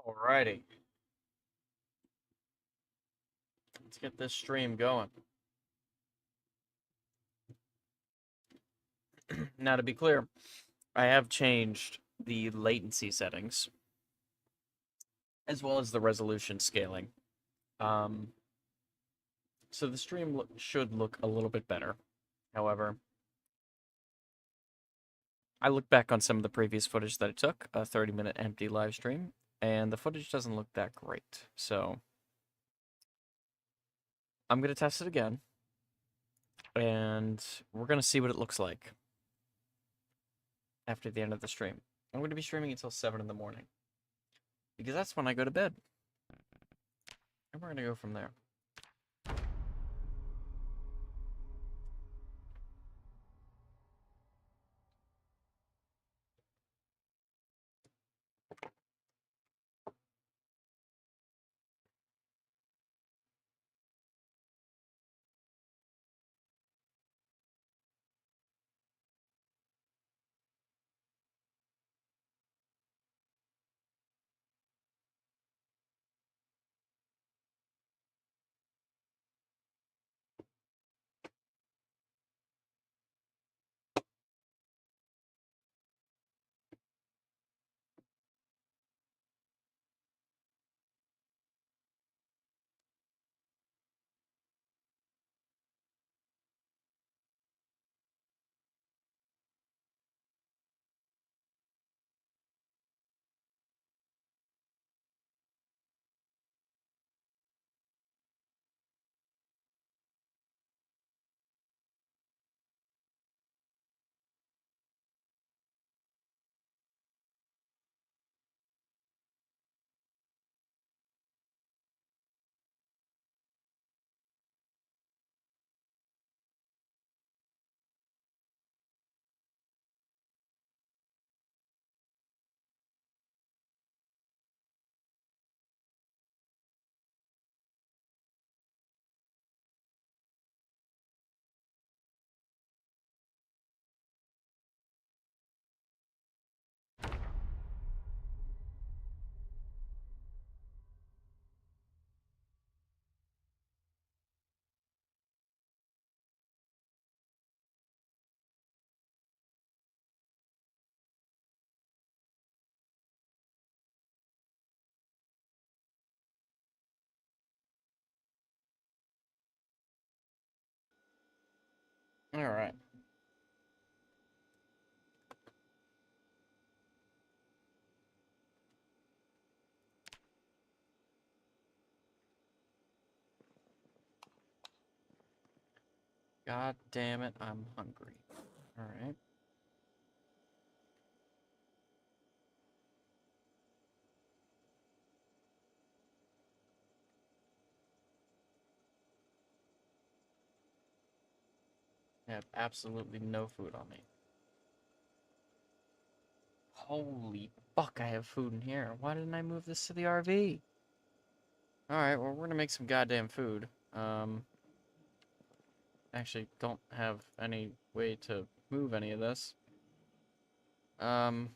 Alrighty, let's get this stream going. Now, to be clear, I have changed the latency settings as well as the resolution scaling. Um, so the stream should look a little bit better. However, I looked back on some of the previous footage that I took, a 30-minute empty live stream, and the footage doesn't look that great. So I'm going to test it again, and we're going to see what it looks like after the end of the stream. I'm going to be streaming until 7 in the morning, because that's when I go to bed. And we're going to go from there. All right. God damn it, I'm hungry. All right. I have absolutely no food on me. Holy fuck, I have food in here. Why didn't I move this to the RV? Alright, well, we're gonna make some goddamn food. Actually, don't have any way to move any of this. Fuck.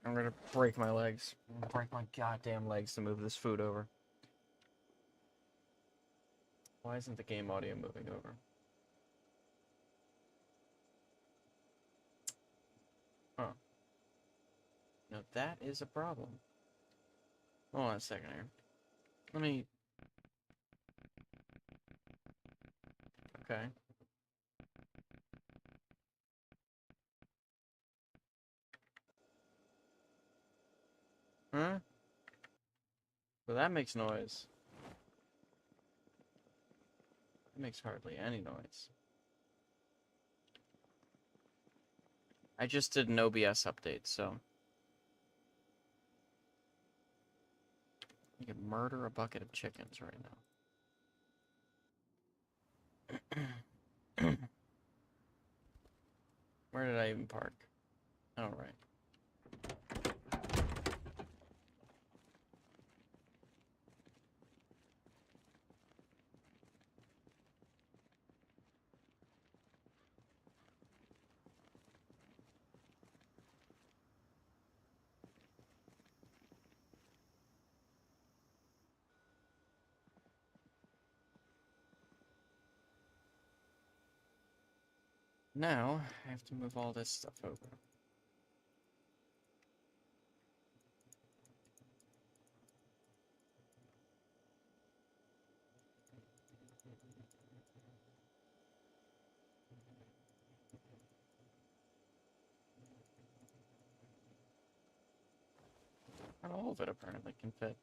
I'm gonna break my legs. I'm gonna break my goddamn legs to move this food over. Why isn't the game audio moving over? Huh. Now that is a problem. Hold on a second here. Let me... Okay. Huh? So that makes noise. It makes hardly any noise. I just did an OBS update, so... You can murder a bucket of chickens right now. Where did I even park? Oh, right. Now, I have to move all this stuff over. Not all of it apparently can fit.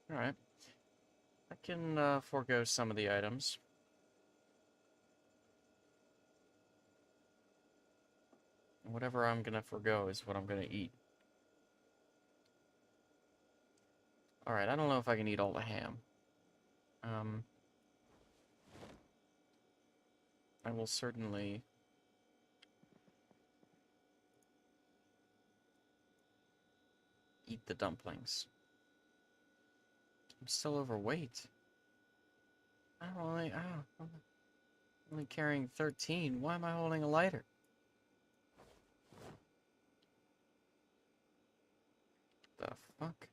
Alright. I can forego some of the items. Whatever I'm gonna forego is what I'm gonna eat. Alright, I don't know if I can eat all the ham. I will certainly... eat the dumplings. I'm still overweight. I'm only carrying 13. Why am I holding a lighter? The fuck?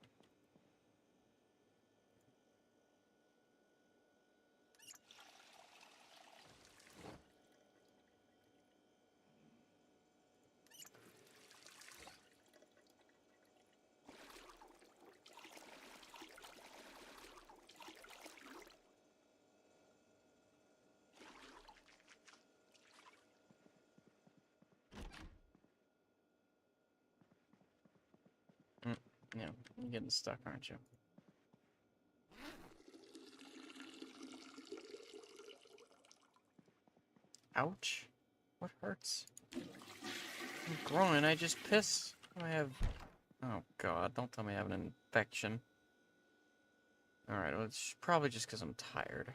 Yeah, you're getting stuck, aren't you? Ouch. What hurts? I'm growing, I just piss. I have... Oh god, don't tell me I have an infection. Alright, well, it's probably just because I'm tired.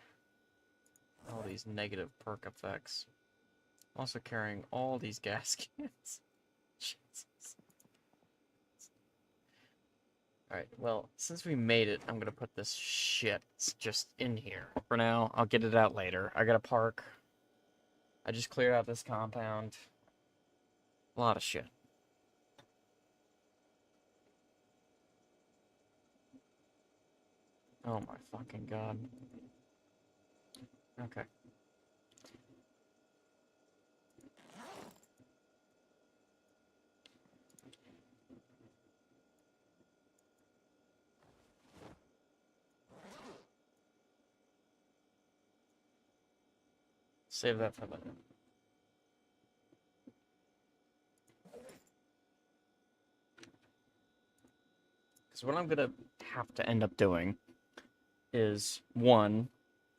All these negative perk effects. I'm also carrying all these gas cans. Jesus. Alright, well, since we made it, I'm gonna put this shit just in here. For now, I'll get it out later. I gotta park. I just cleared out this compound. A lot of shit. Oh my fucking god. Okay. Save that for later. Because what I'm gonna have to end up doing is, one,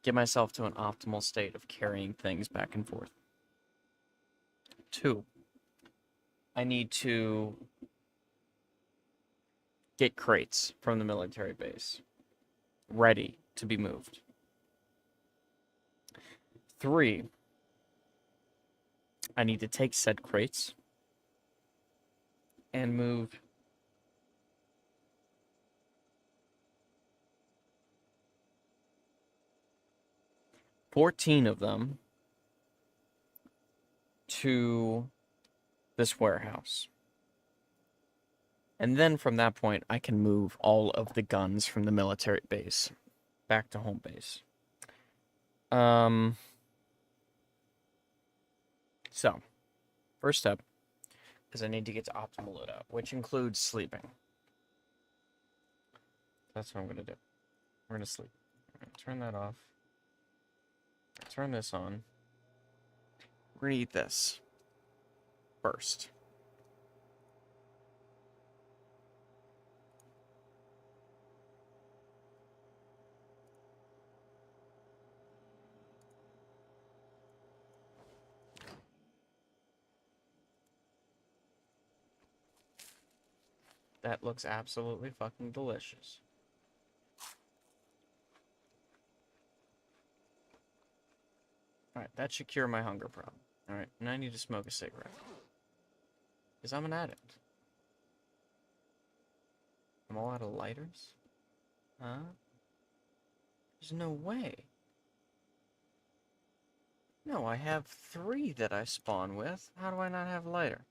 get myself to an optimal state of carrying things back and forth. Two, I need to get crates from the military base ready to be moved. Three, I need to take said crates and move 14 of them to this warehouse. And then from that point, I can move all of the guns from the military base back to home base. So, first step is I need to get to optimal loadout, which includes sleeping. That's what I'm going to do. We're going to sleep. Right, turn that off. Turn this on. We're going to eat this first. That looks absolutely fucking delicious. Alright, that should cure my hunger problem. Alright, now I need to smoke a cigarette. Because I'm an addict. I'm all out of lighters? Huh? There's no way. No, I have 3 that I spawn with. How do I not have a lighter?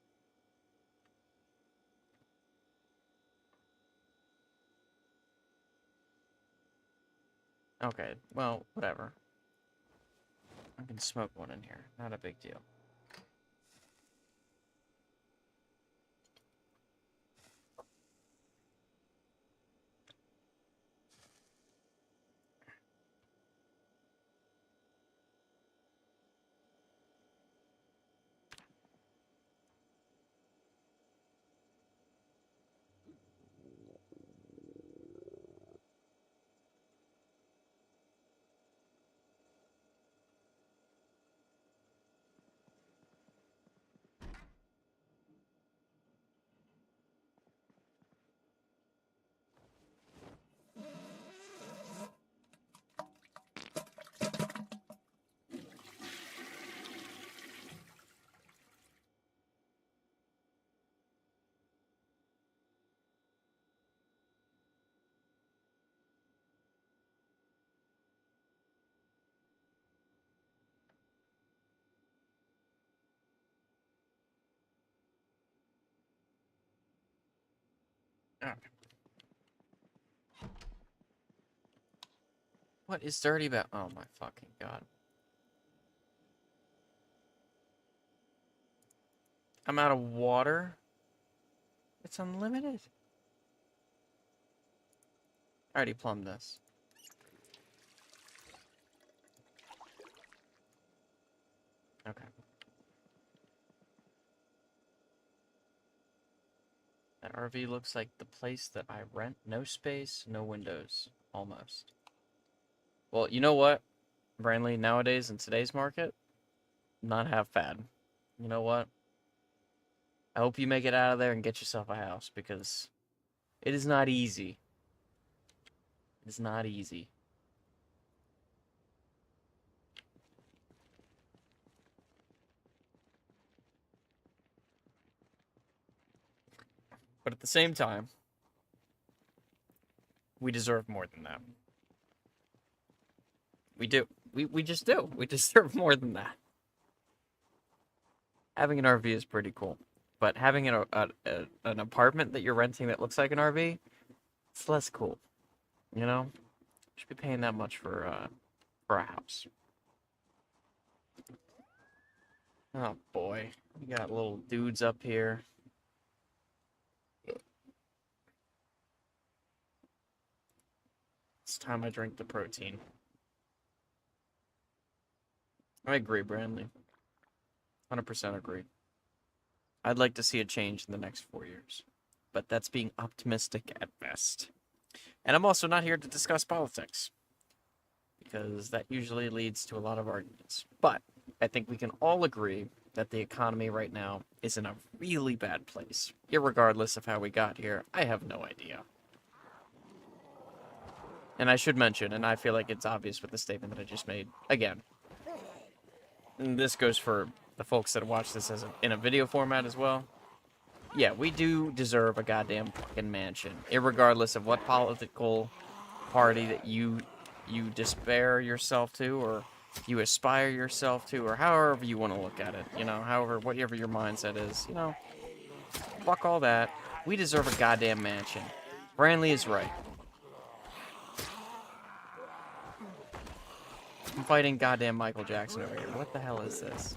Okay, well, whatever. I can smoke one in here. Not a big deal. Okay. What is dirty about... Oh my fucking god. I'm out of water? It's unlimited? I already plumbed this. Okay. That RV looks like the place that I rent. No space, no windows. Almost. Well, you know what, Brandley, nowadays in today's market, not half bad. You know what? I hope you make it out of there and get yourself a house, because it is not easy. It is not easy. But at the same time, we deserve more than that. We do. We just do. We deserve more than that. Having an RV is pretty cool. But having an apartment that you're renting that looks like an RV, it's less cool. You know? You should be paying that much for a house. Oh boy. We got little dudes up here. It's time I drink the protein. I agree, Brandley. 100% agree. I'd like to see a change in the next 4 years. But that's being optimistic at best. And I'm also not here to discuss politics, because that usually leads to a lot of arguments. But I think we can all agree that the economy right now is in a really bad place. Irregardless of how we got here, I have no idea. And I should mention, and I feel like it's obvious with the statement that I just made, again, and this goes for the folks that watch this in a video format as well. Yeah, we do deserve a goddamn fucking mansion, irregardless of what political party that you despair yourself to, or you aspire yourself to, or however you want to look at it, you know, whatever your mindset is, you know, fuck all that. We deserve a goddamn mansion. Brandley is right. I'm fighting goddamn Michael Jackson over here. What the hell is this?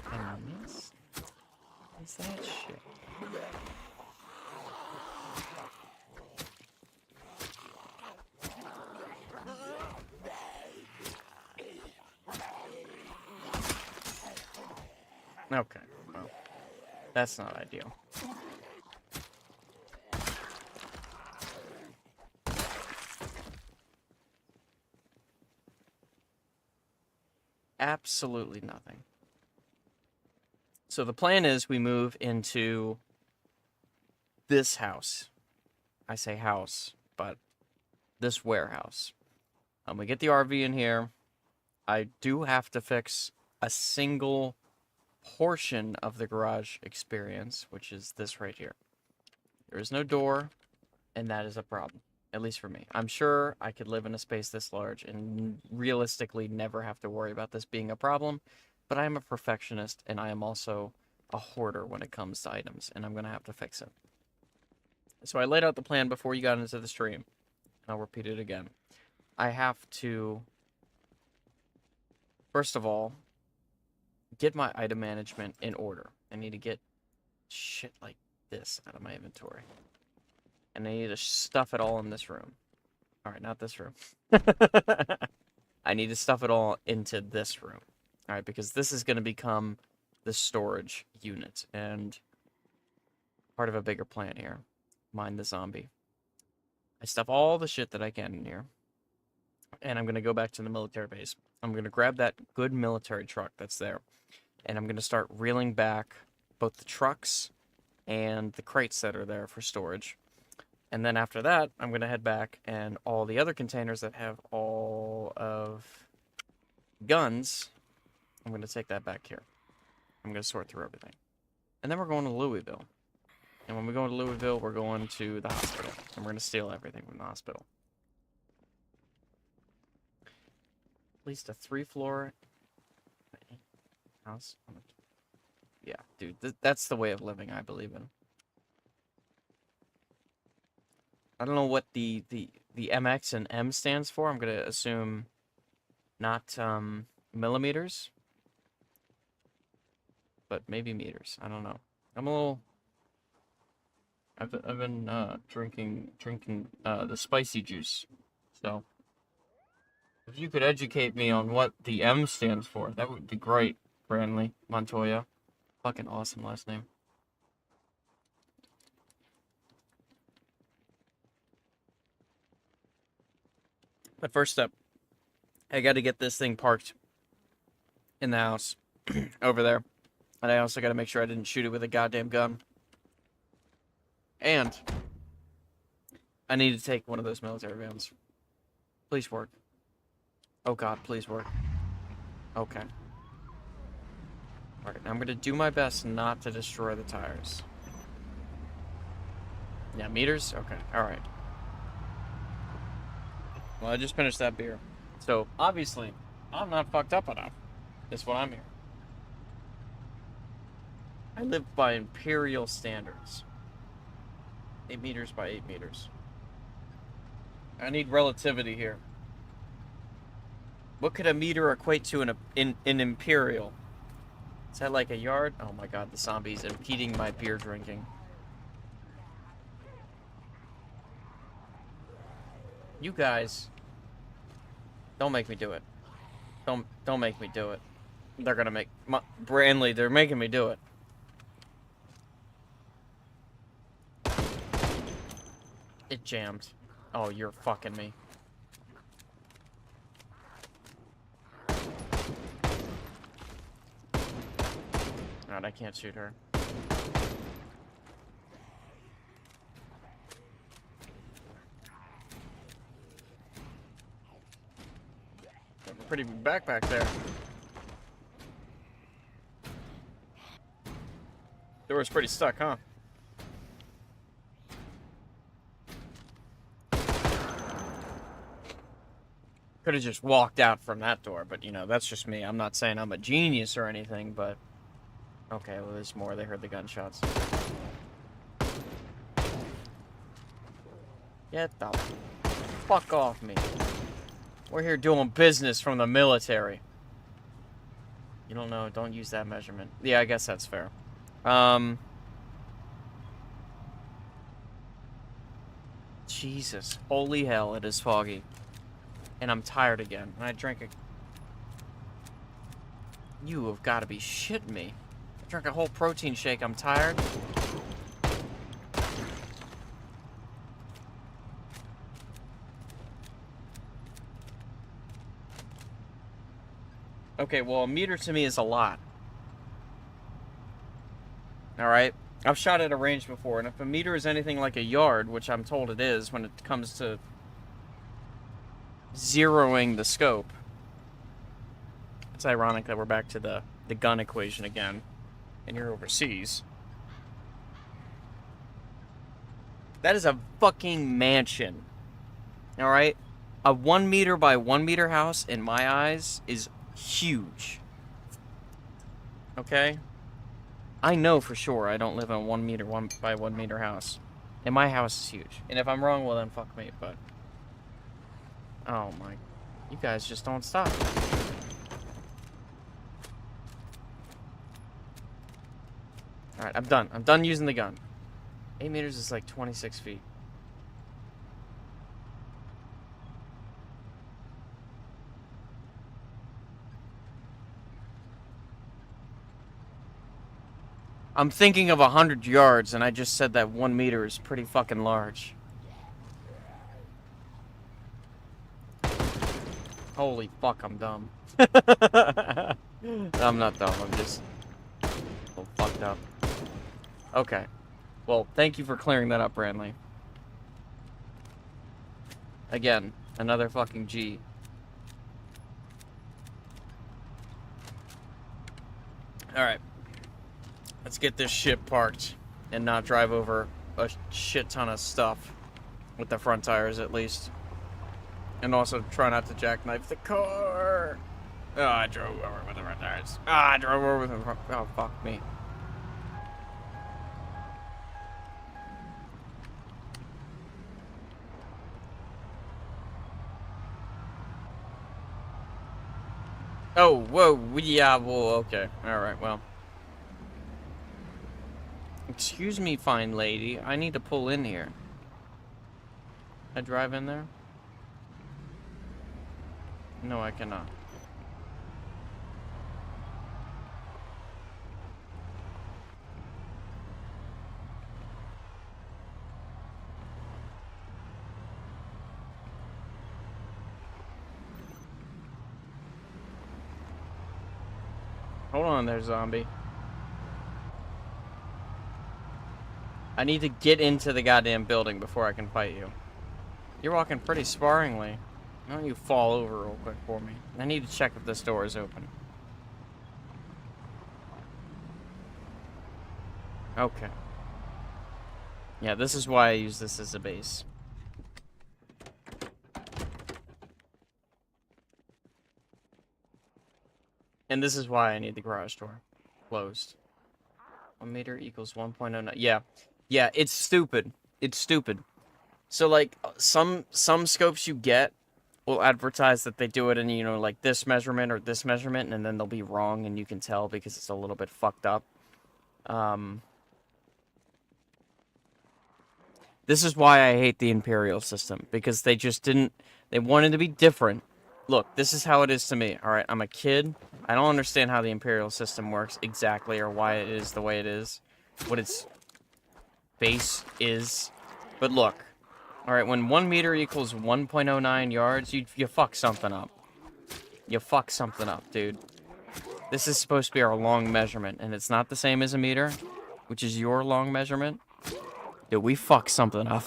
I missed? What is that shit? Okay, well, that's not ideal. Absolutely nothing. So the plan is we move into this house. I say house, but this warehouse. We get the RV in here. I do have to fix a single portion of the garage experience, which is this right here. There is no door, and that is a problem, at least for me. I'm sure I could live in a space this large and realistically never have to worry about this being a problem, but I am a perfectionist, and I am also a hoarder when it comes to items, and I'm going to have to fix it. So I laid out the plan before you got into the stream, and I'll repeat it again. I have to, first of all, get my item management in order. I need to get shit like this out of my inventory. And I need to stuff it all in this room. Alright, not this room. I need to stuff it all into this room. Alright, because this is going to become the storage unit. And part of a bigger plan here. Mind the zombie. I stuff all the shit that I can in here. And I'm going to go back to the military base. I'm going to grab that good military truck that's there. And I'm going to start reeling back both the trucks and the crates that are there for storage. And then after that, I'm going to head back and all the other containers that have all of guns, I'm going to take that back here. I'm going to sort through everything. And then we're going to Louisville. And when we go to Louisville, we're going to the hospital. And we're going to steal everything from the hospital. At least a 3-floor house. Yeah, dude, that's the way of living I believe in. I don't know what the MX and M stands for. I'm going to assume not millimeters, but maybe meters. I don't know. I'm a little... I've been drinking the spicy juice. So if you could educate me on what the M stands for, that would be great, Branley Montoya. Fucking awesome last name. But first step, I got to get this thing parked in the house over there. And I also got to make sure I didn't shoot it with a goddamn gun. And I need to take one of those military vans. Please work. Oh god, please work. Okay. Alright, I'm gonna do my best not to destroy the tires. Yeah, meters? Okay, alright. Well, I just finished that beer. So, obviously, I'm not fucked up enough. That's what I'm hearing. I live by imperial standards. 8 meters by 8 meters. I need relativity here. What could a meter equate to in imperial? Is that like a yard? Oh my god, the zombie's impeding my beer drinking. You guys, don't make me do it. Don't make me do it. They're gonna make Branley. They're making me do it. It jammed. Oh, you're fucking me. God, I can't shoot her. Pretty backpack there. Door's pretty stuck, huh? Could have just walked out from that door, but you know, that's just me. I'm not saying I'm a genius or anything, but okay, well, there's more. They heard the gunshots. Get the fuck off me. We're here doing business from the military. You don't know, don't use that measurement. Yeah, I guess that's fair. Jesus. Holy hell, it is foggy. And I'm tired again. And I drank a... You have got to be shitting me. I drank a whole protein shake. I'm tired. Okay, well, a meter to me is a lot. Alright? I've shot at a range before, and if a meter is anything like a yard, which I'm told it is when it comes to zeroing the scope, It's ironic that we're back to the gun equation again, and you're overseas. That is a fucking mansion. All right? A 1 meter by 1 meter house, in my eyes, is huge. Okay? I know for sure I don't live in a 1 meter, 1 by 1 meter house. And my house is huge. And if I'm wrong, well then fuck me, but... Oh my... You guys just don't stop. Alright, I'm done. I'm done using the gun. 8 meters is like 26 feet. I'm thinking of 100 yards, and I just said that 1 meter is pretty fucking large. Holy fuck, I'm dumb. I'm not dumb, I'm just a little fucked up. Okay. Well, thank you for clearing that up, Brandley. Again, another fucking G. Alright. Let's get this shit parked and not drive over a shit ton of stuff. With the front tires, at least. And also try not to jackknife the car. Oh, I drove over with the front tires. Ah, I drove over with the front... Oh, fuck me. Oh, whoa, yeah, well, okay. Alright, well. Excuse me, fine lady. I need to pull in here. I drive in there? No, I cannot. Hold on there, zombie. I need to get into the goddamn building before I can fight you. You're walking pretty sparingly. Why don't you fall over real quick for me? I need to check if this door is open. Okay. Yeah, this is why I use this as a base. And this is why I need the garage door closed. 1 meter equals 1.09. Yeah. Yeah, it's stupid. It's stupid. So, like, some scopes you get will advertise that they do it in, you know, like this measurement or this measurement, and then they'll be wrong, and you can tell because it's a little bit fucked up. This is why I hate the Imperial system, because they just didn't... They wanted to be different. Look, this is how it is to me, alright? I'm a kid. I don't understand how the Imperial system works exactly, or why it is the way it is. What its base is. But look. Alright, when 1 meter equals 1.09 yards, you fuck something up. You fuck something up, dude. This is supposed to be our long measurement, and it's not the same as a meter, which is your long measurement. Dude, we fucked something up.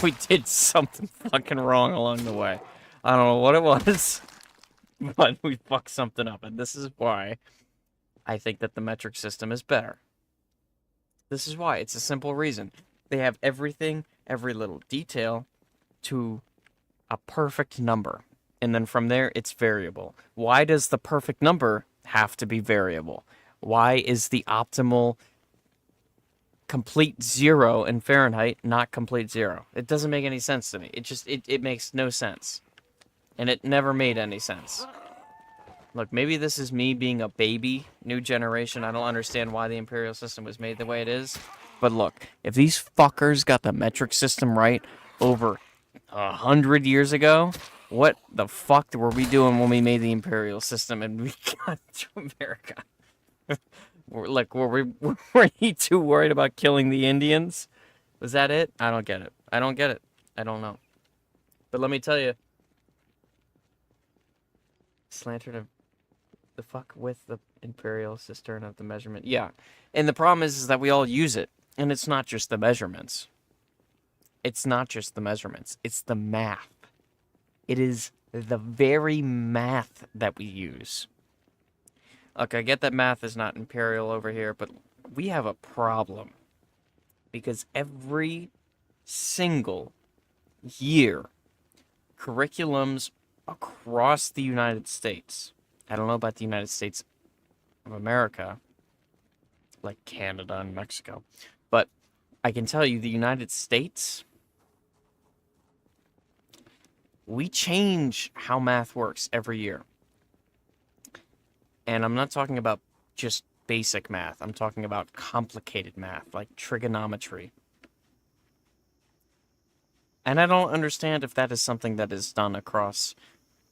We did something fucking wrong along the way. I don't know what it was, but we fucked something up, and this is why I think that the metric system is better. This is why. It's a simple reason. They have everything, every little detail, to a perfect number. And then from there, it's variable. Why does the perfect number have to be variable? Why is the optimal complete 0 in Fahrenheit not complete 0? It doesn't make any sense to me. It makes no sense. And it never made any sense. Look, maybe this is me being a baby, new generation. I don't understand why the Imperial system was made the way it is. But look, if these fuckers got the metric system right over 100 years ago, what the fuck were we doing when we made the Imperial system and we got to America? Like, were you too worried about killing the Indians? Was that it? I don't get it. I don't get it. I don't know. But let me tell you. Slanted the fuck with the Imperial cistern of the measurement. Yeah. And the problem is that we all use it. And it's not just the measurements. It's not just the measurements. It's the math. It is the very math that we use. Look, I get that math is not imperial over here, but we have a problem. Because every single year, curriculums across the United States, I don't know about the United States of America, like Canada and Mexico, but I can tell you the United States, we change how math works every year. And I'm not talking about just basic math. I'm talking about complicated math, like trigonometry. And I don't understand if that is something that is done across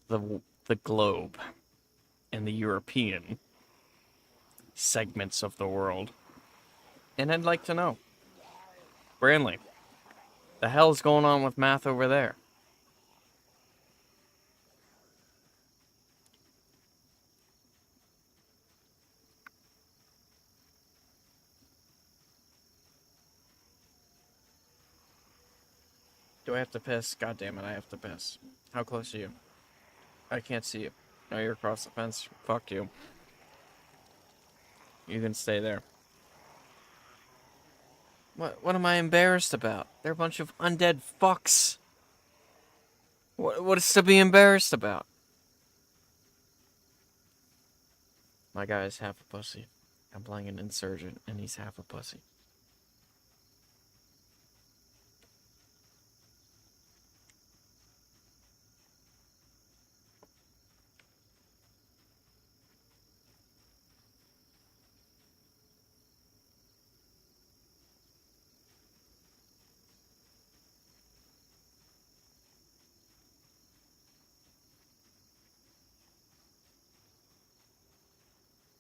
the globe and the European segments of the world. And I'd like to know. Branley, the hell's going on with math over there? Do I have to piss? God damn it, I have to piss. How close are you? I can't see you. No, you're across the fence. Fuck you. You can stay there. What am I embarrassed about? They're a bunch of undead fucks. What is to be embarrassed about? My guy is half a pussy. I'm playing an insurgent, and he's half a pussy.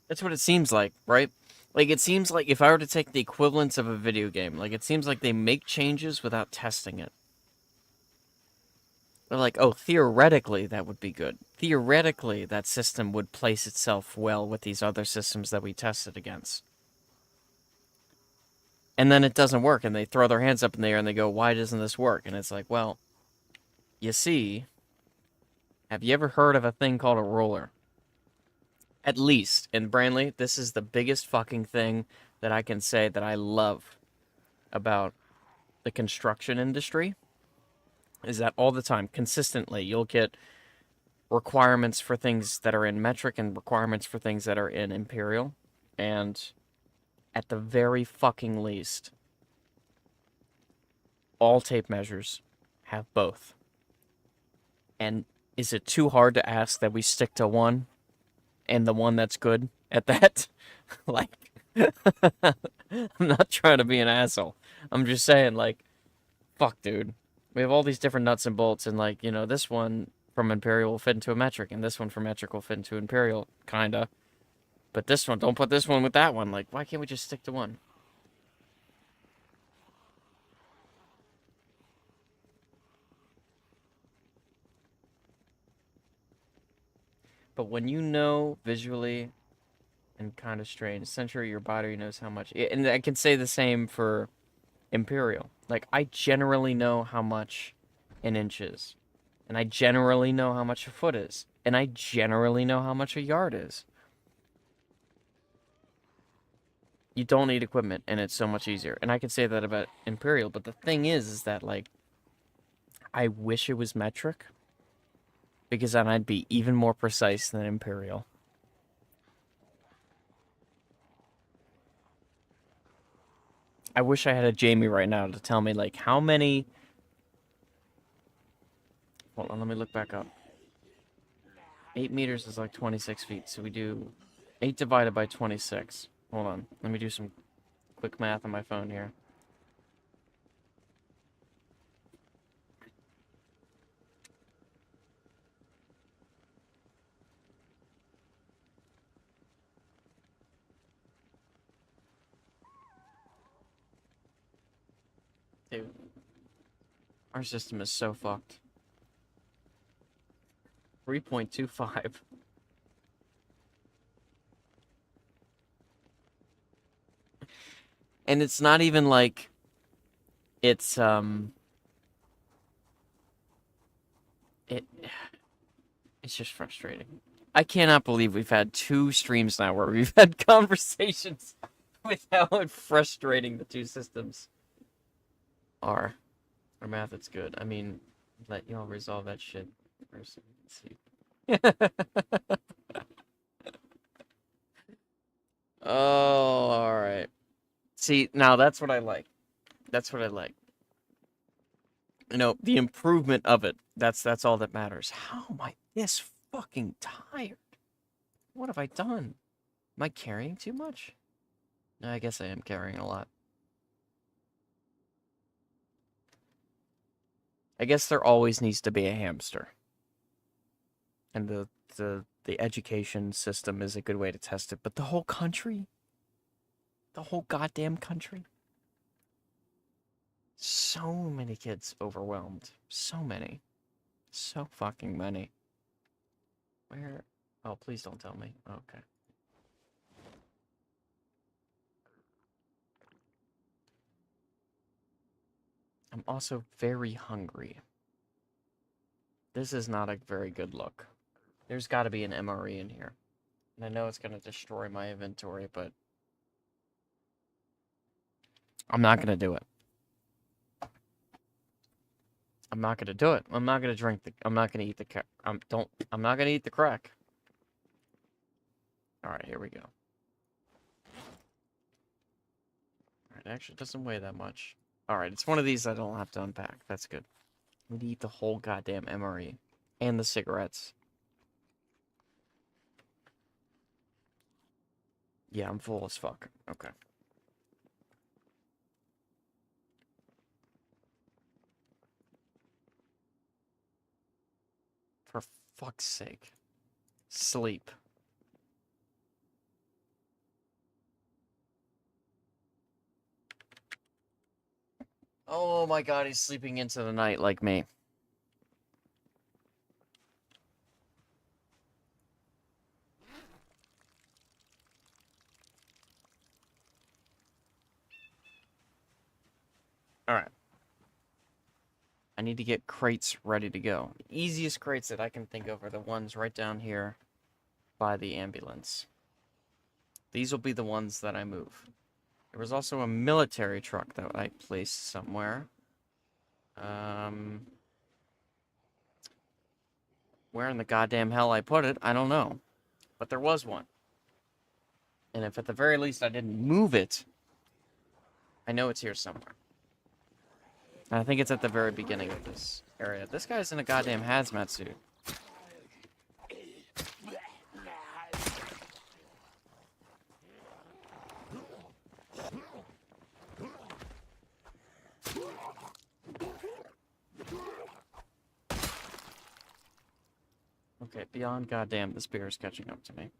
That's what it seems like, right? Like, it seems like if I were to take the equivalence of a video game, like, it seems like they make changes without testing it. They're like, oh, theoretically, that would be good. Theoretically, that system would place itself well with these other systems that we tested against. And then it doesn't work, and they throw their hands up in the air and they go, why doesn't this work? And it's like, well, you see, have you ever heard of a thing called a roller? At least, in Branley, this is the biggest fucking thing that I can say that I love about the construction industry, is that all the time, consistently, you'll get requirements for things that are in metric and requirements for things that are in imperial. And at the very fucking least, all tape measures have both. And is it too hard to ask that we stick to one? And the one that's good at that? Like, I'm not trying to be an asshole. I'm just saying, like, fuck, dude. We have all these different nuts and bolts, and, like, you know, this one from Imperial will fit into a metric, and this one from metric will fit into Imperial, kinda. But this one, don't put this one with that one. Like, why can't we just stick to one? But when you know visually and kind of strange, essentially your body knows how much. And I can say the same for Imperial. Like, I generally know how much an inch is. And I generally know how much a foot is. And I generally know how much a yard is. You don't need equipment, and it's so much easier. And I can say that about Imperial, but the thing is that, like, I wish it was metric. Because then I'd be even more precise than Imperial. I wish I had a Jamie right now to tell me, like, how many... Hold on, let me look back up. 8 meters is like 26 feet, so we do 8 divided by 26. Hold on, let me do some quick math on my phone here. Dude, our system is so fucked. 3.25. And it's not even like it's it it's just frustrating. I cannot believe we've had 2 streams now where we've had conversations with how frustrating the two systems are. Our math, it's good. I mean, let y'all resolve that shit first. Let's see. Oh, all right. See, now that's what I like. That's what I like. You know, the improvement of it. That's all that matters. How am I this fucking tired? What have I done? Am I carrying too much? No, I guess I am carrying a lot. I guess there always needs to be a hamster. And the education system is a good way to test it. But the whole country? The whole goddamn country? So many kids overwhelmed. So many. So fucking many. Where? Oh, please don't tell me. Okay. I'm also very hungry. This is not a very good look. There's got to be an MRE in here. And I know it's going to destroy my inventory, but I'm not going to do it. I'm not going to do it. I'm not going to drink the... I'm not going to eat the... I'm not going to eat the crack. Alright, here we go. Alright, actually, it doesn't weigh that much. Alright, it's one of these I don't have to unpack. That's good. I'm going to eat the whole goddamn MRE. And the cigarettes. Yeah, I'm full as fuck. Okay. For fuck's sake. Sleep. Oh my god, he's sleeping into the night like me. Alright. I need to get crates ready to go. The easiest crates that I can think of are the ones right down here by the ambulance. These will be the ones that I move. There was also a military truck that I placed somewhere. Where in the goddamn hell I put it, I don't know. But there was one. And if at the very least I didn't move it, I know it's here somewhere. And I think it's at the very beginning of this area. This guy's in a goddamn hazmat suit. Okay, beyond goddamn, the spear is catching up to me.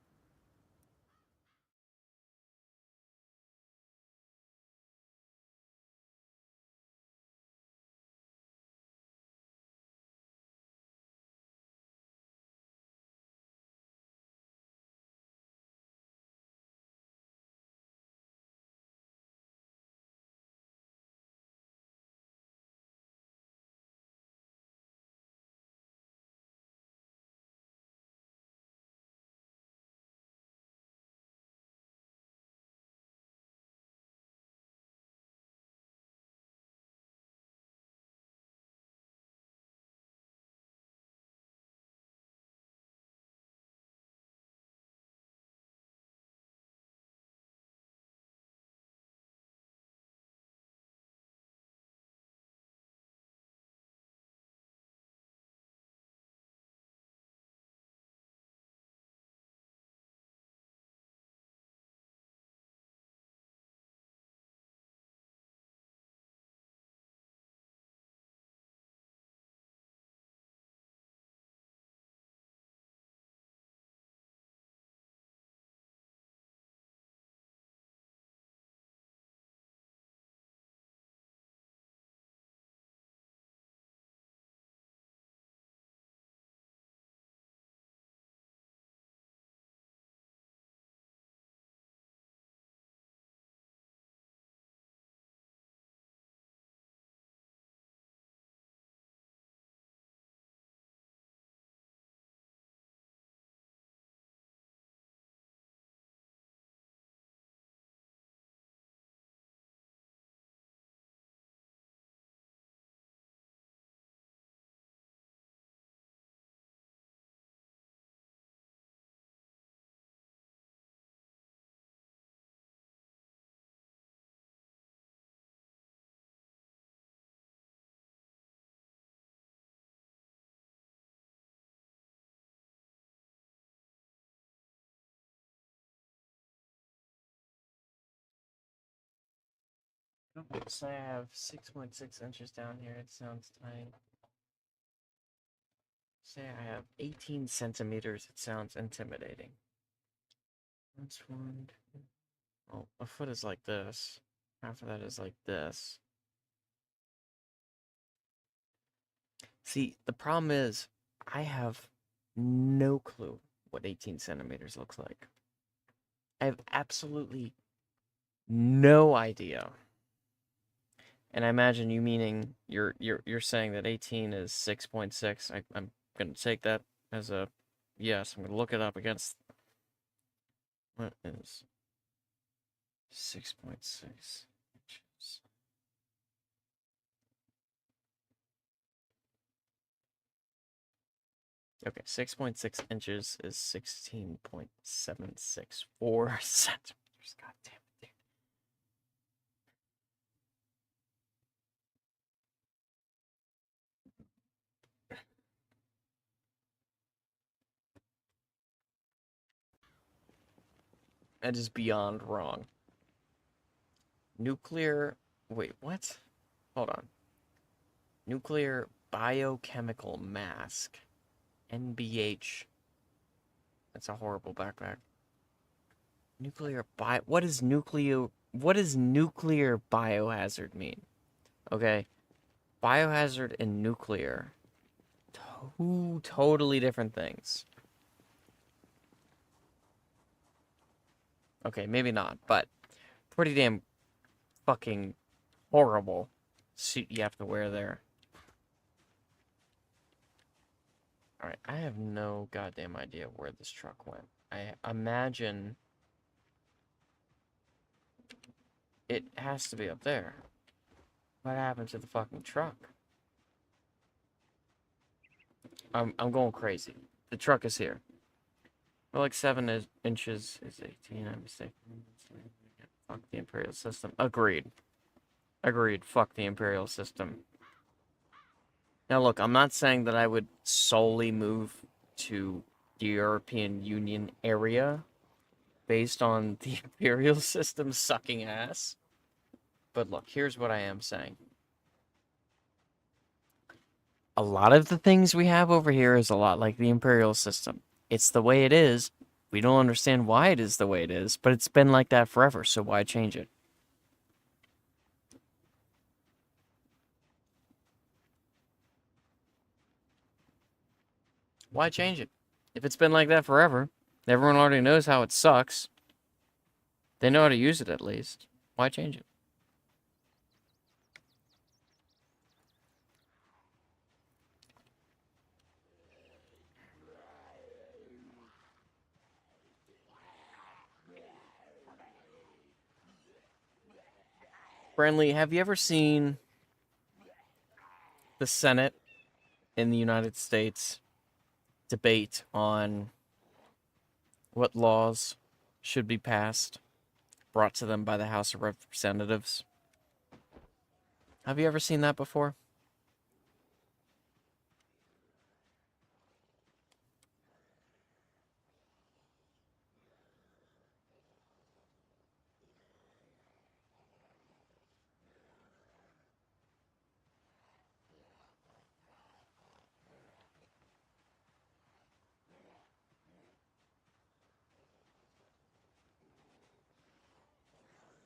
Okay, so I have 6.6 inches down here. It sounds tiny. Say I have 18 centimeters. It sounds intimidating. That's one. Oh, a foot is like this. Half of that is like this. See, the problem is I have no clue what 18 centimeters looks like. I have absolutely no idea. And I imagine you meaning you're saying that 18 is 6.6. I'm gonna take that as a yes. I'm gonna look it up against what is 6.6 inches. Okay, 6.6 inches is 16.764 centimeters. God damn it, dude. That is beyond wrong. Nuclear. Wait, what? Hold on. Nuclear biochemical mask. NBH. That's a horrible backpack. Nuclear bio. What is nuclear? What does nuclear biohazard mean? Okay, biohazard and nuclear, two totally different things. Okay, maybe not, but pretty damn fucking horrible suit you have to wear there. All right, I have no goddamn idea where this truck went. I imagine it has to be up there. What happened to the fucking truck? I'm going crazy. The truck is here. Well, like 7 inches is 18. I'm mistaken. Fuck the Imperial system. Agreed. Agreed. Fuck the Imperial system. Now, look, I'm not saying that I would solely move to the European Union area based on the Imperial system sucking ass. But look, here's what I am saying. A lot of the things we have over here is a lot like the Imperial system. It's the way it is. We don't understand why it is the way it is, but it's been like that forever, so why change it? Why change it? If it's been like that forever, everyone already knows how it sucks. They know how to use it at least. Why change it? Friendly, have you ever seen the Senate in the United States debate on what laws should be passed, brought to them by the House of Representatives? Have you ever seen that before?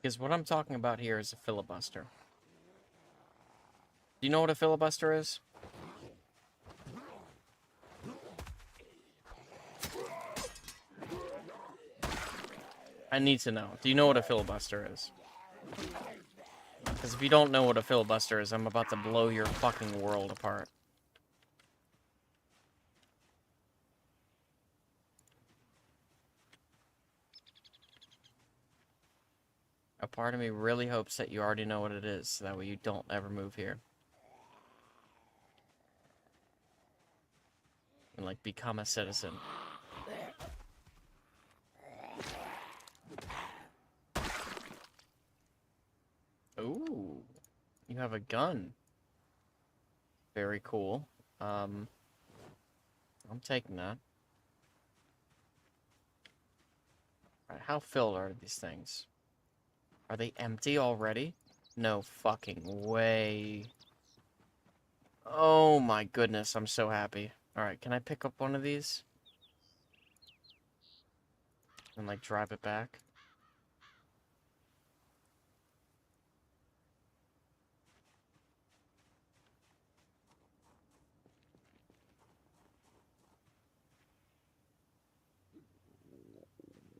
Because what I'm talking about here is a filibuster. Do you know what a filibuster is? I need to know. Do you know what a filibuster is? Because if you don't know what a filibuster is, I'm about to blow your fucking world apart. A part of me really hopes that you already know what it is, so that way you don't ever move here. And, like, become a citizen. Ooh. You have a gun. Very cool. I'm taking that. Alright, how filled are these things? Are they empty already? No fucking way. Oh my goodness, I'm so happy. Alright, can I pick up one of these? And, like, drive it back?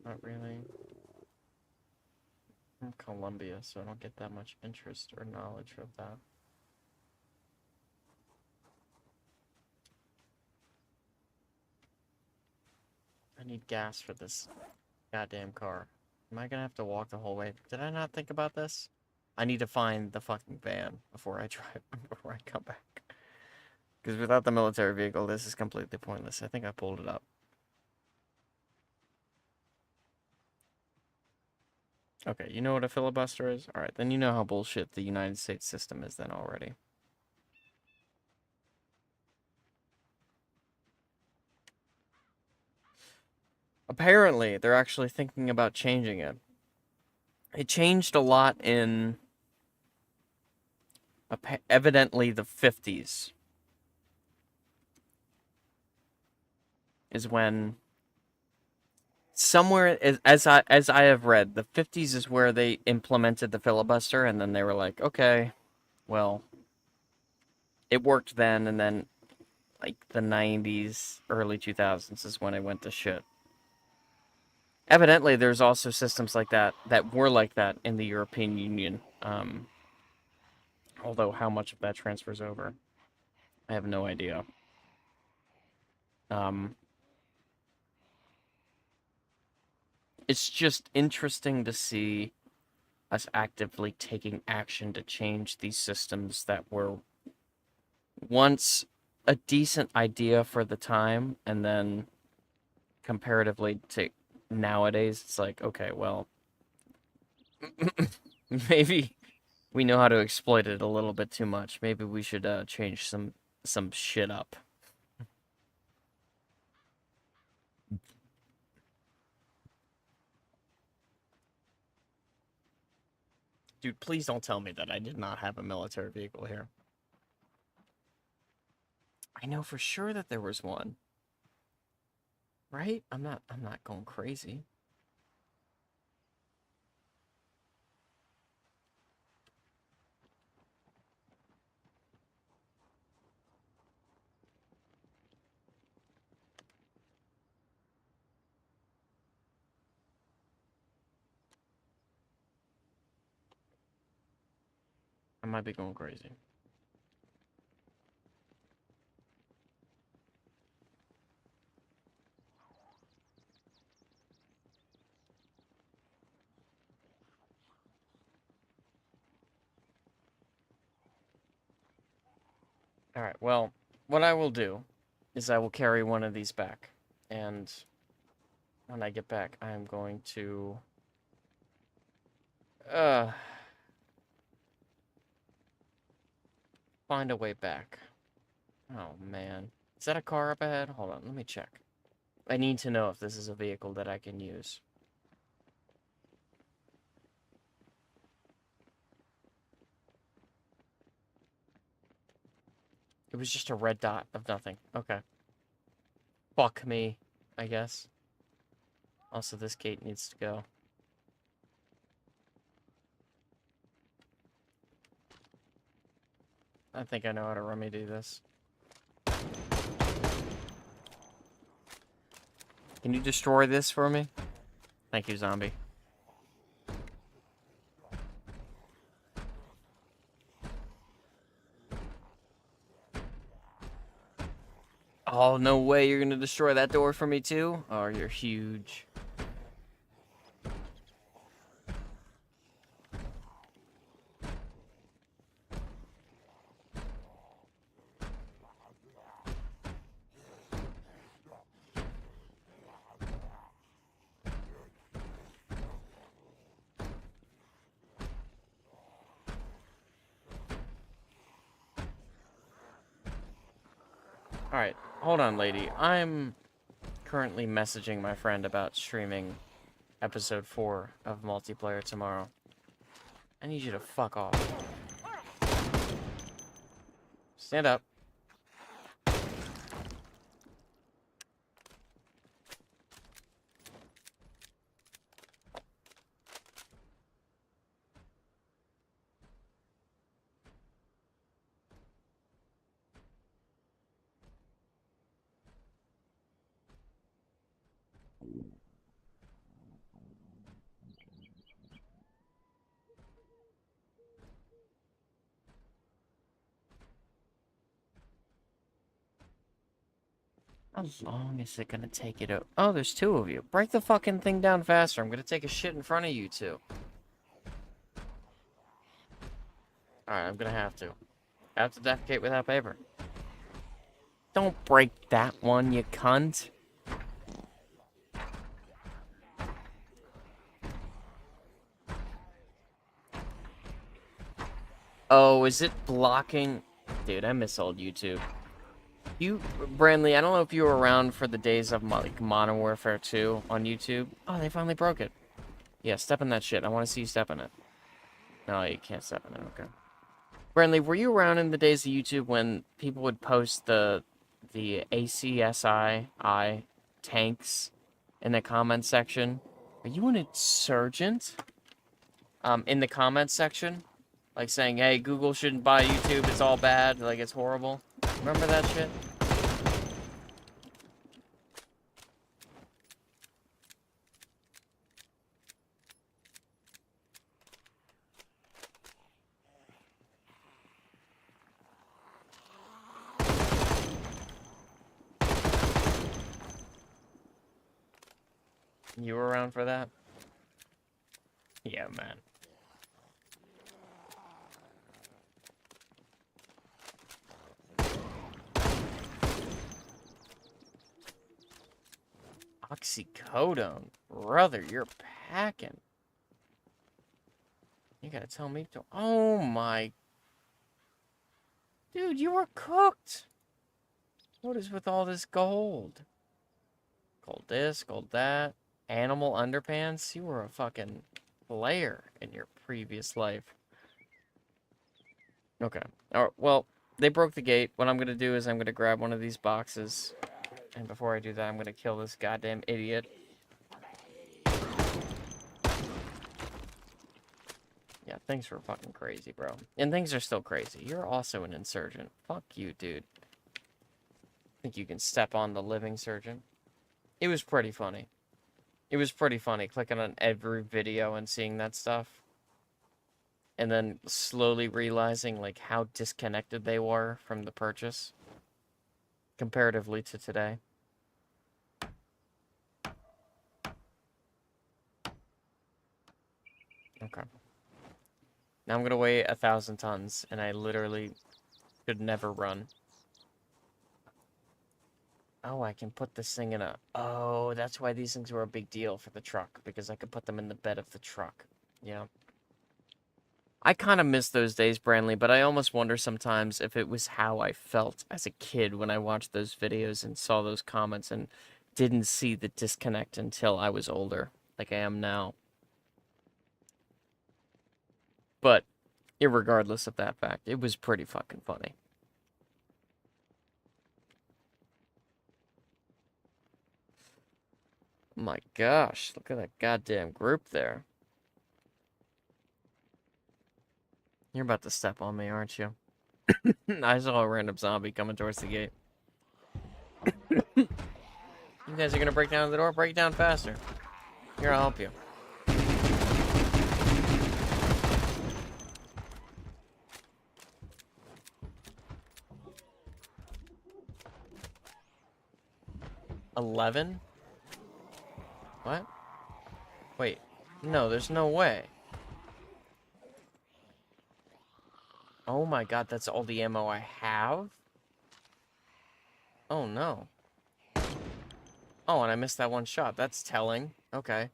Not really. I'm Colombia, so I don't get that much interest or knowledge of that. I need gas for this goddamn car. Am I gonna have to walk the whole way? Did I not think about this? I need to find the fucking van before I drive, before I come back. Because without the military vehicle, this is completely pointless. I think I pulled it up. Okay, you know what a filibuster is? Alright, then you know how bullshit the United States system is then already. Apparently, they're actually thinking about changing it. It changed a lot in evidently the 50s is when somewhere as I have read, the 50s is where they implemented the filibuster, and then they were like, okay, well, it worked then, and then like the 90s, early 2000s is when it went to shit. Evidently, there's also systems like that that were like that in the European Union. Although how much of that transfers over, I have no idea. It's just interesting to see us actively taking action to change these systems that were once a decent idea for the time, and then comparatively to nowadays, it's like, okay, well, maybe we know how to exploit it a little bit too much. Maybe we should change some shit up. Dude, please don't tell me that I did not have a military vehicle here. I know for sure that there was one. Right? I'm not going crazy. I might be going crazy. Alright, well, what I will do is I will carry one of these back. And when I get back, I am going to... find a way back. Oh, man. Is that a car up ahead? Hold on, let me check. I need to know if this is a vehicle that I can use. It was just a red dot of nothing. Okay. Fuck me, I guess. Also, this gate needs to go. I think I know how to remedy this. Can you destroy this for me? Thank you, zombie. Oh, no way you're gonna destroy that door for me too? Oh, you're huge. Alright, hold on, lady. I'm currently messaging my friend about streaming episode 4 of multiplayer tomorrow. I need you to fuck off. Stand up. How long is it gonna take you to... Oh, there's two of you. Break the fucking thing down faster. I'm gonna take a shit in front of you two. Alright, I'm gonna have to. I have to defecate without paper. Don't break that one, you cunt. Oh, is it blocking? Dude, I miss old YouTube. Brandley, I don't know if you were around for the days of like Modern Warfare 2 on YouTube. Oh, they finally broke it. Yeah, step in that shit. I want to see you step in it. No, you can't step in it. Okay. Brandley, were you around in the days of YouTube when people would post the ACSI tanks in the comments section? Are you an insurgent? In the comments section? Like saying, hey, Google shouldn't buy YouTube, it's all bad, like it's horrible. Remember that shit? You were around for that? Yeah, man. Oxycodone. Brother, you're packing. You gotta tell me to... Oh my... Dude, you were cooked. What is with all this gold? Gold this, gold that. Animal underpants? You were a fucking player in your previous life. Okay. Alright, well, they broke the gate. What I'm gonna do is I'm gonna grab one of these boxes. And before I do that, I'm gonna kill this goddamn idiot. Yeah, things were fucking crazy, bro. And things are still crazy. You're also an insurgent. Fuck you, dude. Think you can step on the living surgeon? It was pretty funny. It was pretty funny clicking on every video and seeing that stuff. And then slowly realizing, like, how disconnected they were from the purchase. Comparatively to today. Okay. Now I'm gonna weigh 1,000 tons, and I literally could never run. Oh, I can put this thing in a... Oh, that's why these things were a big deal for the truck, because I could put them in the bed of the truck. Yeah. I kind of miss those days, Brandley, but I almost wonder sometimes if it was how I felt as a kid when I watched those videos and saw those comments and didn't see the disconnect until I was older, like I am now. But, irregardless of that fact, it was pretty fucking funny. My gosh, look at that goddamn group there. You're about to step on me, aren't you? I saw a random zombie coming towards the gate. You guys are gonna break down the door? Break it down faster. Here, I'll help you. $11? What? Wait. No, there's no way. Oh my god, that's all the ammo I have? Oh no. Oh, and I missed that one shot. That's telling. Okay.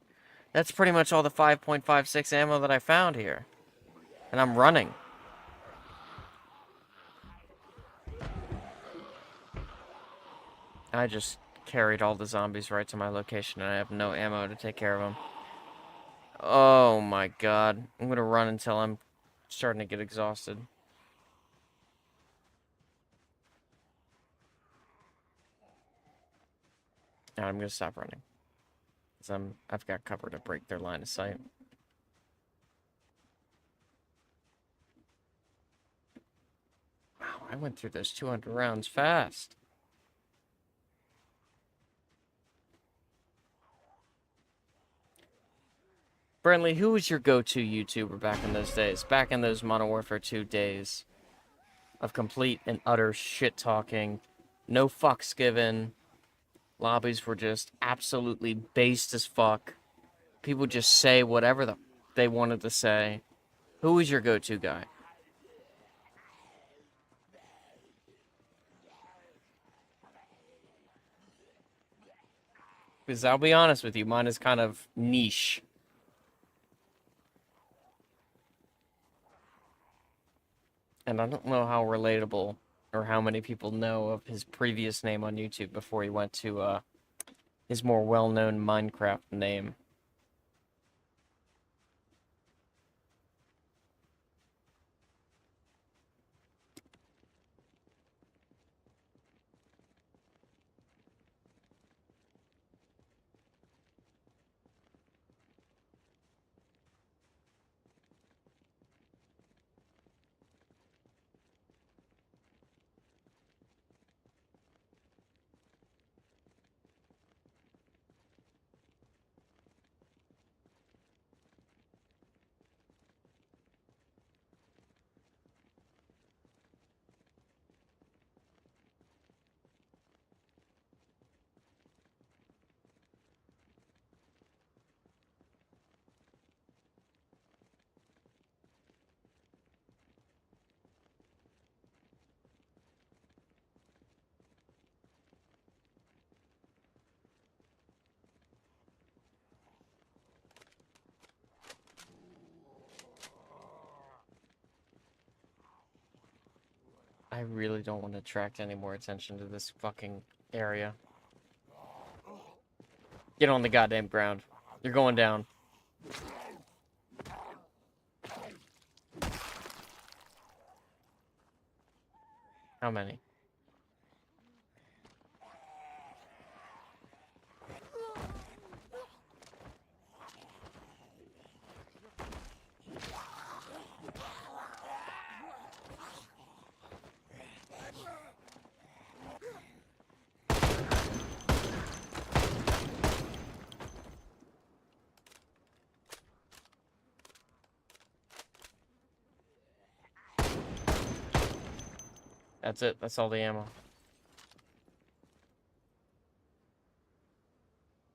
That's pretty much all the 5.56 ammo that I found here. And I'm running. I just carried all the zombies right to my location, and I have no ammo to take care of them. Oh my god. I'm gonna run until I'm starting to get exhausted. And I'm gonna stop running. Because I've got cover to break their line of sight. Wow, I went through those 200 rounds fast. Brandley, who was your go-to YouTuber back in those days? Back in those Modern Warfare 2 days of complete and utter shit-talking, no fucks given. Lobbies were just absolutely based as fuck. People just say whatever they wanted to say. Who was your go-to guy? Because I'll be honest with you, mine is kind of niche. And I don't know how relatable or how many people know of his previous name on YouTube before he went to his more well-known Minecraft name. I really don't want to attract any more attention to this fucking area. Get on the goddamn ground. You're going down. How many? That's it. That's all the ammo.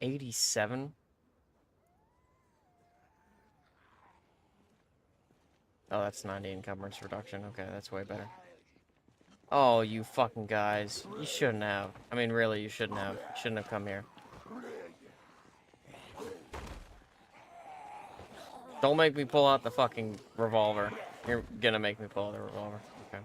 87? Oh, that's 90 encumbrance reduction. Okay, that's way better. Oh, you fucking guys. You shouldn't have. I mean, really, you shouldn't have. You shouldn't have come here. Don't make me pull out the fucking revolver. You're gonna make me pull out the revolver. Okay.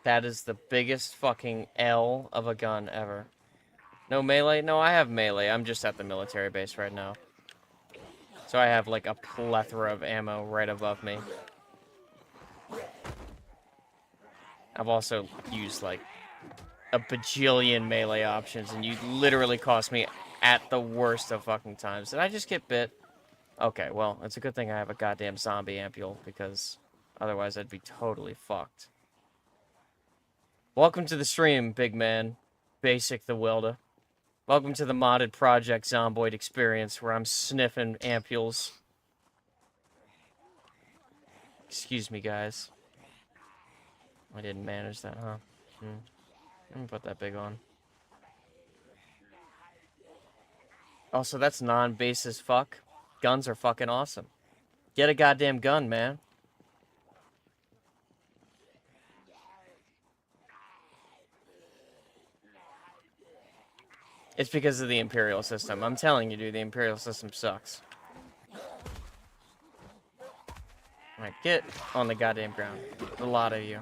That is the biggest fucking L of a gun ever. No melee? No, I have melee. I'm just at the military base right now. So I have like a plethora of ammo right above me. I've also used like a bajillion melee options, and you literally cost me at the worst of fucking times. Did I just get bit? Okay, well, it's a good thing I have a goddamn zombie ampule, because otherwise I'd be totally fucked. Welcome to the stream, big man. Basic the Welder. Welcome to the modded Project Zomboid experience, where I'm sniffing ampules. Excuse me, guys. I didn't manage that, huh? Let me put that big on. Also, that's non-base as fuck. Guns are fucking awesome. Get a goddamn gun, man. It's because of the Imperial system. I'm telling you, dude, the Imperial system sucks. Alright, get on the goddamn ground. A lot of you.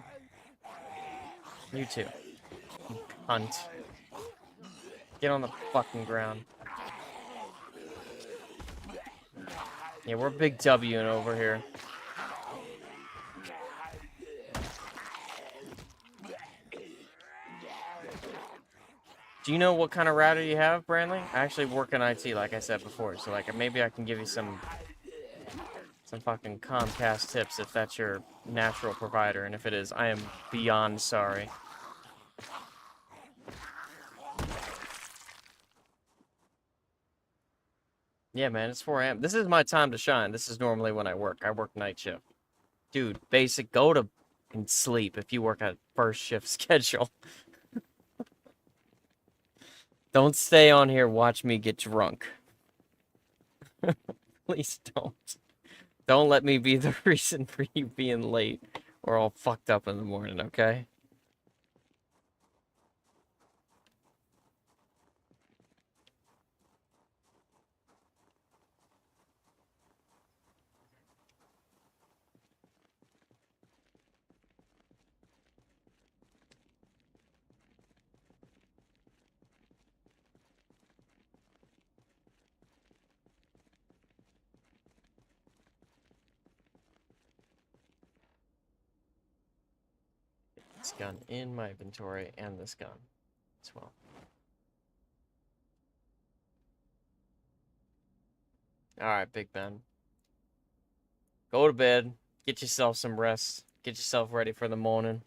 You too. You cunt. Get on the fucking ground. Yeah, we're big W'ing over here. Do you know what kind of router you have, Brandley? I actually work in IT, like I said before, so like maybe I can give you some fucking Comcast tips if that's your natural provider, and if it is, I am beyond sorry. Yeah, man, it's 4 a.m. This is my time to shine. This is normally when I work. I work night shift. Dude, basic, go to and sleep if you work a first shift schedule. Don't stay on here, watch me get drunk. Please don't. Don't let me be the reason for you being late or all fucked up in the morning, okay? This gun in my inventory and this gun as well. Alright, Big Ben. Go to bed. Get yourself some rest. Get yourself ready for the morning.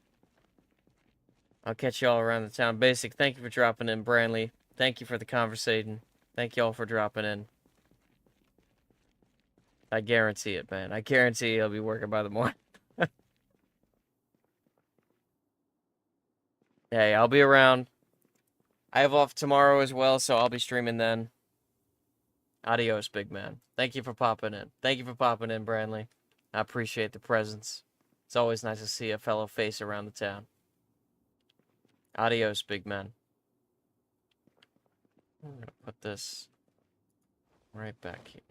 I'll catch y'all around the town. Basic, thank you for dropping in, Branley. Thank you for the conversation. Thank y'all for dropping in. I guarantee it, man. I guarantee I'll be working by the morning. Hey, I'll be around. I have off tomorrow as well, so I'll be streaming then. Adios, big man. Thank you for popping in. Thank you for popping in, Branley. I appreciate the presence. It's always nice to see a fellow face around the town. Adios, big man. I'm gonna put this right back here.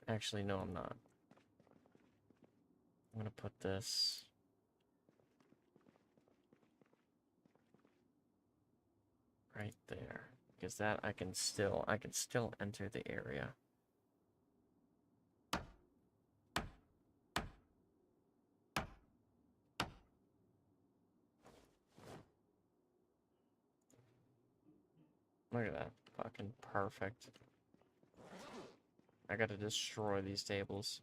Actually, no, I'm not. I'm gonna put this right there. Because that I can still enter the area. Look at that. Fucking perfect. I gotta destroy these tables.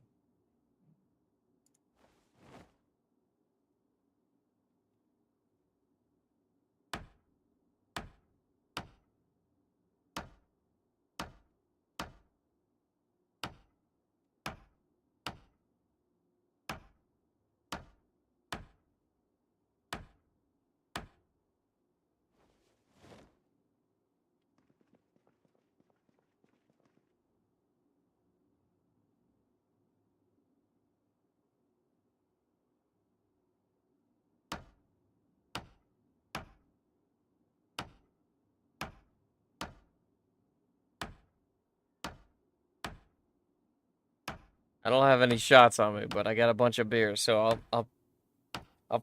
I don't have any shots on me, but I got a bunch of beers, so I'll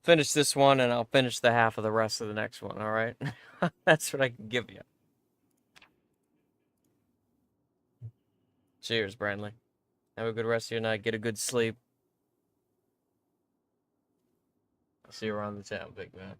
finish this one and I'll finish the half of the rest of the next one, all right? That's what I can give you. Cheers, Brandley. Have a good rest of your night. Get a good sleep. I'll see you around the town, big man.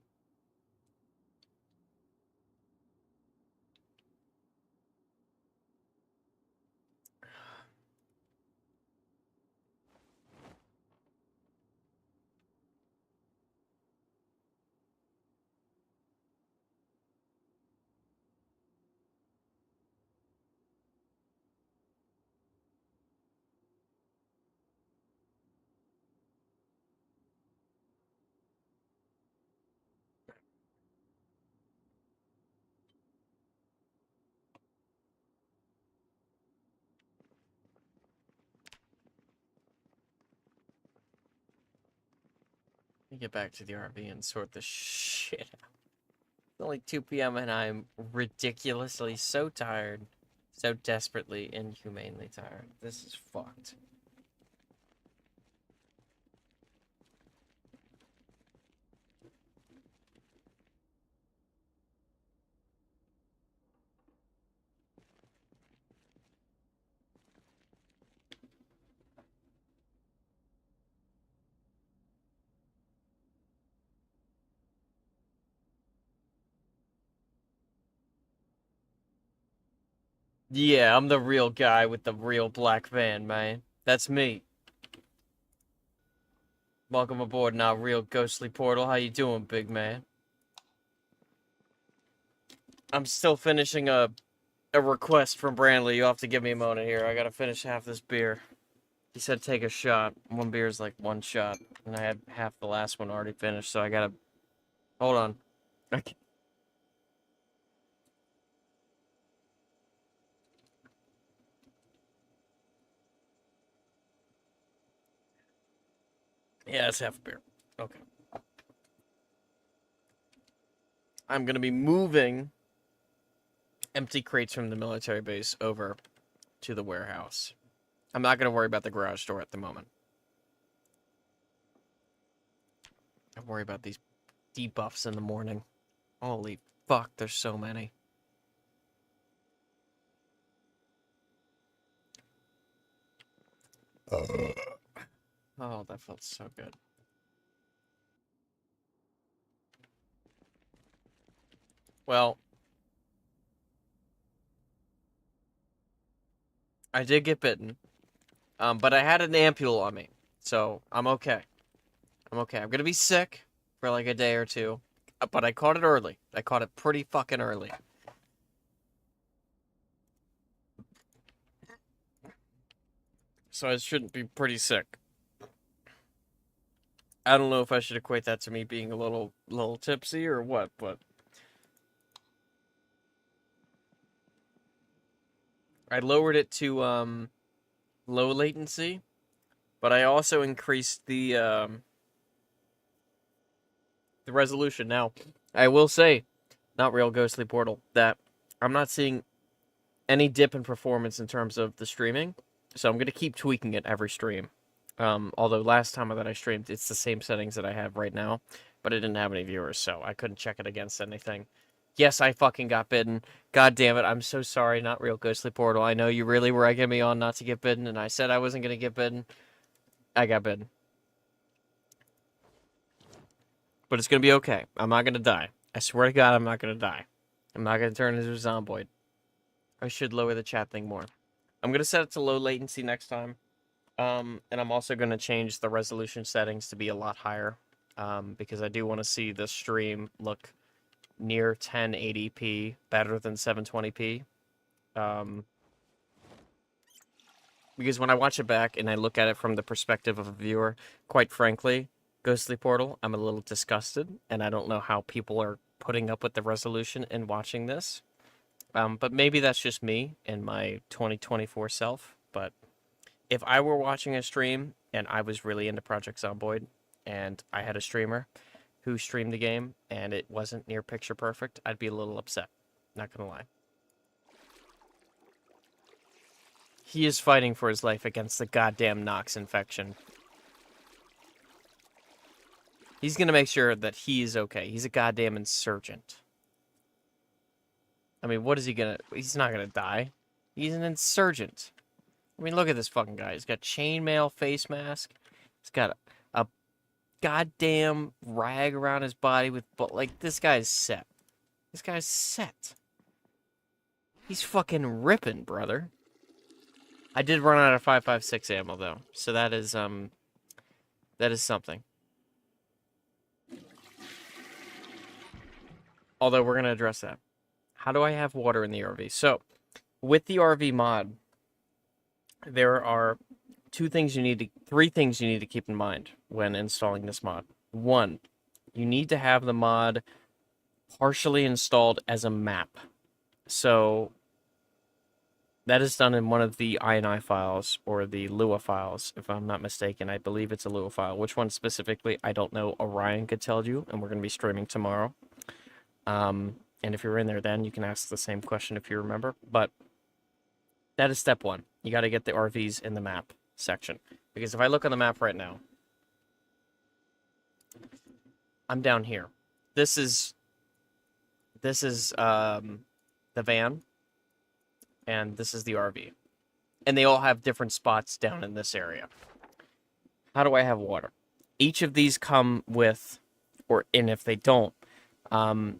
Let me get back to the RV and sort this shit out. It's only 2 p.m. and I'm ridiculously so tired. So desperately, inhumanely tired. This is fucked. Yeah, I'm the real guy with the real black van, man. That's me. Welcome aboard now, real ghostly portal. How you doing, big man? I'm still finishing a request from Brandley. You have to give me a moment here. I gotta finish half this beer. He said take a shot. One beer is like one shot, and I had half the last one already finished, so I gotta hold on. Okay. Yeah, it's half a beer. Okay. I'm gonna be moving empty crates from the military base over to the warehouse. I'm not gonna worry about the garage door at the moment. I worry about these debuffs in the morning. Holy fuck, there's so many. Oh, that felt so good. Well, I did get bitten, but I had an ampule on me, so I'm okay. I'm okay. I'm gonna be sick for like a day or two, but I caught it early. I caught it pretty fucking early. So I shouldn't be pretty sick. I don't know if I should equate that to me being a little tipsy or what, but I lowered it to low latency, but I also increased the resolution. Now, I will say, not real ghostly portal, that I'm not seeing any dip in performance in terms of the streaming, so I'm gonna keep tweaking it every stream. Although last time that I streamed, it's the same settings that I have right now, but it didn't have any viewers, so I couldn't check it against anything. Yes, I fucking got bitten. God damn it, I'm so sorry, not real ghostly portal. I know you really were egging me on not to get bitten, and I said I wasn't gonna get bitten. I got bitten. But it's gonna be okay. I'm not gonna die. I swear to God, I'm not gonna die. I'm not gonna turn into a zomboid. I should lower the chat thing more. I'm gonna set it to low latency next time. And I'm also gonna change the resolution settings to be a lot higher. Because I do want to see the stream look near 1080p, better than 720p. Because when I watch it back and I look at it from the perspective of a viewer, quite frankly, Ghostly Portal, I'm a little disgusted, and I don't know how people are putting up with the resolution and watching this. But maybe that's just me and my 2024 self. But if I were watching a stream and I was really into Project Zomboid, and I had a streamer who streamed the game and it wasn't near picture perfect, I'd be a little upset. Not gonna lie. He is fighting for his life against the goddamn Nox infection. He's gonna make sure that he is okay. He's a goddamn insurgent. I mean, what is he gonna... He's not gonna die. He's an insurgent. I mean, look at this fucking guy. He's got chainmail face mask. He's got a goddamn rag around his body with... Like, this guy's set. This guy's set. He's fucking ripping, brother. I did run out of 5.56 ammo, though. So that is something. Although, we're going to address that. How do I have water in the RV? So, with the RV mod, there are three things you need to keep in mind when installing this mod. One, you need to have the mod partially installed as a map. So, That is done in one of the INI files, or the Lua files, if I'm not mistaken. I believe it's a Lua file. Which one specifically, I don't know. Orion could tell you, and we're going to be streaming tomorrow. And if you're in there then, you can ask the same question if you remember. But that is step one. You got to get the RVs in the map section. Because if I look on the map right now, I'm down here. This is the van, and this is the RV. And they all have different spots down in this area. How do I have water? Each of these come with, and if they don't, a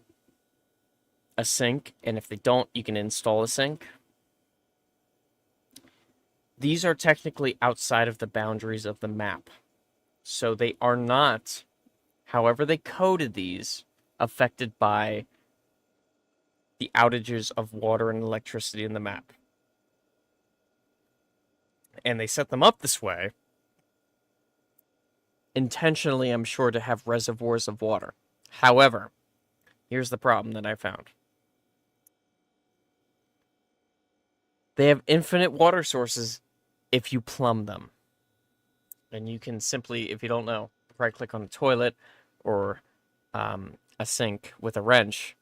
sink, and if they don't, you can install a sink. These are technically outside of the boundaries of the map. So they are not, however they coded these, affected by the outages of water and electricity in the map. And they set them up this way, intentionally, I'm sure, to have reservoirs of water. However, here's the problem that I found. They have infinite water sources if you plumb them. And you can simply, if you don't know, right-click on a toilet or a sink with a wrench,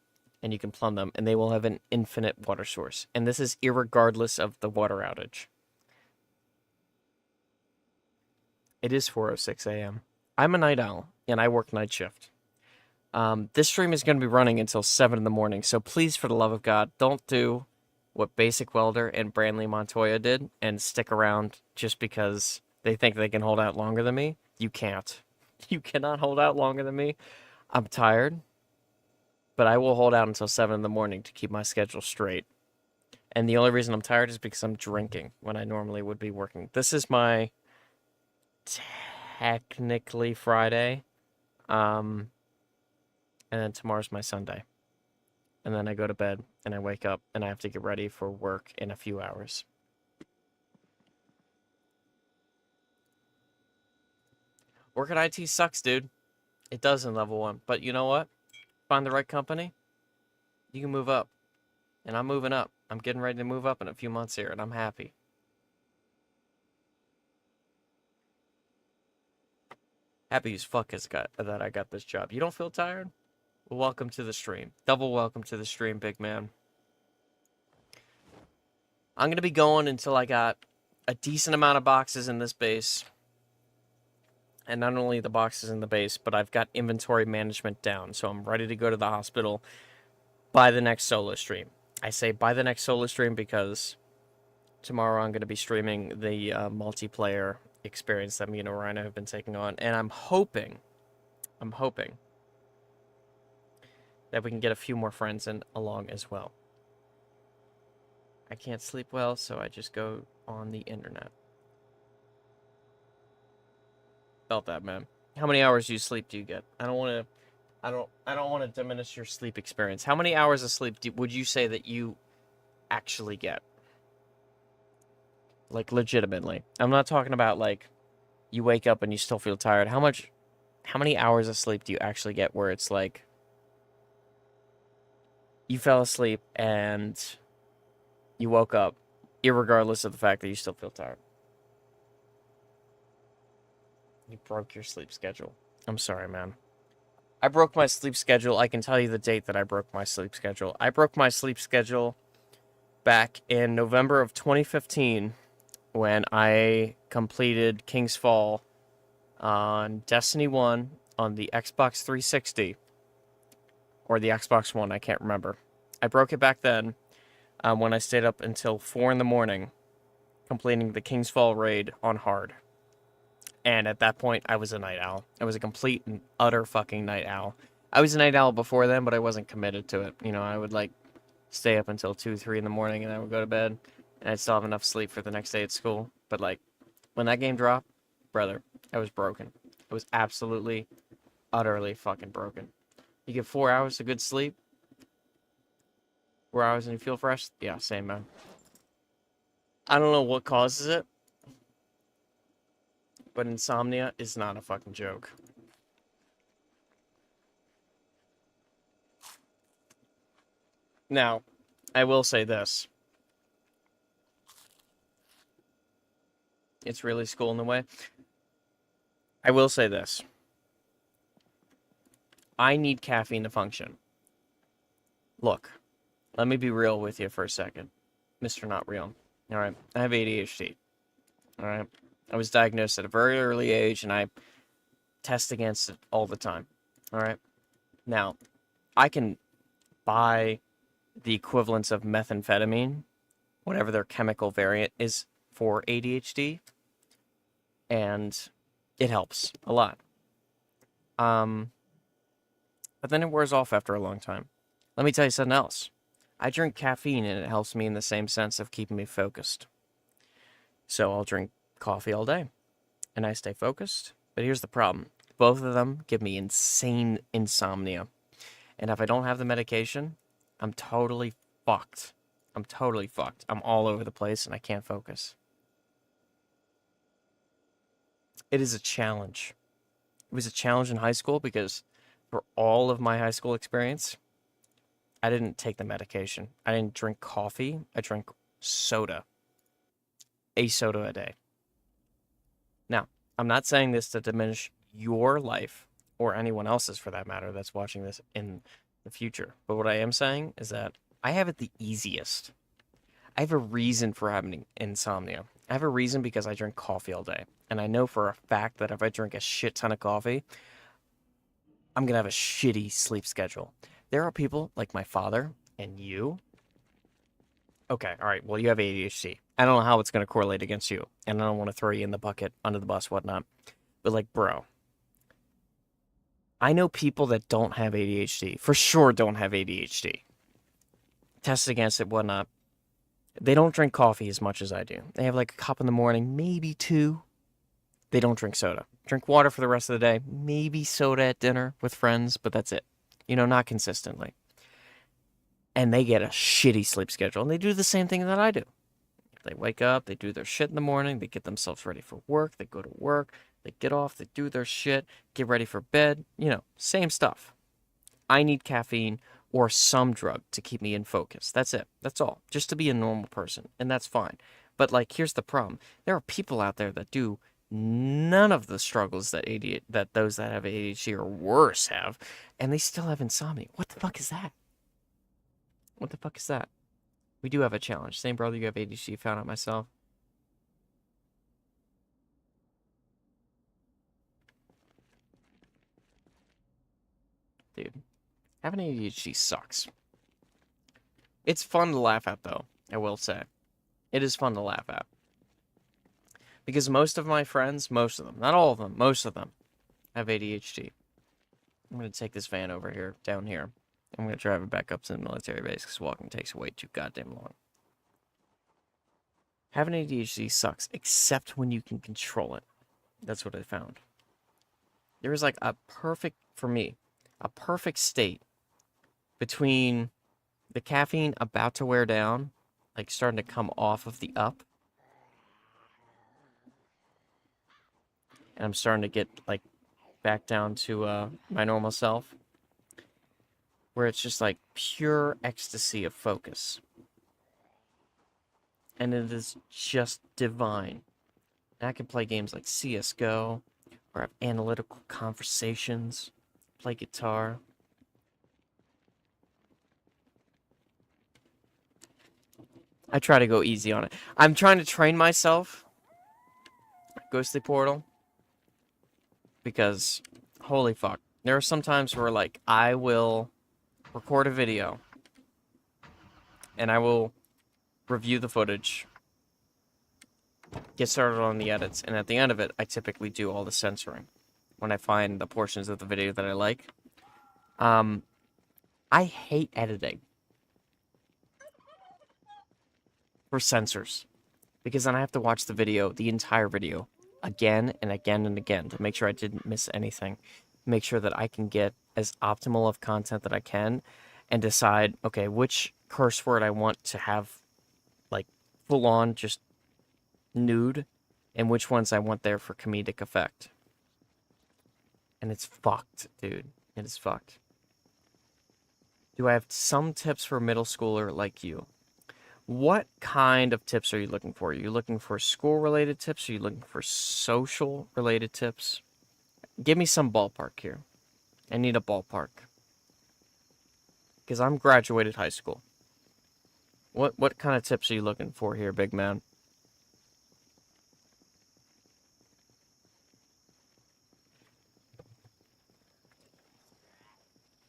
and you can plumb them, and they will have an infinite water source. And this is irregardless of the water outage. It is 4:06 a.m. I'm a night owl, and I work night shift. This stream is going to be running until 7 in the morning, so please, for the love of God, don't do what Basic Welder and Branley Montoya did and stick around just because they think they can hold out longer than me. You can't. You cannot hold out longer than me. I'm tired, but I will hold out until 7 in the morning to keep my schedule straight. And the only reason I'm tired is because I'm drinking when I normally would be working. This is my technically Friday. And then tomorrow's my Sunday. And then I go to bed, and I wake up, and I have to get ready for work in a few hours. Working IT sucks, dude. It does in level 1. But you know what? Find the right company, you can move up. And I'm moving up. I'm getting ready to move up in a few months here, and I'm happy. Happy as fuck that I got this job. You don't feel tired? Well, welcome to the stream. Double welcome to the stream, big man. I'm going to be going until I got a decent amount of boxes in this base. And not only the boxes in the base, but I've got inventory management down. So I'm ready to go to the hospital by the next solo stream. I say by the next solo stream because tomorrow I'm going to be streaming the multiplayer experience that me and Orion have been taking on. And I'm hoping that we can get a few more friends in along as well. I can't sleep well, so I just go on the internet. Felt that, man. How many hours of sleep do you get? I don't want to diminish your sleep experience. How many hours of sleep would you say that you actually get? Like, legitimately. I'm not talking about, like, you wake up and you still feel tired. How many hours of sleep do you actually get where it's like you fell asleep and you woke up, irregardless of the fact that you still feel tired? You broke your sleep schedule. I'm sorry, man. I broke my sleep schedule. I can tell you the date that I broke my sleep schedule. I broke my sleep schedule back in November of 2015 when I completed King's Fall on Destiny 1 on the Xbox 360. Or the Xbox One, I can't remember. I broke it back then when I stayed up until 4 in the morning completing the King's Fall raid on hard. And at that point, I was a night owl. I was a complete and utter fucking night owl. I was a night owl before then, but I wasn't committed to it. You know, I would, like, stay up until 2, 3 in the morning, and I would go to bed, and I'd still have enough sleep for the next day at school. But, like, when that game dropped, brother, I was broken. I was absolutely, utterly fucking broken. You get 4 hours of good sleep, 4 hours and you feel fresh? Yeah, same, man. I don't know what causes it, but insomnia is not a fucking joke. Now, I will say this. It's really school in the way. I will say this. I need caffeine to function. Look, let me be real with you for a second. Mr. Not Real. All right. I have ADHD. All right. I was diagnosed at a very early age, and I test against it all the time. All right. Now, I can buy the equivalents of methamphetamine, whatever their chemical variant is for ADHD, and it helps a lot. But then it wears off after a long time. Let me tell you something else. I drink caffeine, and it helps me in the same sense of keeping me focused. So I'll drink coffee all day, and I stay focused. But here's the problem. Both of them give me insane insomnia. And if I don't have the medication, I'm totally fucked. I'm totally fucked. I'm all over the place, and I can't focus. It is a challenge. It was a challenge in high school because for all of my high school experience, I didn't take the medication. I didn't drink coffee. I drank soda. A soda a day. Now, I'm not saying this to diminish your life or anyone else's for that matter that's watching this in the future. But what I am saying is that I have it the easiest. I have a reason for having insomnia. I have a reason because I drink coffee all day. And I know for a fact that if I drink a shit ton of coffee, I'm going to have a shitty sleep schedule. There are people like my father and you. Okay, all right, well, you have ADHD. I don't know how it's going to correlate against you. And I don't want to throw you in the bucket, under the bus, whatnot. But like, bro, I know people that don't have ADHD. For sure don't have ADHD. Tested against it, whatnot. They don't drink coffee as much as I do. They have like a cup in the morning, maybe two. They don't drink soda. Drink water for the rest of the day. Maybe soda at dinner with friends, but that's it. You know, not consistently. And they get a shitty sleep schedule. And they do the same thing that I do. They wake up, they do their shit in the morning, they get themselves ready for work, they go to work, they get off, they do their shit, get ready for bed. You know, same stuff. I need caffeine or some drug to keep me in focus. That's it. That's all. Just to be a normal person. And that's fine. But, like, here's the problem. There are people out there that do none of the struggles that those that have ADHD or worse have, and they still have insomnia. What the fuck is that? What the fuck is that? We do have a challenge. Same brother, you have ADHD, found out myself. Dude, having ADHD sucks. It's fun to laugh at, though, I will say. It is fun to laugh at. Because most of my friends, most of them, not all of them, most of them, have ADHD. I'm going to take this van over here, down here. I'm going to drive it back up to the military base because walking takes way too goddamn long. Having ADHD sucks, except when you can control it. That's what I found. There is like a perfect, for me, a perfect state between the caffeine about to wear down, like starting to come off of the up, and I'm starting to get like back down to my normal self, where it's just like pure ecstasy of focus. And it is just divine. And I can play games like CSGO, or have analytical conversations, play guitar. I try to go easy on it. I'm trying to train myself, Ghostly Portal, because, holy fuck. There are some times where, like, I will record a video, and I will review the footage, get started on the edits, and at the end of it, I typically do all the censoring when I find the portions of the video that I like. I hate editing for censors, because then I have to watch the video, the entire video, again and again and again to make sure I didn't miss anything, make sure that I can get as optimal of content that I can, and decide, okay, which curse word I want to have, like, full-on just nude, and which ones I want there for comedic effect. And it's fucked, dude. It is fucked. Do I have some tips for a middle schooler like you? What kind of tips are you looking for? Are you looking for school-related tips? Are you looking for social-related tips? Give me some ballpark here. I need a ballpark. Because I'm graduated high school. What kind of tips are you looking for here, big man?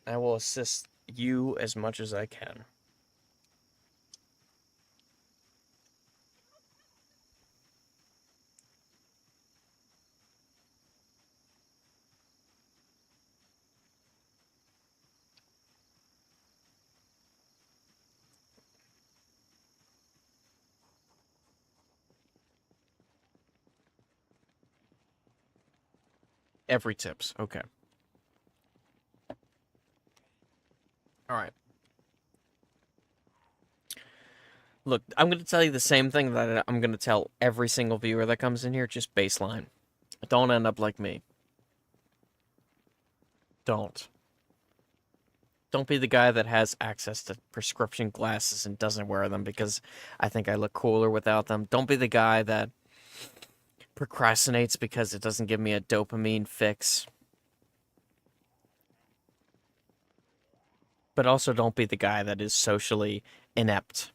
I will assist you as much as I can. Every tips. Okay. All right. Look, I'm going to tell you the same thing that I'm going to tell every single viewer that comes in here, just baseline. Don't end up like me. Don't. Don't be the guy that has access to prescription glasses and doesn't wear them because I think I look cooler without them. Don't be the guy that procrastinates because it doesn't give me a dopamine fix. But also don't be the guy that is socially inept.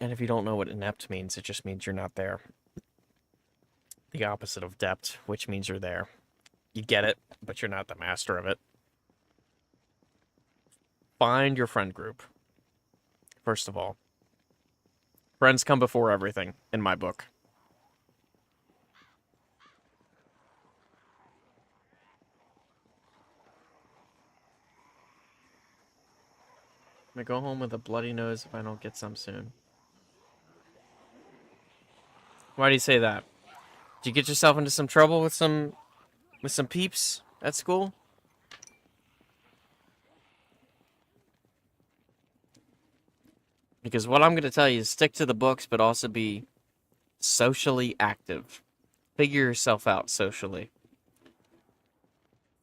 And if you don't know what inept means, it just means you're not there. The opposite of dept, which means you're there. You get it, but you're not the master of it. Find your friend group. First of all, friends come before everything in my book. I'm gonna go home with a bloody nose if I don't get some soon. Why do you say that? Did you get yourself into some trouble with some peeps at school? Because what I'm going to tell you is stick to the books, but also be socially active. Figure yourself out socially.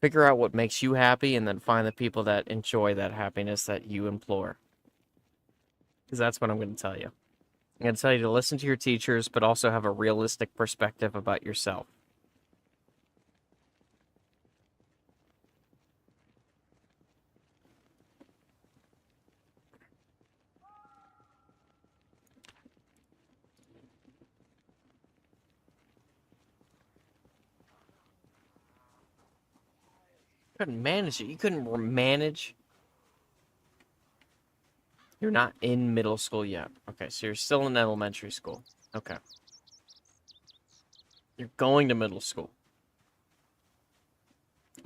Figure out what makes you happy and then find the people that enjoy that happiness that you implore. Because that's what I'm going to tell you. I'm going to tell you to listen to your teachers, but also have a realistic perspective about yourself. Couldn't manage it. You couldn't manage. You're not in middle school yet. Okay, so you're still in elementary school. Okay. You're going to middle school.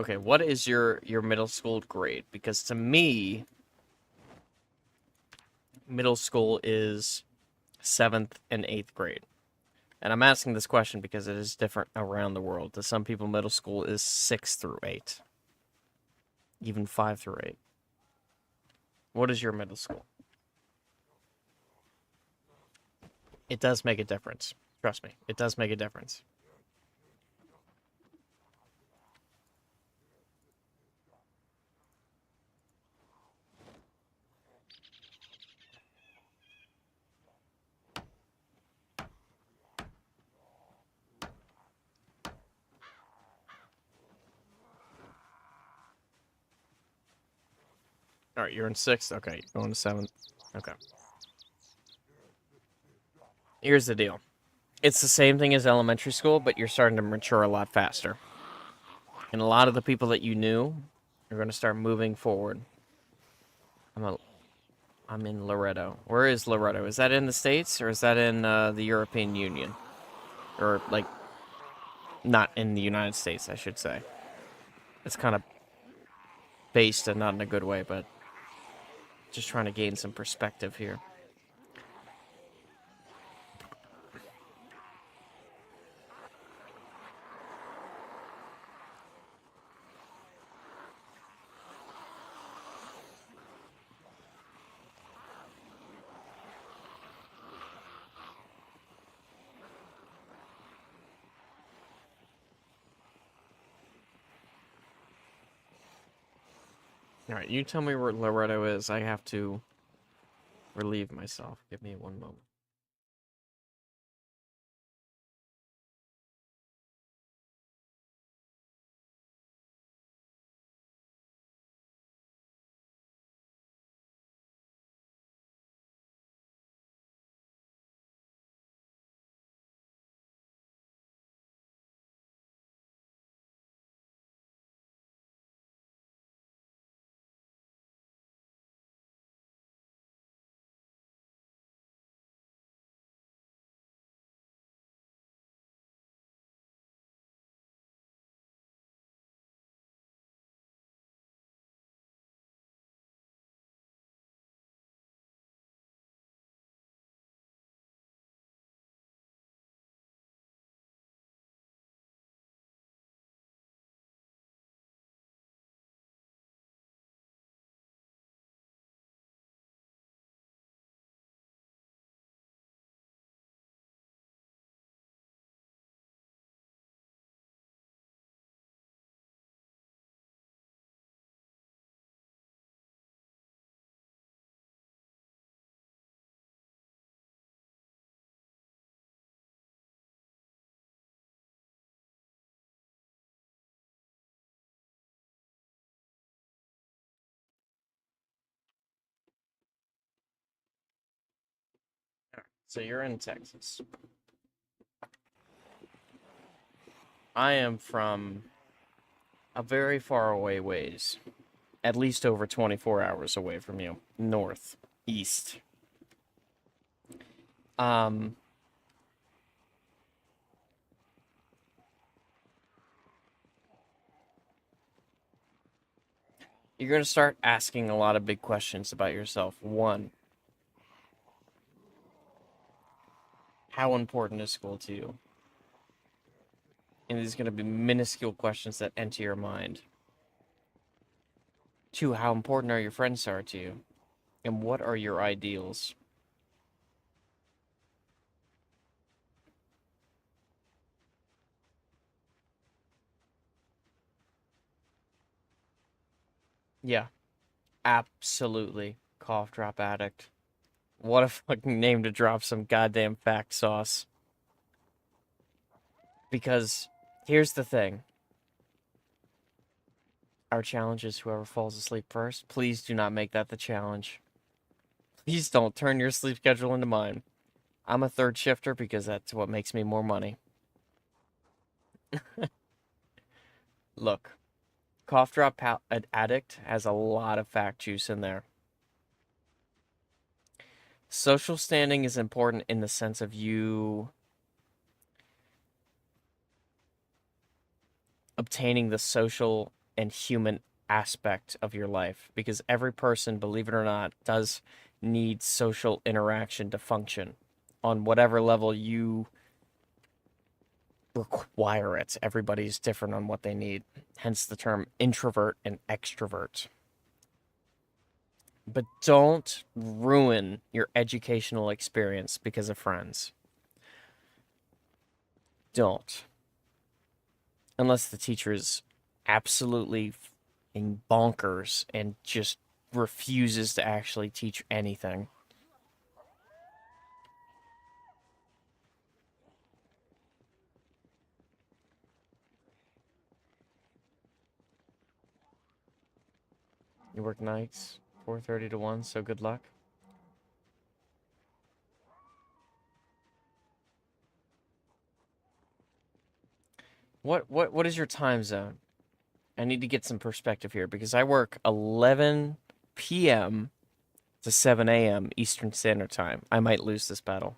Okay, what is your middle school grade? Because to me, middle school is 7th and 8th grade. And I'm asking this question because it is different around the world. To some people, middle school is 6 through 8, even 5 through 8. What is your middle school? It does make a difference. Trust me, it does make a difference. All right, you're in 6th. Okay, you're going to 7th. Okay. Here's the deal. It's the same thing as elementary school, but you're starting to mature a lot faster. And a lot of the people that you knew are going to start moving forward. I'm in Loretto. Where is Loretto? Is that in the States or is that in the European Union? Or, like, not in the United States, I should say. It's kind of based and not in a good way, but just trying to gain some perspective here. All right, you tell me where Loretto is. I have to relieve myself. Give me one moment. So you're in Texas. I am from a very far away ways, at least over 24 hours away from you, north, east. Um, you're going to start asking a lot of big questions about yourself. One, how important is school to you? And these are going to be minuscule questions that enter your mind. Two, how important are your friends are to you? And what are your ideals? Yeah, absolutely. Cough drop addict. What a fucking name to drop some goddamn fact sauce. Because here's the thing. Our challenge is whoever falls asleep first. Please do not make that the challenge. Please don't turn your sleep schedule into mine. I'm a third shifter because that's what makes me more money. Look, cough drop addict has a lot of fact juice in there. Social standing is important in the sense of you obtaining the social and human aspect of your life because every person, believe it or not, does need social interaction to function on whatever level you require it. Everybody's different on what they need, hence the term introvert and extrovert. But don't ruin your educational experience because of friends. Don't. Unless the teacher is absolutely in bonkers and just refuses to actually teach anything. You work nights, 4:30 to 1, so good luck. What is your time zone? I need to get some perspective here because I work 11 p.m. to 7 a.m. Eastern Standard Time. I might lose this battle.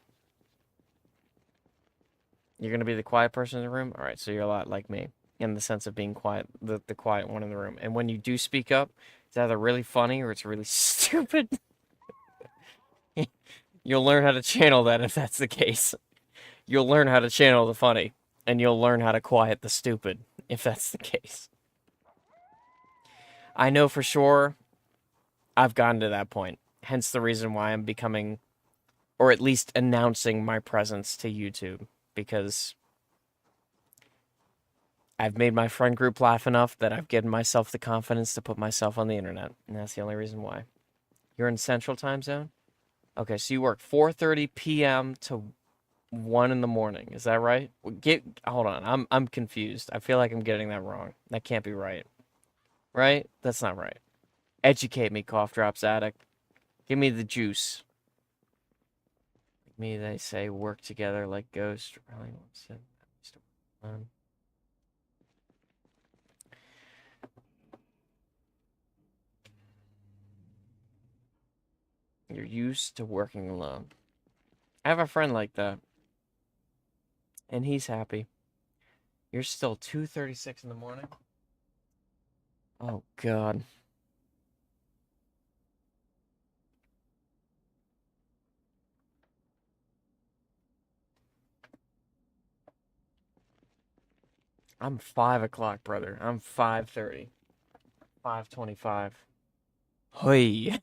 You're going to be the quiet person in the room? All right, so you're a lot like me in the sense of being quiet, the quiet one in the room. And when you do speak up, it's either really funny or it's really stupid. You'll learn how to channel that if that's the case. You'll learn how to channel the funny, and you'll learn how to quiet the stupid if that's the case. I know for sure I've gotten to that point. Hence the reason why I'm becoming, or at least announcing my presence to YouTube, because I've made my friend group laugh enough that I've given myself the confidence to put myself on the internet, and that's the only reason why. You're in Central Time Zone? Okay, so you work 4:30 p.m. to 1 in the morning. Is that right? Hold on. I'm confused. I feel like I'm getting that wrong. That can't be right. Right? That's not right. Educate me, cough drops addict. Give me the juice. Me, they say, work together like ghosts. Really wants to. You're used to working alone. I have a friend like that, and he's happy. You're still 2:36 in the morning? Oh, God. I'm 5 o'clock, brother. I'm 5:30. 5:25. Hoi.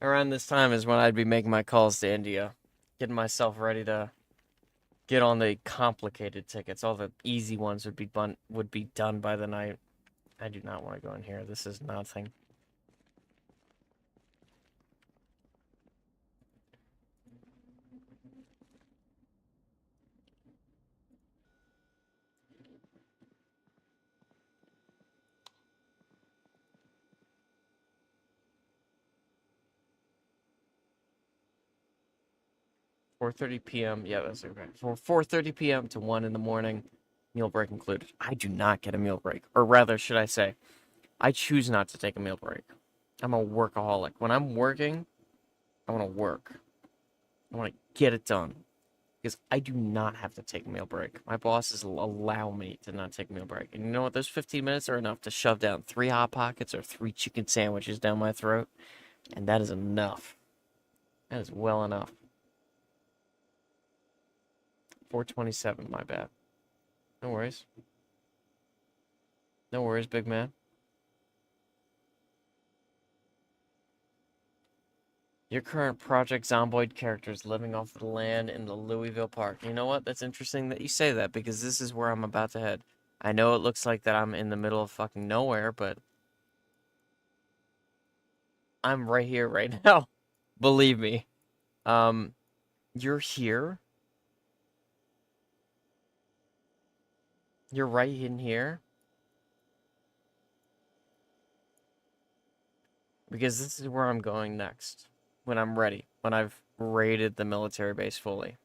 Around this time is when I'd be making my calls to India. Getting myself ready to get on the complicated tickets. All the easy ones would be done by the night. I do not want to go in here. This is nothing. Four 30 p.m. Yeah, that's okay. For 4:30 p.m. to 1 in the morning, meal break included. I do not get a meal break. Or rather, should I say, I choose not to take a meal break. I'm a workaholic. When I'm working, I want to work. I want to get it done. Because I do not have to take a meal break. My bosses allow me to not take a meal break. And you know what? Those 15 minutes are enough to shove down 3 Hot Pockets or 3 chicken sandwiches down my throat. And that is enough. That is well enough. 4:27, my bad. No worries. No worries, big man. Your current Project Zomboid character is living off the land in the Louisville Park. You know what? That's interesting that you say that because this is where I'm about to head. I know it looks like that I'm in the middle of fucking nowhere, but I'm right here right now. Believe me. You're here? You're right in here? Because this is where I'm going next. When I'm ready. When I've raided the military base fully.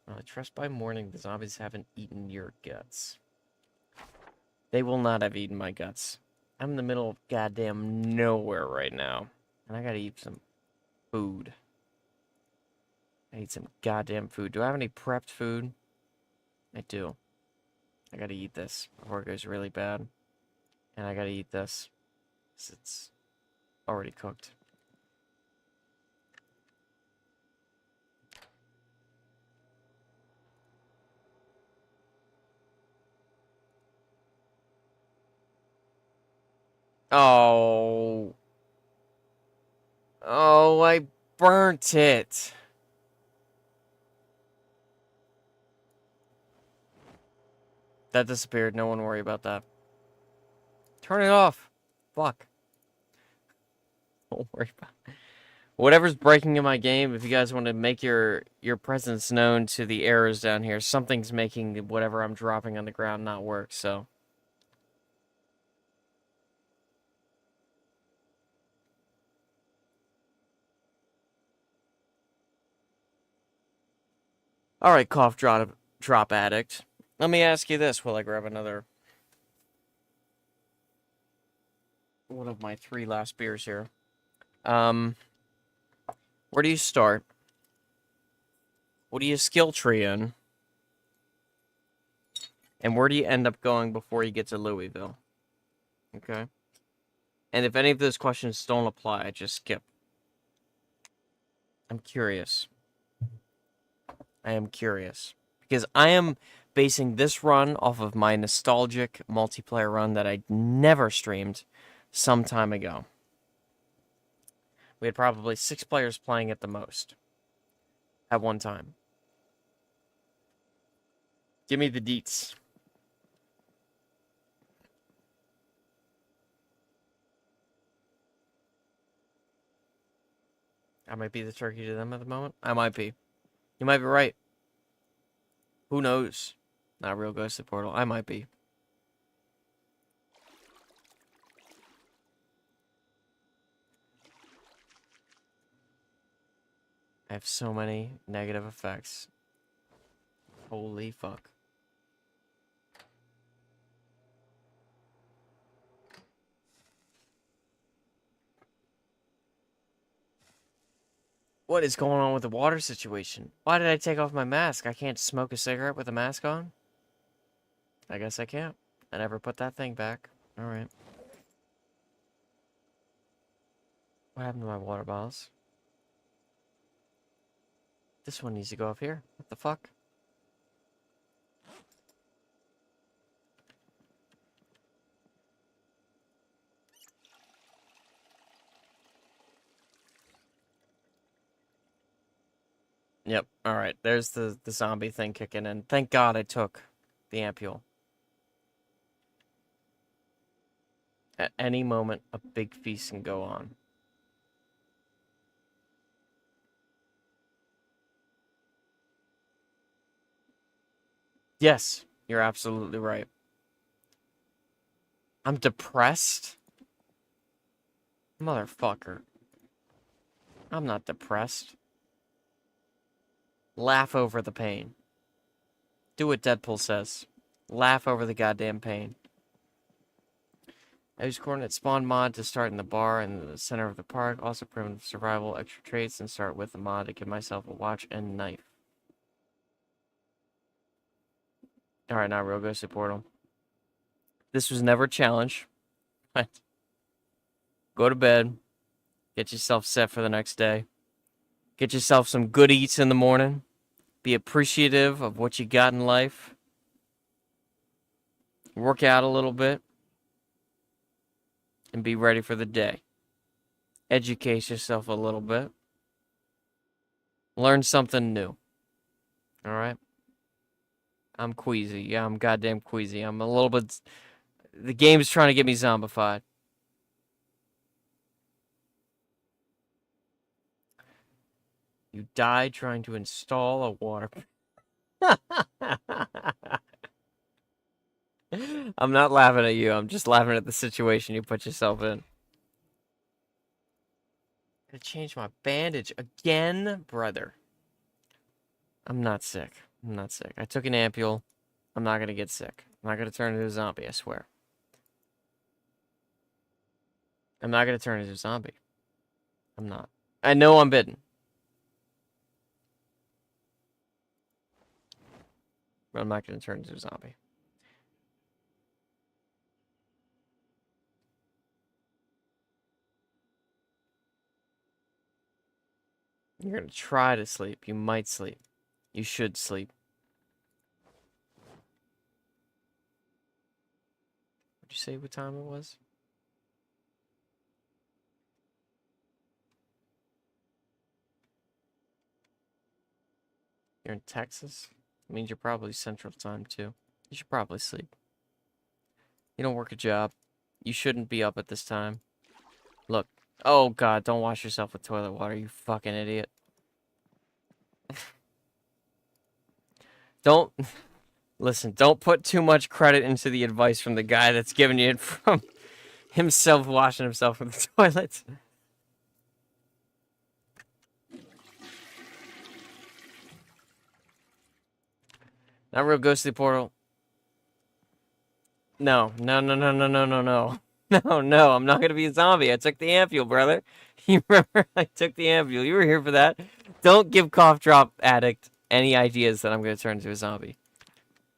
Well, I trust by morning the zombies haven't eaten your guts. They will not have eaten my guts. I'm in the middle of goddamn nowhere right now. And I gotta eat some food. I need some goddamn food. Do I have any prepped food? I do. I gotta eat this before it goes really bad. And I gotta eat this. 'Cause it's already cooked. Oh. Oh, I burnt it. That disappeared. No one worry about that. Turn it off. Fuck. Don't worry about it. Whatever's breaking in my game, if you guys want to make your presence known to the errors down here, something's making whatever I'm dropping on the ground not work, so. Alright, drop addict. Let me ask you this while I grab another one of my 3 last beers here. Where do you start? What do you skill tree in? And where do you end up going before you get to Louisville? Okay. And if any of those questions don't apply, I just skip. I'm curious. I am curious. Because I am basing this run off of my nostalgic multiplayer run that I never streamed some time ago. We had probably 6 players playing at the most. At one time. Give me the deets. I might be the turkey to them at the moment. I might be. You might be right. Who knows? Not real ghostly portal. I might be. I have so many negative effects. Holy fuck. What is going on with the water situation? Why did I take off my mask? I can't smoke a cigarette with a mask on? I guess I can't. I never put that thing back. Alright. What happened to my water bottles? This one needs to go up here. What the fuck? Yep. Alright. There's the zombie thing kicking in. Thank God I took the ampule. At any moment, a big feast can go on. Yes, you're absolutely right. I'm depressed? Motherfucker. I'm not depressed. Laugh over the pain. Do what Deadpool says. Laugh over the goddamn pain. I use coordinate spawn mod to start in the bar in the center of the park. Also primitive survival, extra traits, and start with the mod to give myself a watch and knife. Alright, now real ghostly portal. This was never a challenge. Go to bed. Get yourself set for the next day. Get yourself some good eats in the morning. Be appreciative of what you got in life. Work out a little bit. And be ready for the day. Educate yourself a little bit. Learn something new. Alright? I'm queasy. Yeah, I'm goddamn queasy. I'm a little bit... The game's trying to get me zombified. You died trying to install a water... I'm not laughing at you. I'm just laughing at the situation you put yourself in. I gotta change my bandage again, brother. I'm not sick. I'm not sick. I took an ampule. I'm not gonna get sick. I'm not gonna turn into a zombie, I swear. I'm not gonna turn into a zombie. I'm not. I know I'm bitten. But I'm not gonna turn into a zombie. You're gonna try to sleep. You might sleep. You should sleep. Did you say what time it was? You're in Texas? It means you're probably Central Time, too. You should probably sleep. You don't work a job. You shouldn't be up at this time. Look. Oh, God, don't wash yourself with toilet water, you fucking idiot. Don't... Listen, don't put too much credit into the advice from the guy that's giving you it from himself washing himself with the toilet. Not real ghostly portal. No, no, no, no, no, no, no, no. No, no, I'm not gonna be a zombie. I took the ampule, brother. You remember I took the ampule. You were here for that. Don't give Cough Drop Addict any ideas that I'm gonna turn into a zombie.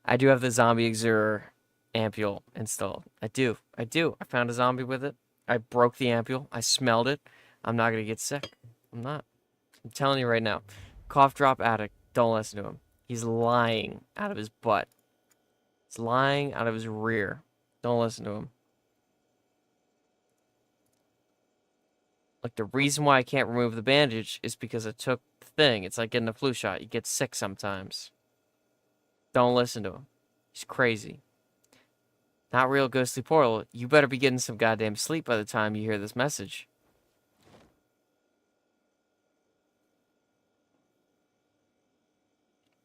I do have the Zombie Exurer ampule installed. I do. I do. I found a zombie with it. I broke the ampule. I smelled it. I'm not gonna get sick. I'm not. I'm telling you right now. Cough Drop Addict, don't listen to him. He's lying out of his butt. He's lying out of his rear. Don't listen to him. Like, the reason why I can't remove the bandage is because I took the thing. It's like getting a flu shot. You get sick sometimes. Don't listen to him. He's crazy. Not real ghostly portal. You better be getting some goddamn sleep by the time you hear this message.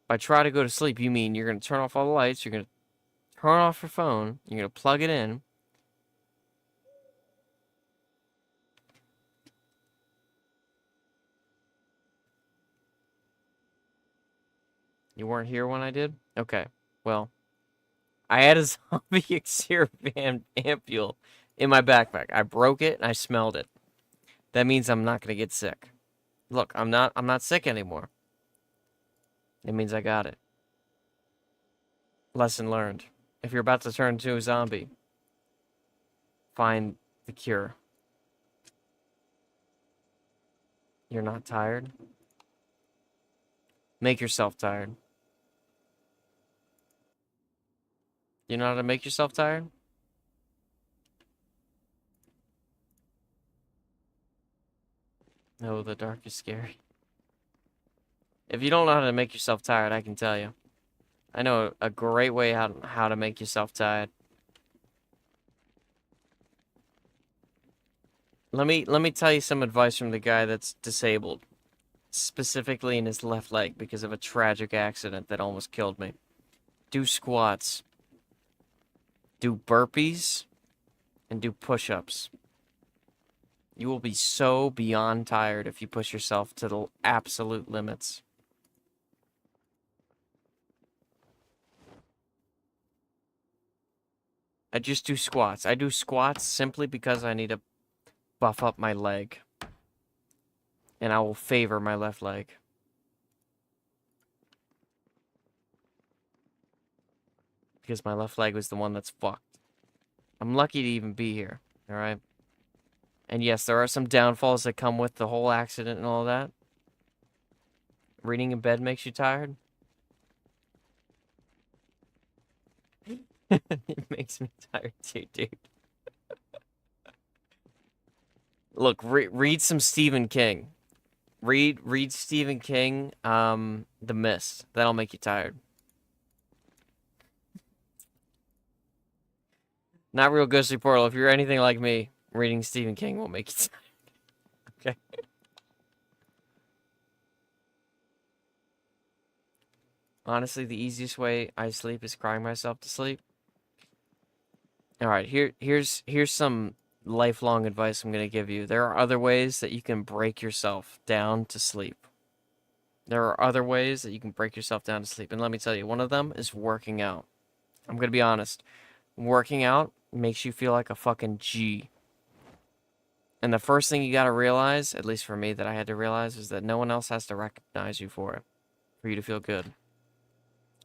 By try to go to sleep, you mean you're going to turn off all the lights, you're going to turn off your phone, you're going to plug it in. You weren't here when I did? Okay, well, I had a zombie elixir ampule in my backpack. I broke it and I smelled it. That means I'm not going to get sick. Look, I'm not sick anymore. It means I got it. Lesson learned. If you're about to turn into a zombie, find the cure. You're not tired? Make yourself tired. You know how to make yourself tired? No, the dark is scary. If you don't know how to make yourself tired, I can tell you. I know a great way how to make yourself tired. Let me tell you some advice from the guy that's disabled, specifically in his left leg because of a tragic accident that almost killed me. Do squats. Do burpees and do push-ups. You will be so beyond tired if you push yourself to the absolute limits. I just do squats. I do squats simply because I need to buff up my leg. And I will favor my left leg. Because my left leg was the one that's fucked. I'm lucky to even be here, alright? And yes, there are some downfalls that come with the whole accident and all that. Reading in bed makes you tired? It makes me tired too, dude. Look, read some Stephen King. Read Stephen King, The Mist. That'll make you tired. Not Real Ghostly Portal. If you're anything like me, reading Stephen King will make you tired. Okay. Honestly, the easiest way I sleep is crying myself to sleep. Alright, here's some lifelong advice I'm going to give you. There are other ways that you can break yourself down to sleep. There are other ways that you can break yourself down to sleep. And let me tell you, one of them is working out. I'm going to be honest. Working out makes you feel like a fucking G. And the first thing you got to realize, at least for me that I had to realize, is that no one else has to recognize you for it, for you to feel good.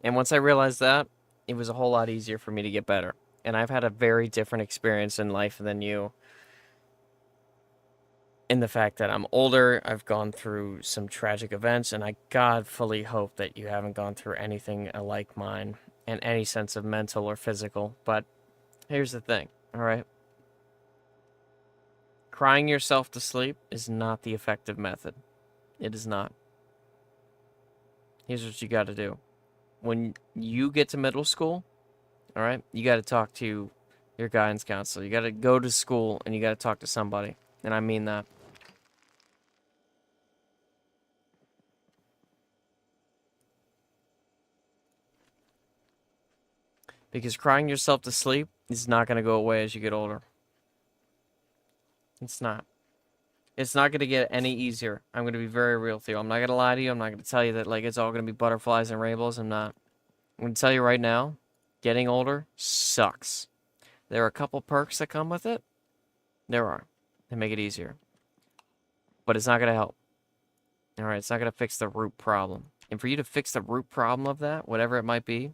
And once I realized that, it was a whole lot easier for me to get better. And I've had a very different experience in life than you. In the fact that I'm older, I've gone through some tragic events, and I godfully hope that you haven't gone through anything like mine in any sense of mental or physical. But here's the thing, all right? Crying yourself to sleep is not the effective method. It is not. Here's what you got to do. When you get to middle school, all right, you got to talk to your guidance counselor. You got to go to school and you got to talk to somebody. And I mean that. Because crying yourself to sleep is not going to go away as you get older. It's not. It's not going to get any easier. I'm going to be very real with you. I'm not going to lie to you. I'm not going to tell you that like it's all going to be butterflies and rainbows. I'm not. I'm going to tell you right now, getting older sucks. There are a couple perks that come with it. There are. They make it easier. But it's not going to help. All right, it's not going to fix the root problem. And for you to fix the root problem of that, whatever it might be,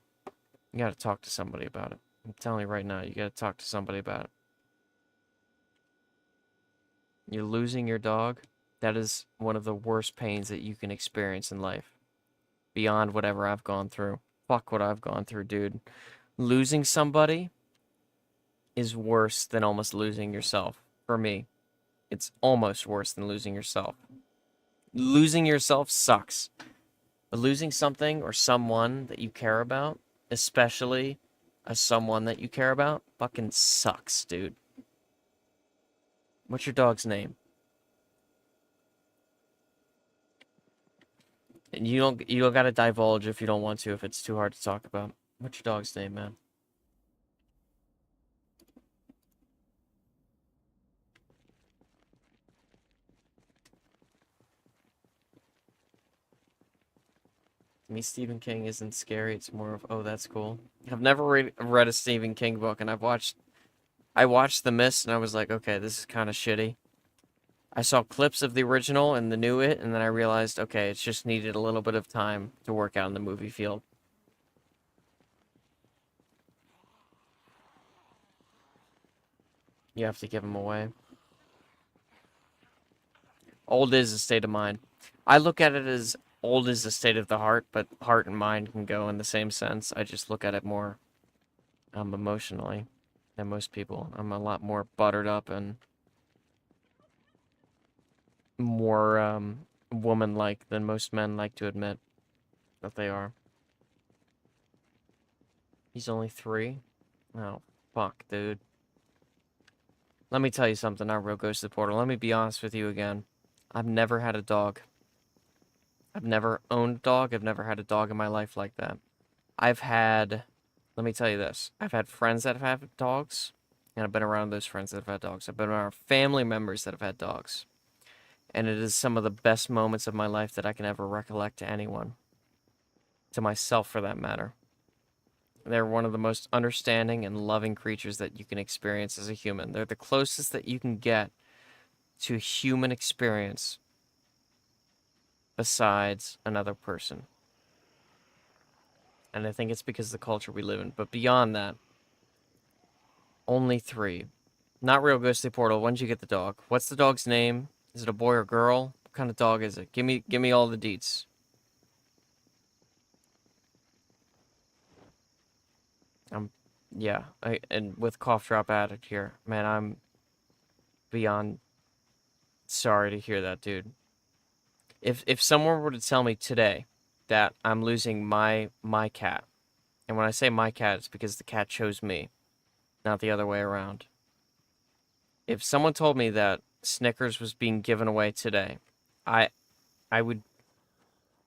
you got to talk to somebody about it. I'm telling you right now, you got to talk to somebody about it. You're losing your dog. That is one of the worst pains that you can experience in life. Beyond whatever I've gone through. Fuck what I've gone through, dude. Losing somebody is worse than almost losing yourself. For me, it's almost worse than losing yourself. Losing yourself sucks. But losing something or someone that you care about, especially a someone that you care about, fucking sucks, dude. What's your dog's name? And you don't gotta divulge if you don't want to, if it's too hard to talk about. What's your dog's name, man? To me, Stephen King isn't scary. It's more of, oh, that's cool. I've never read a Stephen King book, and I watched The Mist, and I was like, okay, this is kind of shitty. I saw clips of the original and the new It, and then I realized, okay, it's just needed a little bit of time to work out in the movie field. You have to give them away. Old is a state of mind. I look at it as old is a state of the heart, but heart and mind can go in the same sense. I just look at it more emotionally than most people. I'm a lot more buttered up and more woman-like than most men like to admit that they are. He's only 3? Oh, fuck, dude. Let me tell you something, not real Ghost of the Portal. Let me be honest with you again. I've never had a dog. I've never owned a dog. I've never had a dog in my life like that. I've had, let me tell you this. I've had friends that have had dogs, and I've been around those friends that have had dogs. I've been around family members that have had dogs. And it is some of the best moments of my life that I can ever recollect to anyone. To myself, for that matter. They're one of the most understanding and loving creatures that you can experience as a human. They're the closest that you can get to a human experience besides another person. And I think it's because of the culture we live in. But beyond that, only 3. Not real Ghostly Portal. When did you get the dog? What's the dog's name? Is it a boy or girl? What kind of dog is it? Give me all the deets. I'm, yeah. And with cough drop added here, man, I'm beyond sorry to hear that, dude. If someone were to tell me today that I'm losing my cat, and when I say my cat, it's because the cat chose me, not the other way around. If someone told me that Snickers was being given away today, I I would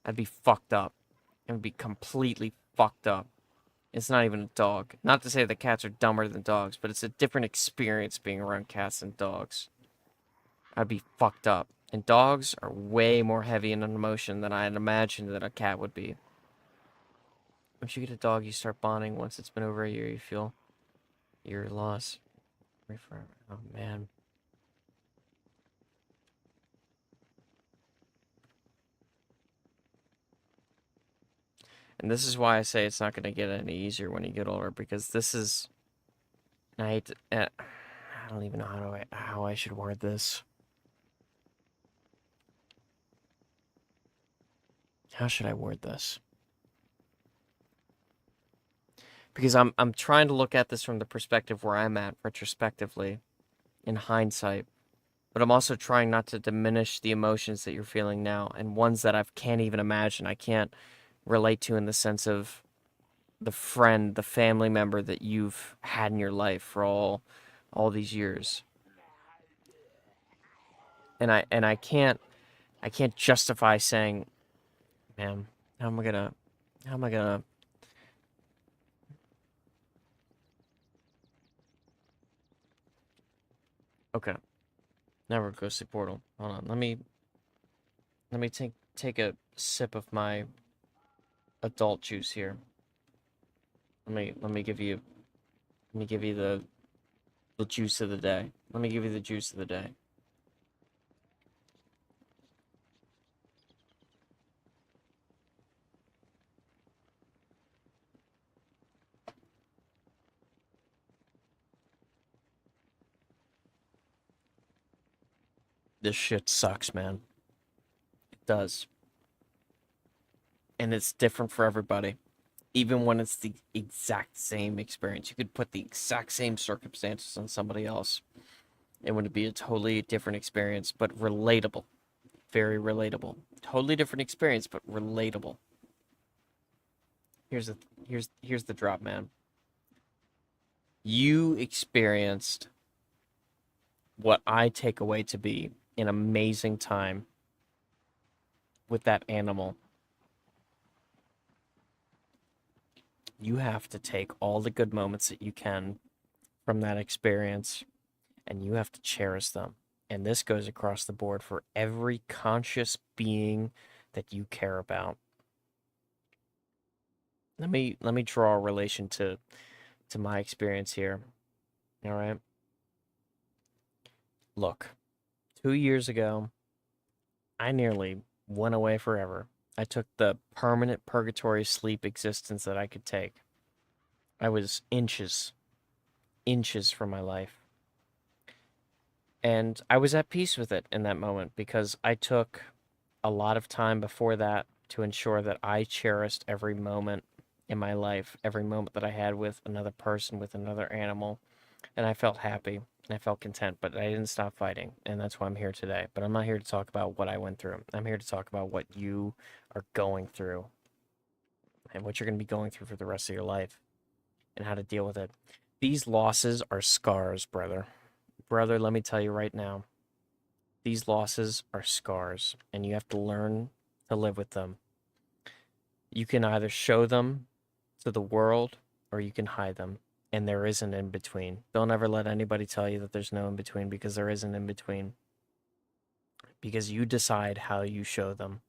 I'd be fucked up. I would be completely fucked up. It's not even a dog. Not to say that cats are dumber than dogs, but it's a different experience being around cats and dogs. I'd be fucked up. And dogs are way more heavy in an emotion than I'd imagined that a cat would be. Once you get a dog, you start bonding. Once it's been over a year, you feel your loss. Oh, man. And this is why I say it's not going to get any easier when you get older, because this is... I hate to, I don't even know how I should word this. How should I word this? Because I'm trying to look at this from the perspective where I'm at retrospectively, in hindsight, but I'm also trying not to diminish the emotions that you're feeling now, and ones that I can't even imagine. I can't relate to in the sense of the friend, the family member that you've had in your life for all these years. And I can't justify saying, man, how am I gonna okay. Never Ghostly Portal. Hold on. Let me take a sip of my adult juice here. Let me give you the juice of the day. Let me give you the juice of the day. This shit sucks, man. It does. And it's different for everybody. Even when it's the exact same experience. You could put the exact same circumstances on somebody else. It would be a totally different experience, but relatable. Very relatable. Totally different experience, but relatable. Here's the here's the drop, man. You experienced what I take away to be an amazing time with that animal You have to take all the good moments that you can from that experience and you have to cherish them. And this goes across the board for every conscious being that you care about. Let me draw a relation to my experience here. All right. Look, 2 years ago, I nearly went away forever. I took the permanent purgatory sleep existence that I could take. I was inches from my life. And I was at peace with it in that moment because I took a lot of time before that to ensure that I cherished every moment in my life, every moment that I had with another person, with another animal, and I felt happy and I felt content, but I didn't stop fighting, and that's why I'm here today. But I'm not here to talk about what I went through. I'm here to talk about what you are going through and what you're going to be going through for the rest of your life and how to deal with it. These losses are scars, brother. Brother, let me tell you right now, these losses are scars, and you have to learn to live with them. You can either show them to the world or you can hide them. And there is an in between. Don't ever let anybody tell you that there's no in between because there is an in between. Because you decide how you show them.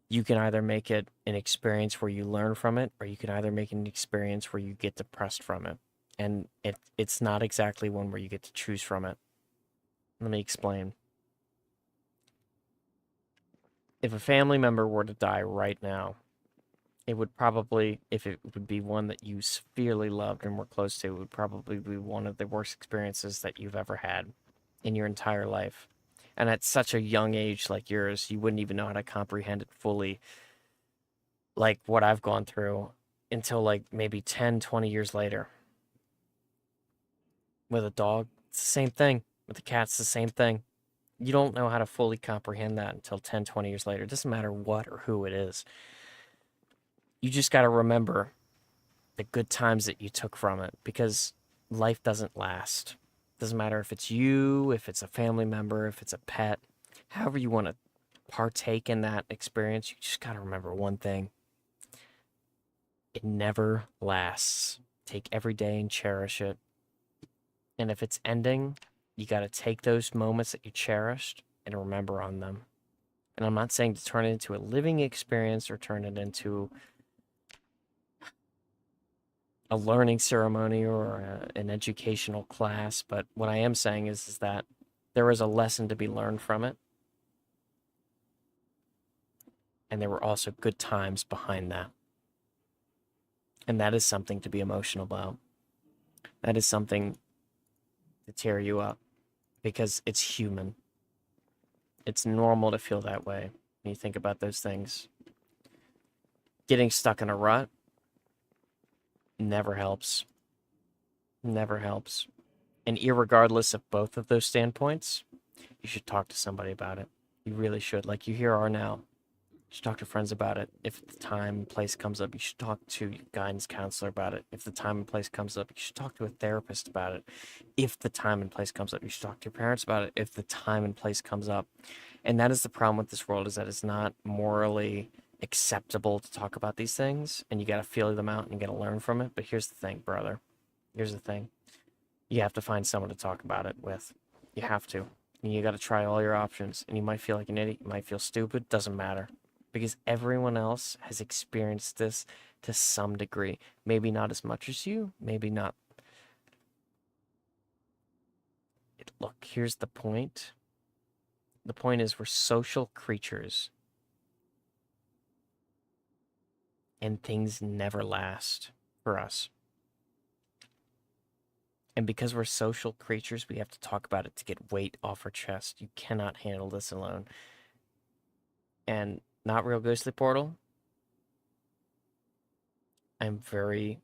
You can either make it an experience where you learn from it, or you can either make it an experience where you get depressed from it. And it's not exactly one where you get to choose from it. Let me explain. If a family member were to die right now, it would probably, if it would be one that you severely loved and were close to, it would probably be one of the worst experiences that you've ever had in your entire life. And at such a young age like yours, you wouldn't even know how to comprehend it fully, like what I've gone through, until like maybe 10, 20 years later. With a dog, it's the same thing. With a cat, it's the same thing. You don't know how to fully comprehend that until 10, 20 years later. It doesn't matter what or who it is. You just got to remember the good times that you took from it because life doesn't last. Doesn't matter if it's you, if it's a family member, if it's a pet, however you want to partake in that experience, you just got to remember one thing. It never lasts. Take every day and cherish it. And if it's ending, you got to take those moments that you cherished and remember on them. And I'm not saying to turn it into a living experience or turn it into a learning ceremony or an educational class, but what I am saying is that there is a lesson to be learned from it, and there were also good times behind that. And that is something to be emotional about. That is something to tear you up because it's human. It's normal to feel that way when you think about those things. Getting stuck in a rut never helps. Never helps. And irregardless of both of those standpoints, you should talk to somebody about it. You really should, like you here are now. You should talk to friends about it. If the time and place comes up, you should talk to your guidance counselor about it. If the time and place comes up, you should talk to a therapist about it. If the time and place comes up, you should talk to your parents about it. If the time and place comes up. And that is the problem with this world, is that it's not morally acceptable to talk about these things, and you got to feel them out and you got to learn from it. But here's the thing, brother. Here's the thing. You have to find someone to talk about it with. You have to. And you got to try all your options. And you might feel like an idiot. You might feel stupid. Doesn't matter. Because everyone else has experienced this to some degree. Maybe not as much as you. Maybe not. Look, here's the point. The point is we're social creatures. And things never last for us. And because we're social creatures, we have to talk about it to get weight off our chest. You cannot handle this alone. And Not Real Ghostly Portal, I'm very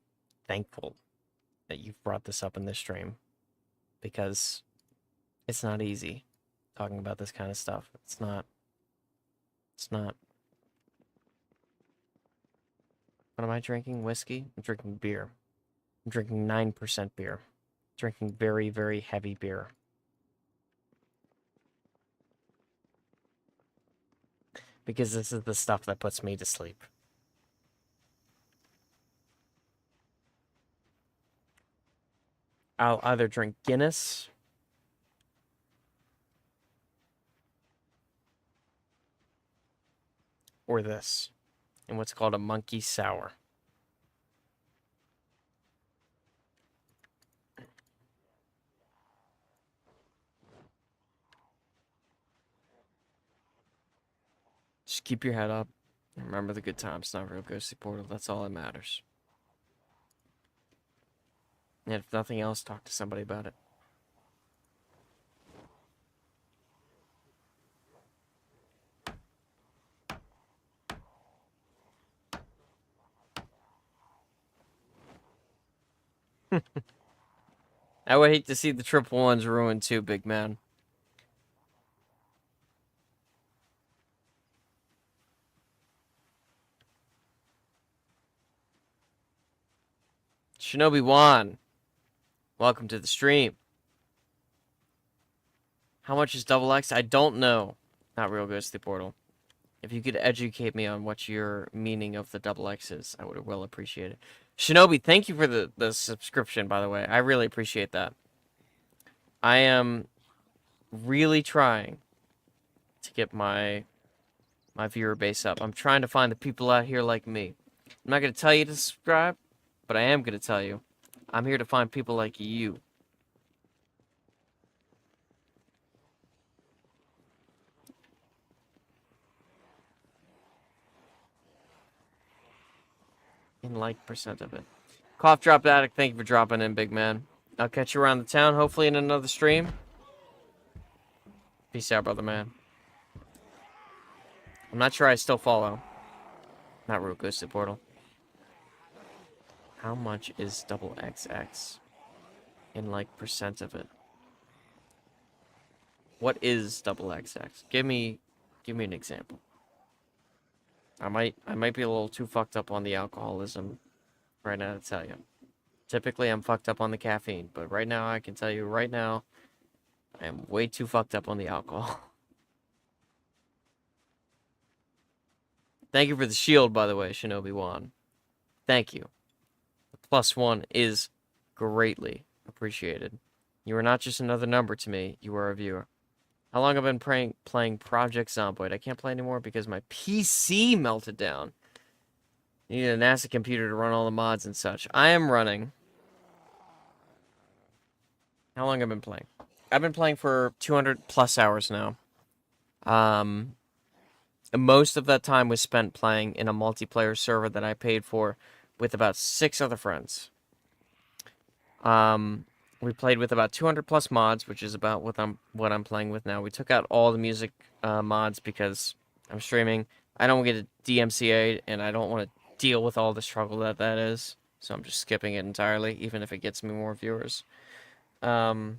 thankful that you've brought this up in this stream because it's not easy talking about this kind of stuff. It's not. It's not. What am I drinking? Whiskey? I'm drinking beer. I'm drinking 9% beer. Drinking very, very heavy beer. Because this is the stuff that puts me to sleep. I'll either drink Guinness or this, in what's called a monkey sour. Just keep your head up. Remember the good times, not real ghosty portal. That's all that matters. And if nothing else, talk to somebody about it. I would hate to see the triple ones ruined too, big man. Shinobi Juan, welcome to the stream. How much is double X? I don't know. Not real ghosty portal. If you could educate me on what your meaning of the double X is, I would well appreciate it. Shinobi, thank you for the subscription, by the way. I really appreciate that. I am really trying to get my viewer base up. I'm trying to find the people out here like me. I'm not going to tell you to subscribe, but I am going to tell you. I'm here to find people like you. In like percent of it. Cough Drop Addict, thank you for dropping in, big man. I'll catch you around the town, hopefully in another stream. Peace out, brother man. I'm not sure I still follow. Not real ghosted portal. How much is double XX? In like percent of it. What is double XX? Give me an example. I might be a little too fucked up on the alcoholism right now to tell you. Typically, I'm fucked up on the caffeine, but right now, I can tell you right now, I am way too fucked up on the alcohol. Thank you for the shield, by the way, Shinobi Juan. Thank you. The +1 is greatly appreciated. You are not just another number to me, you are a viewer. How long have I been playing Project Zomboid? I can't play anymore because my PC melted down. You need a NASA computer to run all the mods and such. I am running. How long have I been playing? I've been playing for 200 plus hours now. Most of that time was spent playing in a multiplayer server that I paid for with about 6 other friends. We played with about 200 plus mods, which is about what I'm playing with now. We took out all the music mods because I'm streaming. I don't get a DMCA, and I don't want to deal with all the struggle that is. So I'm just skipping it entirely, even if it gets me more viewers. How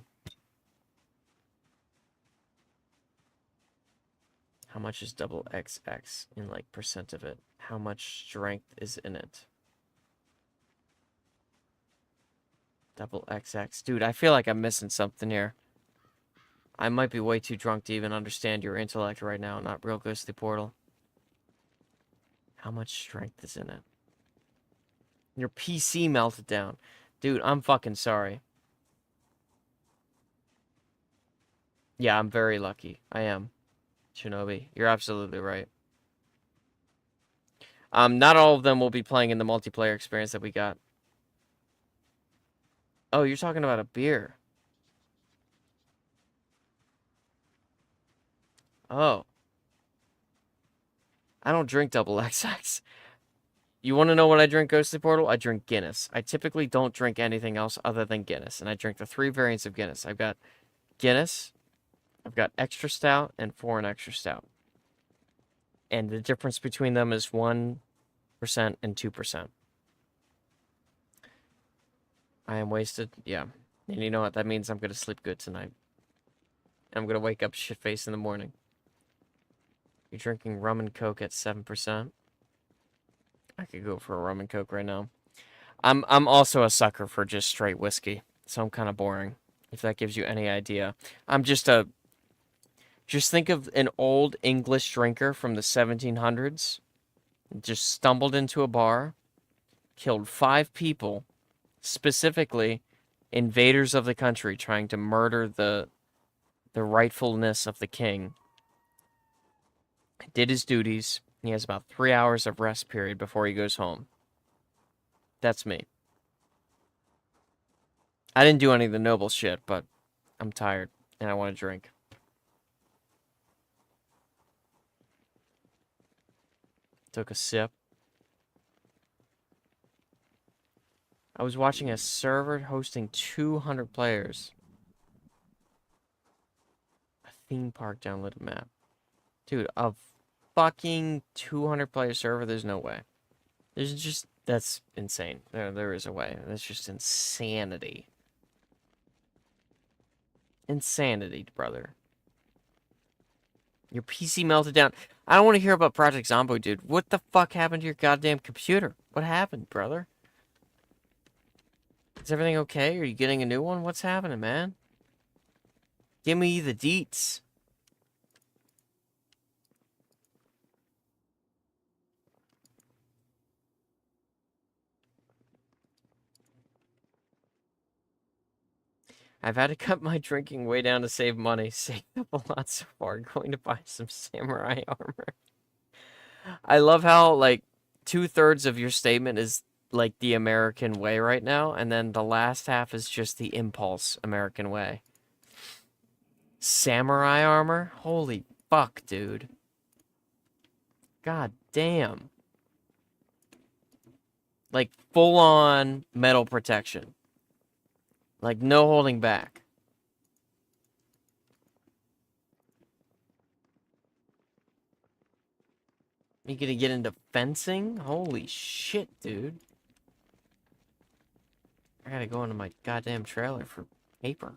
much is double XX in like percent of it? How much strength is in it? Double XX. Dude, I feel like I'm missing something here. I might be way too drunk to even understand your intellect right now. Not real ghostly portal. How much strength is in it? Your PC melted down. Dude, I'm fucking sorry. Yeah, I'm very lucky. I am. Shinobi, you're absolutely right. Not all of them will be playing in the multiplayer experience that we got. Oh, you're talking about a beer. Oh. I don't drink double XX. You want to know what I drink, Ghostly Portal? I drink Guinness. I typically don't drink anything else other than Guinness, and I drink the 3 variants of Guinness. I've got Guinness, I've got Extra Stout, and Foreign Extra Stout. And the difference between them is 1% and 2%. I am wasted? Yeah. And you know what? That means I'm going to sleep good tonight. I'm going to wake up shit-faced in the morning. You're drinking rum and coke at 7%? I could go for a rum and coke right now. I'm also a sucker for just straight whiskey, so I'm kind of boring, if that gives you any idea. I'm just think of an old English drinker from the 1700s. Just stumbled into a bar, killed 5 people, specifically invaders of the country trying to murder the rightfulness of the king. Did his duties. He has about 3 hours of rest period before he goes home. That's me. I didn't do any of the noble shit, but I'm tired and I want to drink. Took a sip. I was watching a server hosting 200 players. A theme park downloaded map. Dude, a fucking 200 player server? There's no way. That's insane. There is a way. That's just insanity. Insanity, brother. Your PC melted down. I don't want to hear about Project Zomboid, dude. What the fuck happened to your goddamn computer? What happened, brother? Is everything okay? Are you getting a new one? What's happening, man? Give me the deets. I've had to cut my drinking way down to save money. Saved up a lot so far. Going to buy some samurai armor. I love how, like, 2/3 of your statement is, like, the American way right now, and then the last half is just the impulse American way. Samurai armor? Holy fuck, dude. God damn. Like, full-on metal protection. Like, no holding back. You gonna get into fencing? Holy shit, dude. I gotta go into my goddamn trailer for paper.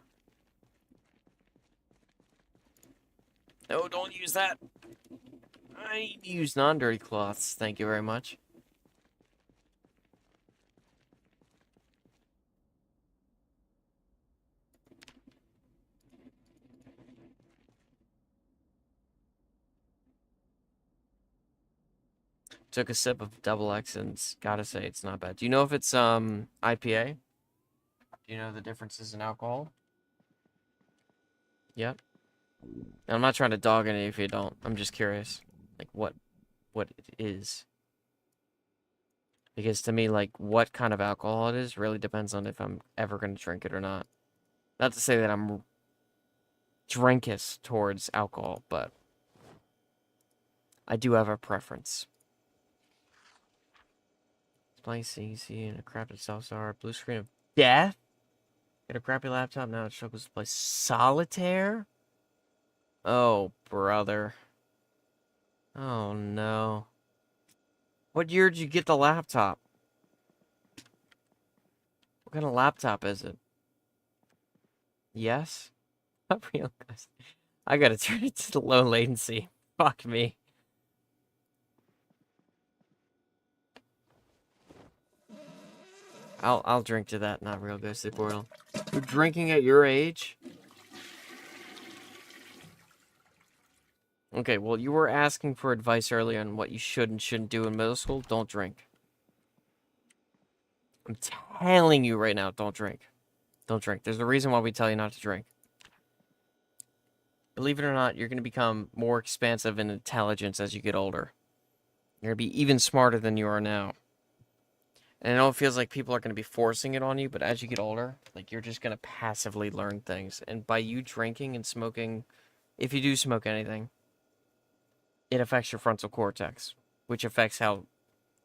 No, don't use that. I use non-dirty cloths. Thank you very much. Took a sip of Double X and gotta say it's not bad. Do you know if it's IPA? Do you know the differences in alcohol? Yep. And I'm not trying to dog any if you don't. I'm just curious, like what it is. Because to me, like what kind of alcohol it is really depends on if I'm ever gonna drink it or not. Not to say that I'm drinkist towards alcohol, but I do have a preference. Playing CC and a crappy self-star, blue screen of death. Get a crappy laptop now. It struggles to play solitaire. Oh, brother. Oh no. What year did you get the laptop? What kind of laptop is it? Yes? Not real, guys. I gotta turn it to the low latency. Fuck me. I'll drink to that, not real ghostly portal. You're drinking at your age? Okay, well, you were asking for advice earlier on what you should and shouldn't do in middle school. Don't drink. I'm telling you right now, don't drink. Don't drink. There's a reason why we tell you not to drink. Believe it or not, you're going to become more expansive in intelligence as you get older. You're going to be even smarter than you are now. And I know it feels like people are going to be forcing it on you, but as you get older, like you're just going to passively learn things. And by you drinking and smoking, if you do smoke anything, it affects your frontal cortex, which affects how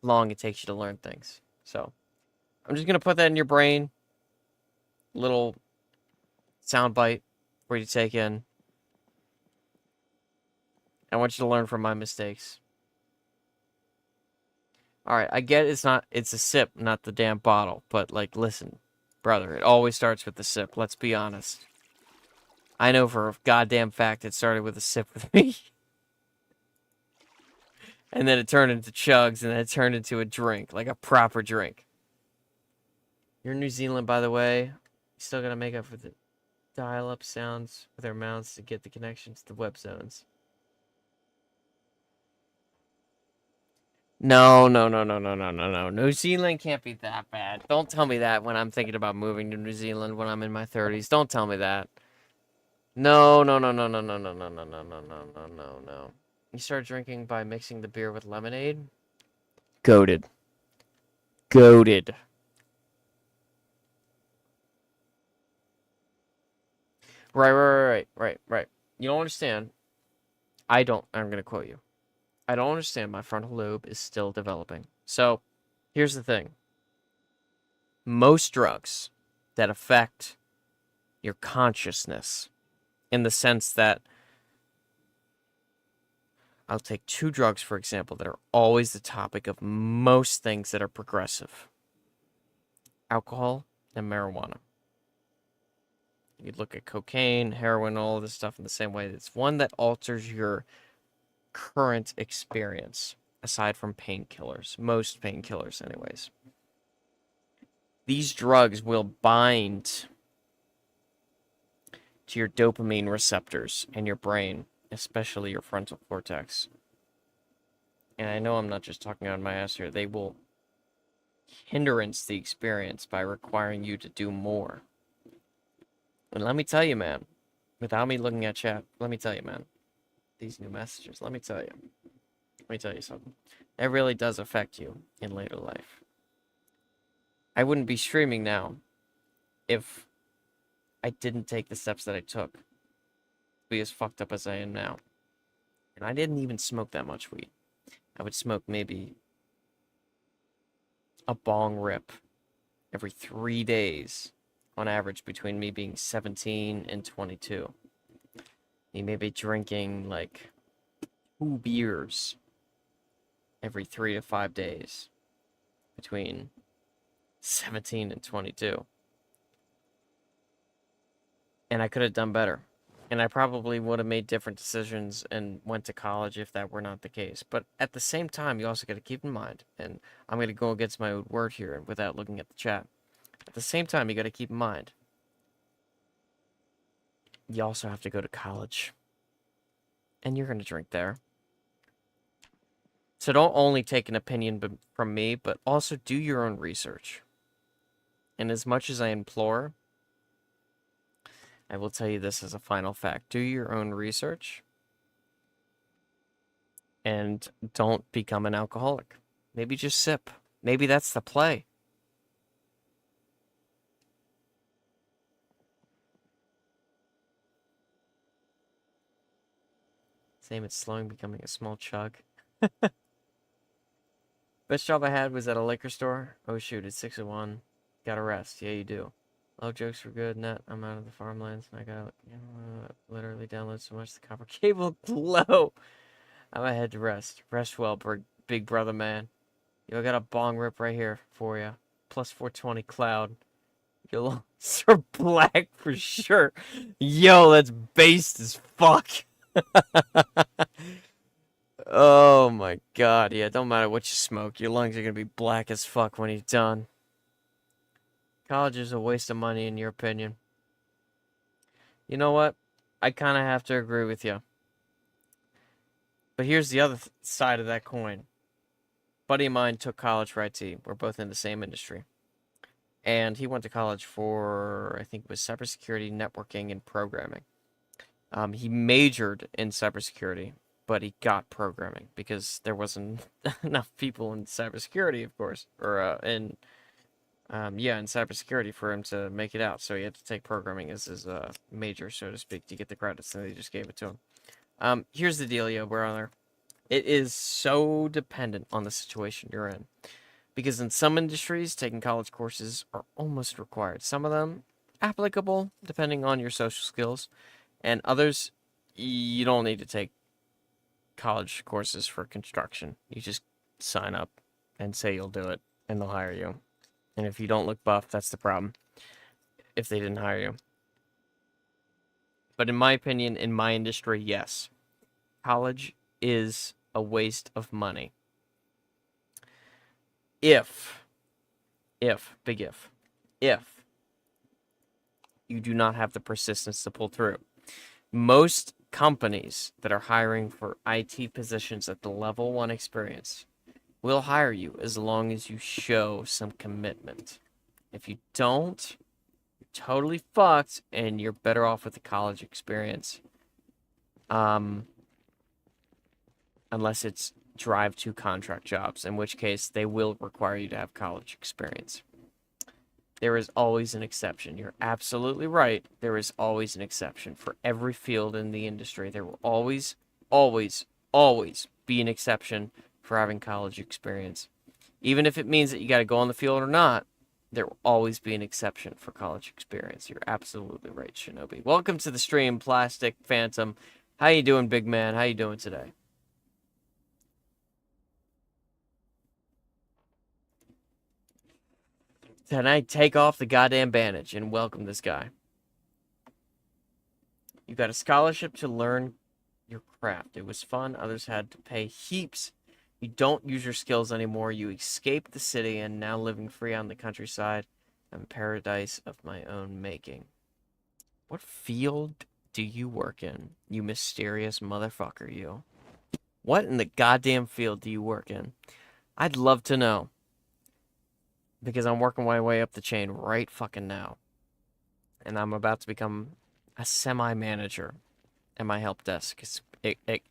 long it takes you to learn things. So, I'm just going to put that in your brain. Little sound bite for you to take in. I want you to learn from my mistakes. Alright, I get it's a sip, not the damn bottle. But, like, listen, brother, it always starts with the sip. Let's be honest. I know for a goddamn fact it started with a sip with me. And then it turned into chugs, and then it turned into a drink, like a proper drink. You're in New Zealand, by the way. You still gotta make up for the dial-up sounds with our mouths to get the connection to the web zones. No, no, no, no, no, no, no, no. New Zealand can't be that bad. Don't tell me that when I'm thinking about moving to New Zealand when I'm in my 30s. Don't tell me that. No, no, no, no, no, no, no, no, no, no, no, no, no, no, no. You start drinking by mixing the beer with lemonade? Goated. Goated. Right. You don't understand. I don't. I'm going to quote you. I don't understand. My frontal lobe is still developing. So, here's the thing. Most drugs that affect your consciousness, in the sense that I'll take two drugs, for example, that are always the topic of most things that are progressive: alcohol and marijuana. You look at cocaine, heroin, all of this stuff in the same way. It's one that alters your current experience, aside from painkillers, most painkillers, anyways. These drugs will bind to your dopamine receptors in your brain, especially your frontal cortex. And I know I'm not just talking out of my ass here. They will hindrance the experience by requiring you to do more. And let me tell you, man, without me looking at chat, let me tell you, man, these new messages, let me tell you something. It really does affect you in later life. I wouldn't be streaming now if I didn't take the steps that I took to be as fucked up as I am now. And I didn't even smoke that much weed. I would smoke maybe a bong rip every 3 days on average between me being 17 and 22. You may be drinking like 2 beers every 3 to 5 days between 17 and 22. And I could have done better. And I probably would have made different decisions and went to college if that were not the case. But at the same time, you also got to keep in mind, and I'm going to go against my own word here without looking at the chat. At the same time, you got to keep in mind, you also have to go to college. And you're going to drink there. So don't only take an opinion from me, but also do your own research. And as much as I implore, I will tell you this as a final fact. Do your own research. And don't become an alcoholic. Maybe just sip. Maybe that's the play. Same as slowing, becoming a small chug. Best job I had was at a liquor store. Oh shoot, it's 6:01. Gotta rest. Yeah, you do. All jokes were good. Net, I'm out of the farmlands and I gotta literally download so much the copper cable glow. I'm gonna head to rest. Rest well, big brother man. Yo, I got a bong rip right here for you. Plus 420 cloud. Your lungs are black for sure. Yo, that's based as fuck. Oh my god, yeah, don't matter what you smoke, your lungs are gonna be black as fuck when you're done. College is a waste of money, in your opinion. You know what? I kind of have to agree with you. But here's the other side of that coin. Buddy of mine took college for IT. We're both in the same industry. And he went to college for, I think it was cybersecurity, networking, and programming. He majored in cybersecurity, but he got programming because there wasn't enough people in cybersecurity, of course, or in cybersecurity for him to make it out. So he had to take programming as his major, so to speak, to get the credits, and they just gave it to him. Here's the dealio, brother. It is so dependent on the situation you're in. Because in some industries, taking college courses are almost required. Some of them applicable, depending on your social skills. And others, you don't need to take college courses for construction. You just sign up and say you'll do it, and they'll hire you. And if you don't look buff, that's the problem. If they didn't hire you. But in my opinion, in my industry, yes. College is a waste of money. If you do not have the persistence to pull through. Most companies that are hiring for IT positions at the level 1 experience we'll hire you as long as you show some commitment. If you don't, you're totally fucked, and you're better off with the college experience. Unless it's drive to contract jobs, in which case they will require you to have college experience. There is always an exception. You're absolutely right. There is always an exception for every field in the industry. There will always, always, always be an exception for having college experience. Even if it means that you got to go on the field or not, there will always be an exception for college experience. You're absolutely right, Shinobi. Welcome to the stream, Plastic Phantom. How you doing, big man? How you doing today? Can I take off the goddamn bandage and welcome this guy? You got a scholarship to learn your craft. It was fun. Others had to pay heaps. You don't use your skills anymore. You escaped the city and now living free on the countryside. I'm a paradise of my own making. What field do you work in, you mysterious motherfucker, you? What in the goddamn field do you work in? I'd love to know. Because I'm working my way up the chain right fucking now. And I'm about to become a semi-manager at my help desk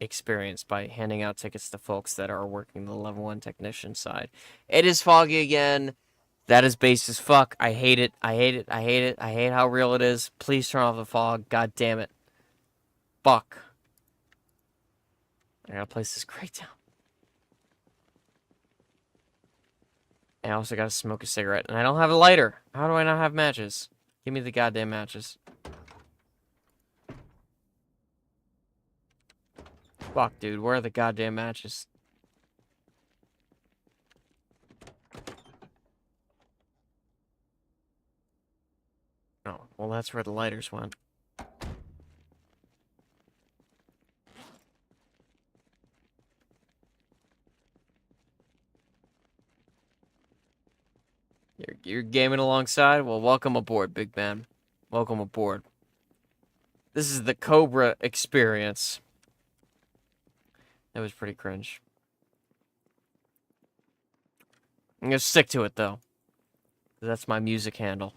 experience by handing out tickets to folks that are working the level 1 technician side. It is foggy again. That is base as fuck. I hate it. I hate it. I hate it. I hate how real it is. Please turn off the fog. God damn it. Fuck. I gotta place this crate down. I also gotta smoke a cigarette. And I don't have a lighter. How do I not have matches? Give me the goddamn matches. Fuck, dude. Where are the goddamn matches? Oh, well, that's where the lighters went. You're gaming alongside? Well, welcome aboard, big man. Welcome aboard. This is the Cobra experience. That was pretty cringe. I'm gonna stick to it, though. That's my music handle.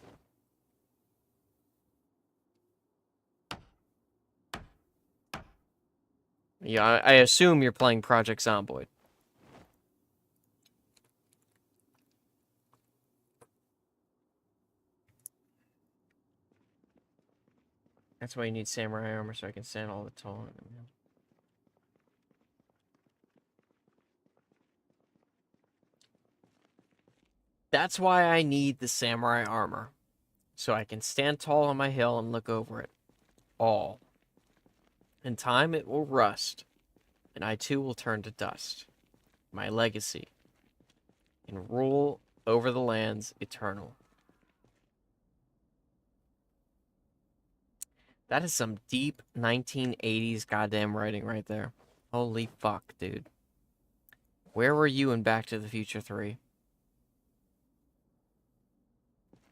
Yeah, I assume you're playing Project Zomboid. That's why you need samurai armor, so I can stand all the tall. That's why I need the samurai armor. So I can stand tall on my hill and look over it. All. In time it will rust, and I too will turn to dust. My legacy. And rule over the lands eternal. That is some deep 1980s goddamn writing right there. Holy fuck, dude. Where were you in Back to the Future 3?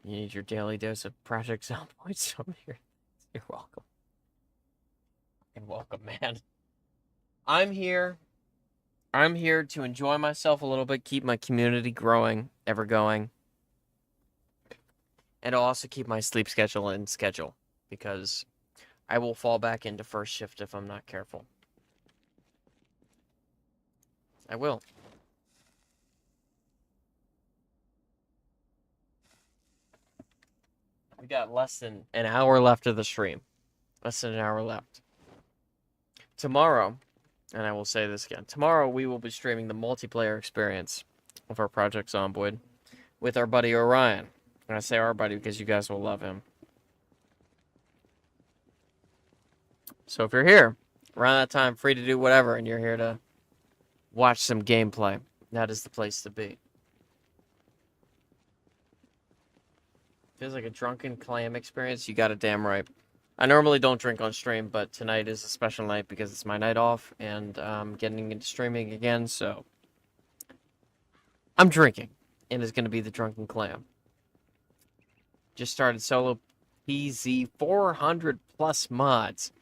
You need your daily dose of Project Zomboid. So you're welcome. You're welcome, man. I'm here to enjoy myself a little bit, keep my community growing, ever going. And I'll also keep my sleep schedule in schedule, because I will fall back into first shift if I'm not careful. I will. We got less than an hour left of the stream. Less than an hour left. Tomorrow, and I will say this again, tomorrow we will be streaming the multiplayer experience of our Project Zomboid with our buddy Orion. And I say our buddy because you guys will love him. So if you're here around that time, free to do whatever, and you're here to watch some gameplay, that is the place to be. Feels like a drunken clam experience. You got it damn right. I normally don't drink on stream, but tonight is a special night because it's my night off, and I'm getting into streaming again, so I'm drinking, and it's going to be the drunken clam. Just started solo PZ 400 plus mods.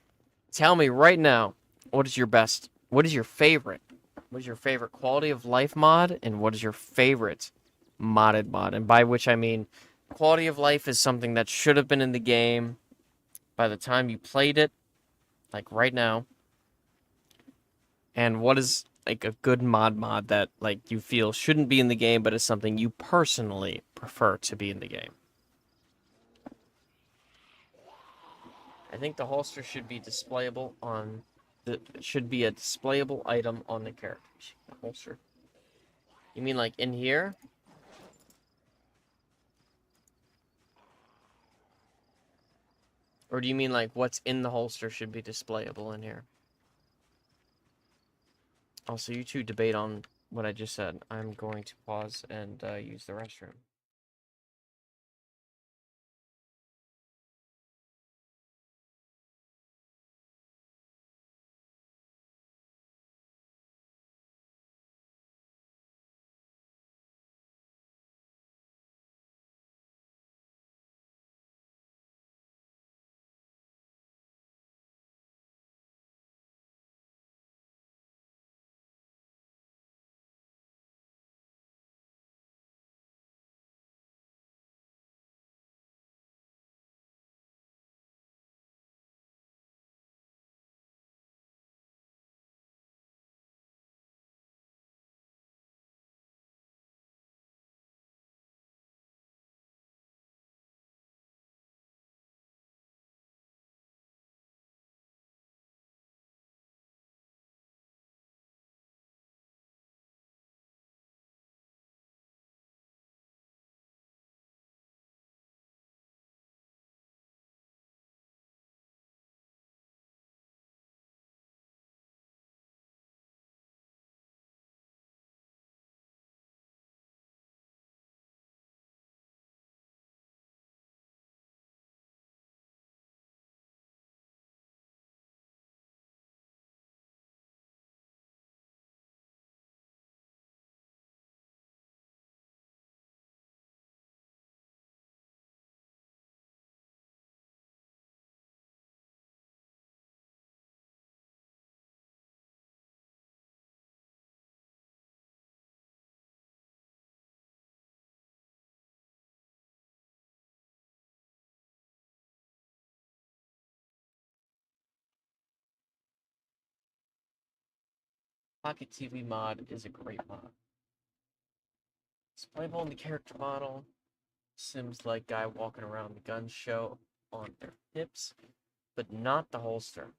Tell me right now, what is your favorite What is your favorite quality of life mod, and what is your favorite modded mod? And by which I mean quality of life is something that should have been in the game by the time you played it, like right now. And what is like a good mod that like you feel shouldn't be in the game, but is something you personally prefer to be in the game? I think the holster should be displayable on the should be a displayable item on the character sheet. The holster. You mean like in here? Or do you mean like what's in the holster should be displayable in here? Also, you two debate on what I just said. I'm going to pause and use the restroom. Pocket TV mod is a great mod. It's playable in the character model. Sims like guy walking around the gun show on their hips, but not the holster,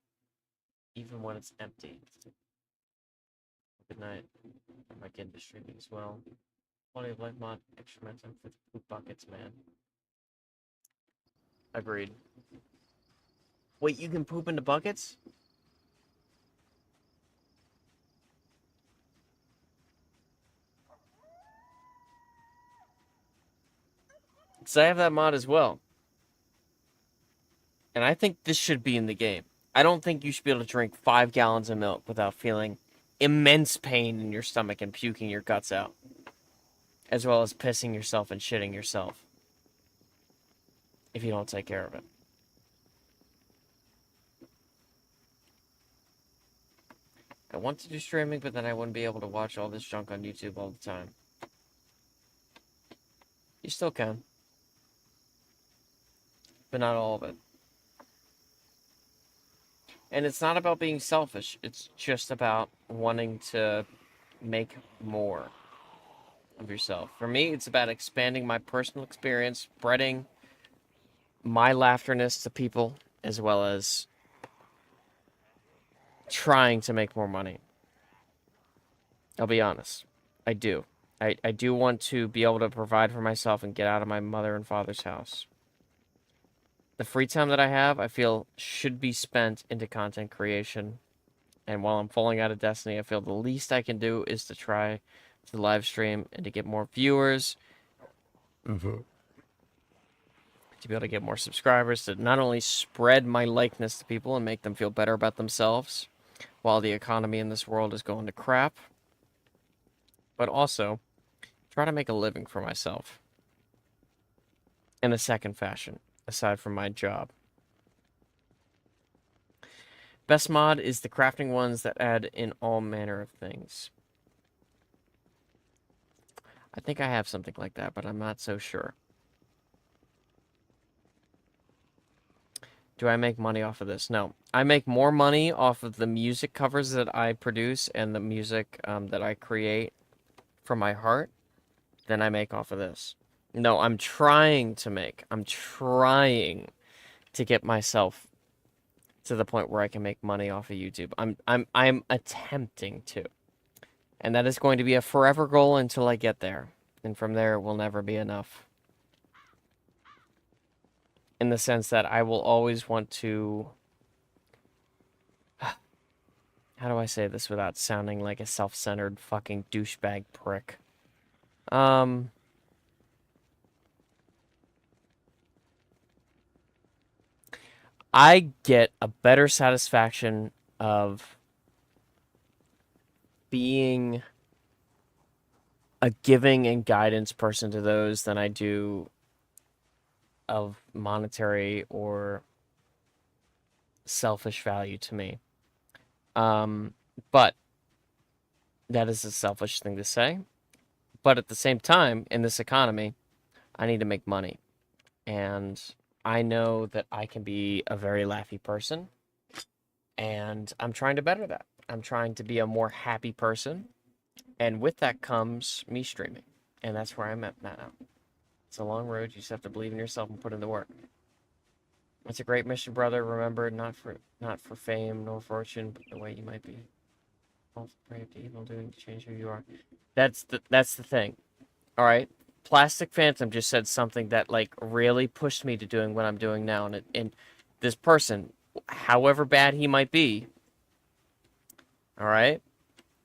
even when it's empty. Good night. I might get into streaming as well. Quality of life mod, extra momentum for the poop buckets, man. Agreed. Wait, you can poop into buckets? So I have that mod as well. And I think this should be in the game. I don't think you should be able to drink 5 gallons of milk without feeling immense pain in your stomach and puking your guts out. As well as pissing yourself and shitting yourself. If you don't take care of it. I want to do streaming, but then I wouldn't be able to watch all this junk on YouTube all the time. You still can. But not all of it. And it's not about being selfish. It's just about wanting to make more of yourself. For me, it's about expanding my personal experience, spreading my laughterness to people, as well as trying to make more money. I'll be honest. I do. I do want to be able to provide for myself and get out of my mother and father's house. The free time that I have, I feel, should be spent into content creation. And while I'm falling out of Destiny, I feel the least I can do is to try to live stream and to get more viewers. To be able to get more subscribers, to not only spread my likeness to people and make them feel better about themselves while the economy in this world is going to crap, but also try to make a living for myself in a second fashion, aside from my job. Best mod is the crafting ones that add in all manner of things. I think I have something like that, but I'm not so sure. Do I make money off of this? No. I make more money off of the music covers that I produce and the music that I create from my heart than I make off of this. No, I'm trying to get myself to the point where I can make money off of YouTube. I'm attempting to. And that is going to be a forever goal until I get there. And from there it will never be enough. In the sense that I will always want to, how do I say this without sounding like a self-centered fucking douchebag prick? I get a better satisfaction of being a giving and guidance person to those than I do of monetary or selfish value to me. But that is a selfish thing to say. But at the same time, in this economy, I need to make money. And I know that I can be a very laughy person. And I'm trying to better that. I'm trying to be a more happy person. And with that comes me streaming. And that's where I'm at now. It's a long road. You just have to believe in yourself and put in the work. It's a great mission, brother. Remember, not for fame nor fortune, but the way you might be. All brave to evil doing to change who you are. That's the thing. All right. Plastic Phantom just said something that like really pushed me to doing what I'm doing now, and this person, however bad he might be, all right,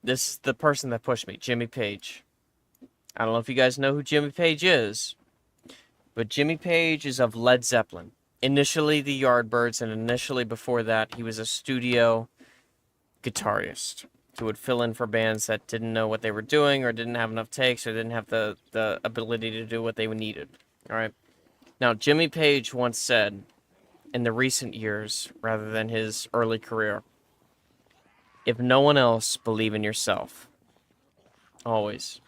this is the person that pushed me, Jimmy Page. I don't know if you guys know who Jimmy Page is, but Jimmy Page is of Led Zeppelin. Initially the Yardbirds, and initially before that, he was a studio guitarist who would fill in for bands that didn't know what they were doing or didn't have enough takes or didn't have the ability to do what they needed. All right. Now, Jimmy Page once said in the recent years, rather than his early career, if no one else, believe in yourself. Always.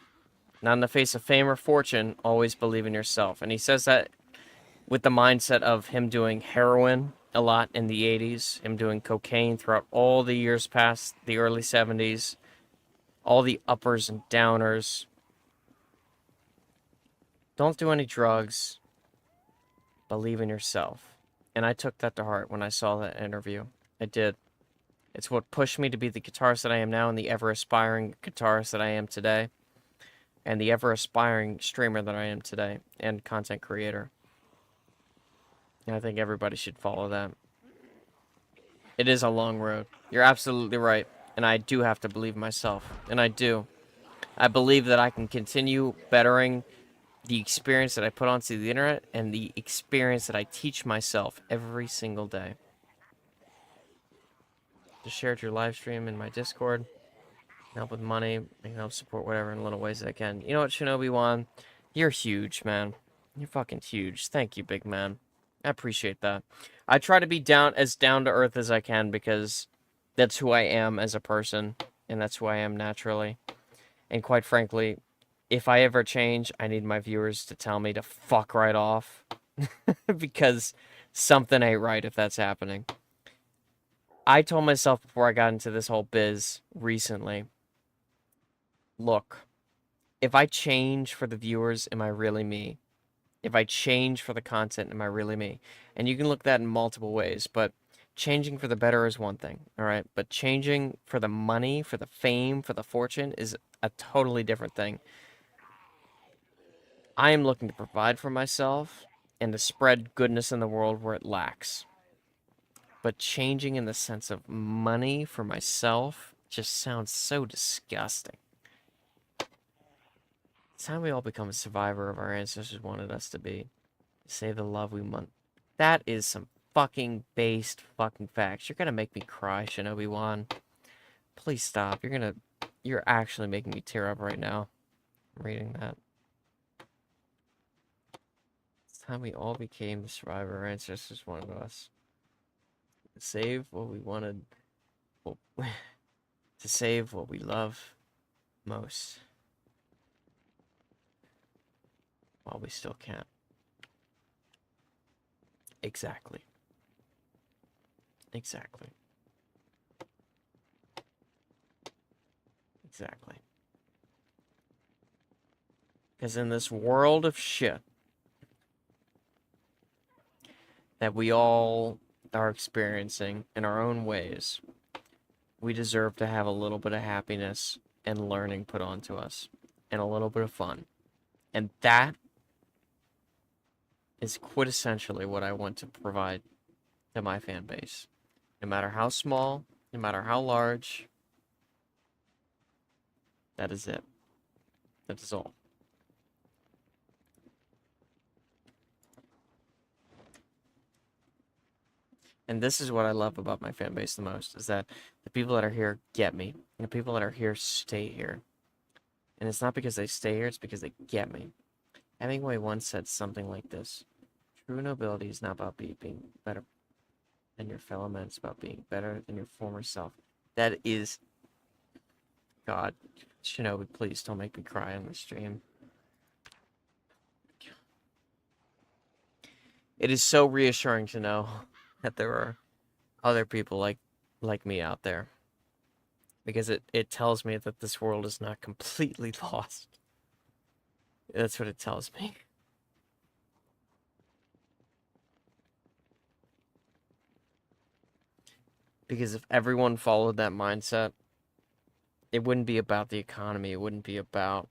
Not in the face of fame or fortune, always believe in yourself. And he says that with the mindset of him doing heroin a lot in the 80s, him doing cocaine throughout all the years past the early 70s, all the uppers and downers. Don't do any drugs. Believe in yourself. And I took that to heart when I saw that interview. I did. It's what pushed me to be the guitarist that I am now and the ever-aspiring guitarist that I am today. And the ever-aspiring streamer that I am today. And content creator. And I think everybody should follow that. It is a long road. You're absolutely right. And I do have to believe myself. And I do. I believe that I can continue bettering the experience that I put onto the internet and the experience that I teach myself every single day. Just shared your live stream in my Discord. Help with money. I can help support whatever in little ways that I can. You know what, Shinobi One? You're huge, man. You're fucking huge. Thank you, big man. I appreciate that. I try to be down to earth as I can because that's who I am as a person, and that's who I am naturally. And quite frankly, if I ever change, I need my viewers to tell me to fuck right off because something ain't right if that's happening. I told myself before I got into this whole biz recently, look, if I change for the viewers, am I really me? If I change for the content, am I really me? And you can look at that in multiple ways, but changing for the better is one thing, all right? But changing for the money, for the fame, for the fortune is a totally different thing. I am looking to provide for myself and to spread goodness in the world where it lacks. But changing in the sense of money for myself just sounds so disgusting. It's time we all become a survivor of our ancestors wanted us to be. Save the love we want. That is some fucking based fucking facts. You're gonna make me cry, Shinobi Wan. Please stop. You're actually making me tear up right now. I'm reading that. It's time we all became the survivor our ancestors wanted us. Save what we wanted. Well, to save what we love most. while we still can. Exactly. Exactly. Exactly. Because in this world of shit that we all are experiencing in our own ways, we deserve to have a little bit of happiness and learning put onto us, and a little bit of fun. And that is quintessentially what I want to provide to my fan base. No matter how small, no matter how large, that is it. That is all. And this is what I love about my fan base the most, is that the people that are here get me. And the people that are here stay here. And it's not because they stay here, it's because they get me. Hemingway once said something like this: true nobility is not about being better than your fellow men, it's about being better than your former self. That is... God, Shinobi, please don't make me cry on the stream. It is so reassuring to know that there are other people like me out there. Because it tells me that this world is not completely lost. That's what it tells me. Because if everyone followed that mindset, it wouldn't be about the economy. It wouldn't be about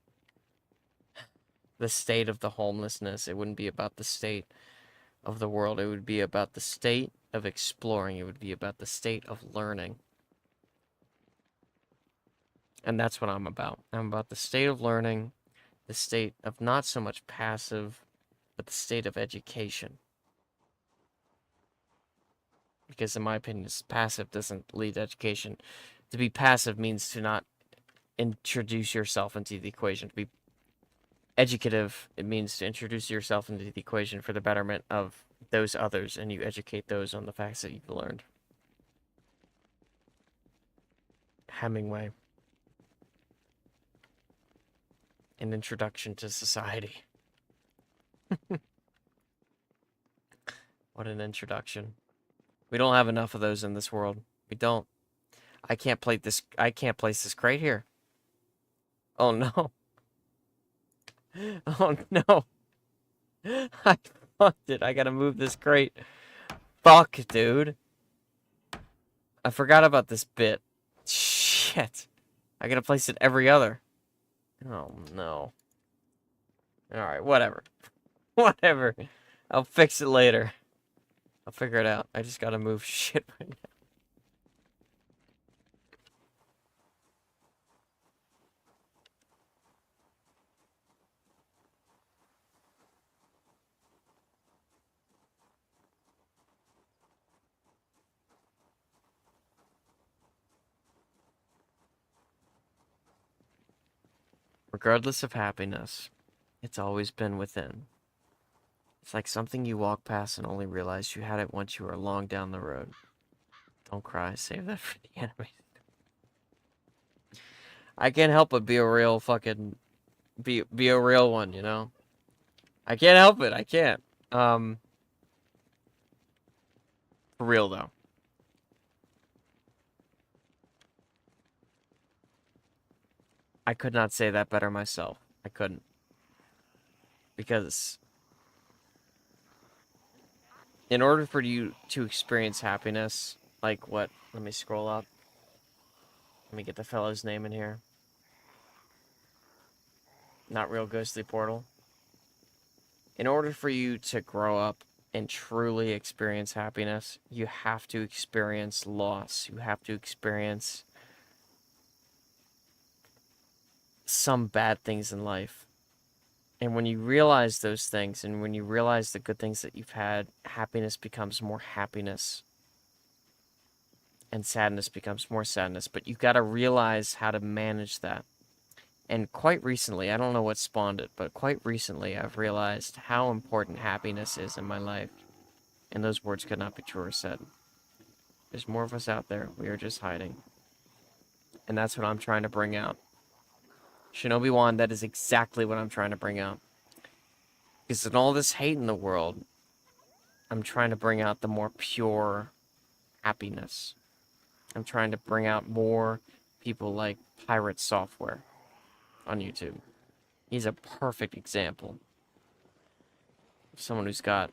the state of the homelessness. It wouldn't be about the state of the world. It would be about the state of exploring. It would be about the state of learning. And that's what I'm about. I'm about the state of learning, the state of not so much passive, but the state of education. Because in my opinion, passive doesn't lead to education. To be passive means to not introduce yourself into the equation. To be educative, it means to introduce yourself into the equation for the betterment of those others, and you educate those on the facts that you've learned. Hemingway. An introduction to society. What an introduction. We don't have enough of those in this world. We don't. I can't place this crate here. Oh no. Oh no. I fucked it. I gotta move this crate. Fuck, dude. I forgot about this bit. Shit. I gotta place it every other. Oh no. Alright, whatever. Whatever. I'll fix it later. I'll figure it out. I just gotta move shit right now. Regardless of happiness, it's always been within. It's like something you walk past and only realize you had it once you were long down the road. Don't cry, save that for the enemy. I can't help but be a real fucking... Be a real one, you know? I can't help it, I can't. For real, though. I could not say that better myself. I couldn't. Because in order for you to experience happiness, like what? Let me scroll up. Let me get the fellow's name in here. Not Real Ghostly Portal. In order for you to grow up and truly experience happiness, you have to experience loss. You have to experience some bad things in life. And when you realize those things, and when you realize the good things that you've had, happiness becomes more happiness. And sadness becomes more sadness. But you've got to realize how to manage that. And quite recently, I don't know what spawned it, but quite recently I've realized how important happiness is in my life. And those words could not be truer said. There's more of us out there. We are just hiding. And that's what I'm trying to bring out. Shinobi 1, that is exactly what I'm trying to bring out. Because in all this hate in the world, I'm trying to bring out the more pure happiness. I'm trying to bring out more people like Pirate Software on YouTube. He's a perfect example of someone who's got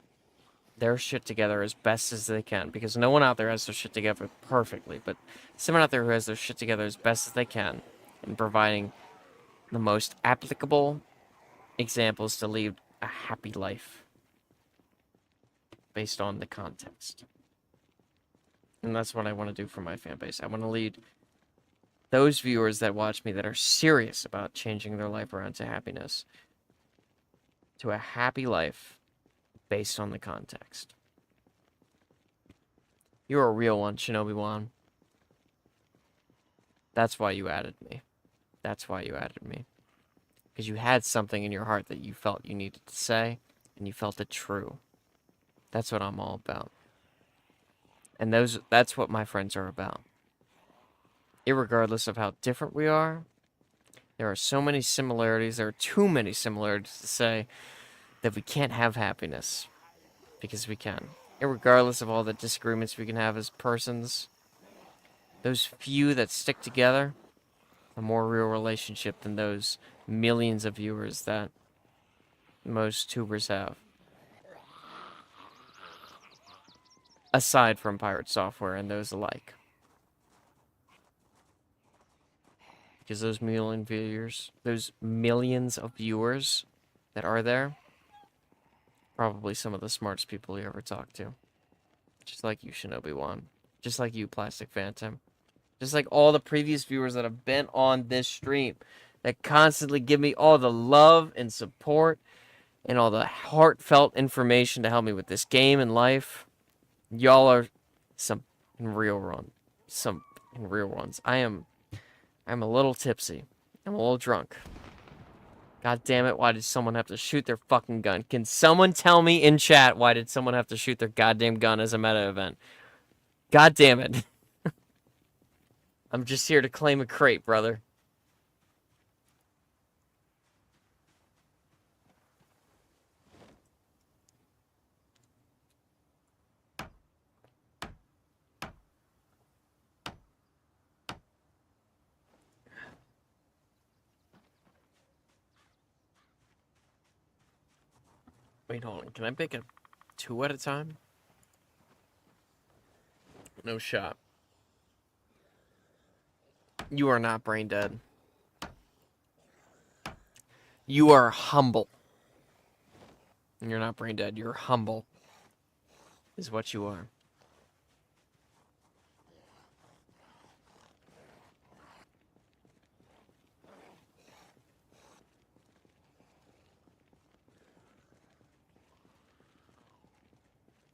their shit together as best as they can, because no one out there has their shit together perfectly, but someone out there who has their shit together as best as they can and providing the most applicable examples to lead a happy life based on the context. And that's what I want to do for my fan base. I want to lead those viewers that watch me that are serious about changing their life around to happiness, to a happy life based on the context. You're a real one, Shinobi Wan. That's why you added me. That's why you added me. Because you had something in your heart that you felt you needed to say, and you felt it true. That's what I'm all about. And that's what my friends are about. Irregardless of how different we are, there are so many similarities, there are too many similarities to say that we can't have happiness. Because we can. Irregardless of all the disagreements we can have as persons, those few that stick together, a more real relationship than those millions of viewers that most tubers have. Aside from Pirate Software and those alike. Because those millions of viewers that are there, probably some of the smartest people you ever talk to. Just like you, Shinobi Wan. Just like you, Plastic Phantom. Just like all the previous viewers that have been on this stream. That constantly give me all the love and support and all the heartfelt information to help me with this game and life. Y'all are some real ones. I'm a little tipsy. I'm a little drunk. God damn it, why did someone have to shoot their fucking gun? Can someone tell me in chat why did someone have to shoot their goddamn gun as a meta event? God damn it. I'm just here to claim a crate, brother. Wait, hold on. Can I make a 2 at a time? No shot. You are not brain dead. You are humble. You're not brain dead. You're humble. Is what you are.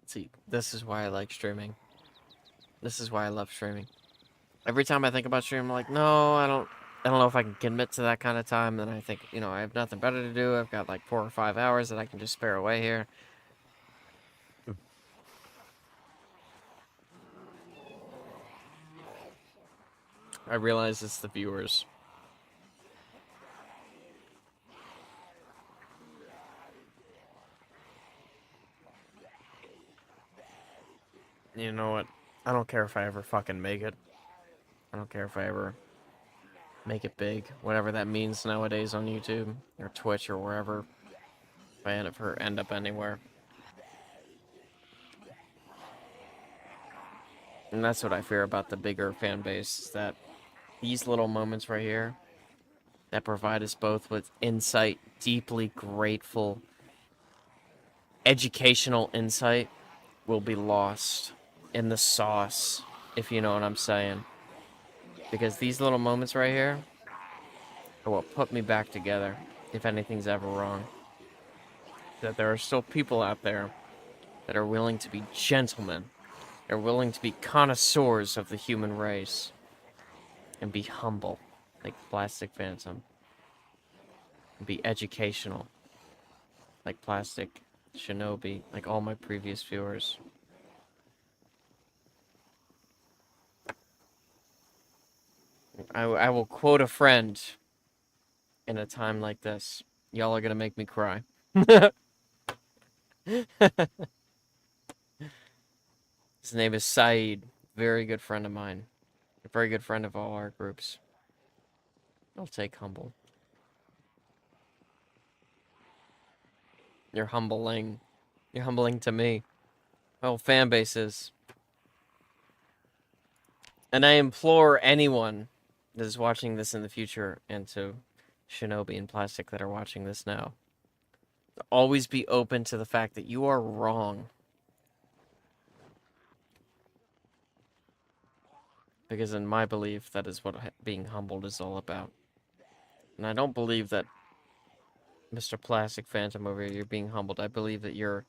See, this is why I like streaming. This is why I love streaming. Every time I think about streaming, I'm like, no, I don't know if I can commit to that kind of time. Then I think, I have nothing better to do. I've got like 4 or 5 hours that I can just spare away here. I realize it's the viewers. You know what? I don't care if I ever fucking make it. I don't care if I ever make it big. Whatever that means nowadays on YouTube or Twitch or wherever. If I end up anywhere. And that's what I fear about the bigger fan base, is that these little moments right here that provide us both with insight, deeply grateful, educational insight, will be lost in the sauce, if you know what I'm saying. Because these little moments right here are what put me back together, if anything's ever wrong. That there are still people out there that are willing to be gentlemen. They're willing to be connoisseurs of the human race. And be humble, like Plastic Phantom. And be educational, like Plastic Shinobi, like all my previous viewers. I will quote a friend in a time like this. Y'all are gonna make me cry. His name is Saeed. Very good friend of mine. A very good friend of all our groups. I'll take humble. You're humbling. You're humbling to me. My whole fan base is. And I implore anyone that is watching this in the future, and to Shinobi and Plastic that are watching this now, to always be open to the fact that you are wrong. Because in my belief, that is what being humbled is all about. And I don't believe that Mr. Plastic Phantom over here, you're being humbled. I believe that you're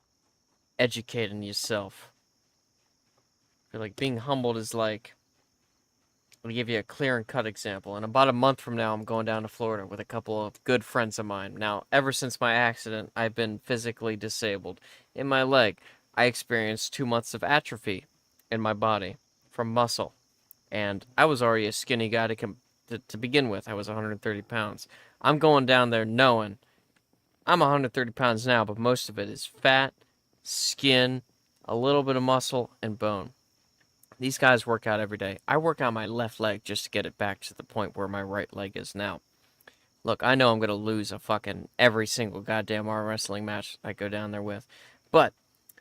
educating yourself. I feel like being humbled is like, I'll give you a clear and cut example. In about a month from now, I'm going down to Florida with a couple of good friends of mine. Now, ever since my accident, I've been physically disabled. In my leg, I experienced 2 months of atrophy in my body from muscle. And I was already a skinny guy to begin with. I was 130 pounds. I'm going down there knowing I'm 130 pounds now, but most of it is fat, skin, a little bit of muscle, and bone. These guys work out every day. I work on my left leg just to get it back to the point where my right leg is now. Look, I know I'm going to lose a fucking every single goddamn arm wrestling match I go down there with. But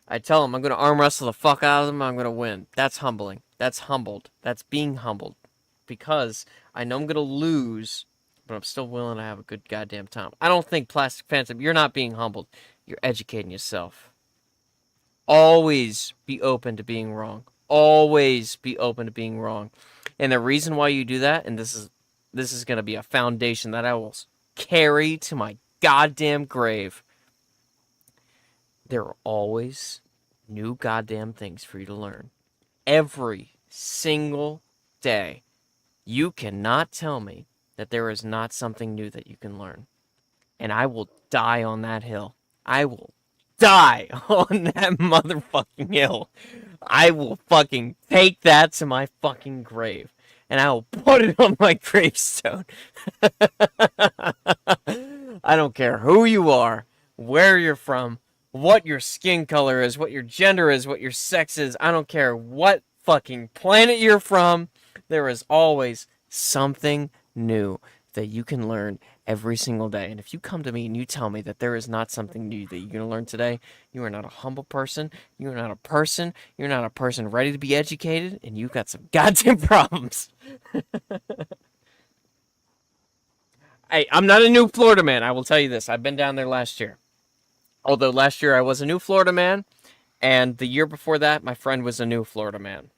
I tell them I'm going to arm wrestle the fuck out of them, I'm going to win. That's humbling. That's humbled. That's being humbled. Because I know I'm going to lose, but I'm still willing to have a good goddamn time. I don't think Plastic Phantom, you're not being humbled. You're educating yourself. Always be open to being wrong. Always be open to being wrong. And the reason why you do that, and this is going to be a foundation that I will carry to my goddamn grave. There are always new goddamn things for you to learn. Every single day. You cannot tell me that there is not something new that you can learn. And I will die on that hill. I will die on that motherfucking hill. I will fucking take that to my fucking grave. And I will put it on my gravestone. I don't care who you are, where you're from, what your skin color is, what your gender is, what your sex is. I don't care what fucking planet you're from. There is always something new that you can learn every single day. And if you come to me and you tell me that there is not something new that you're going to learn today, you are not a humble person. You are not a person. You're not a person ready to be educated. And you've got some goddamn problems. Hey, I'm not a new Florida man. I will tell you this. I've been down there last year. Although last year I was a new Florida man. And the year before that, my friend was a new Florida man.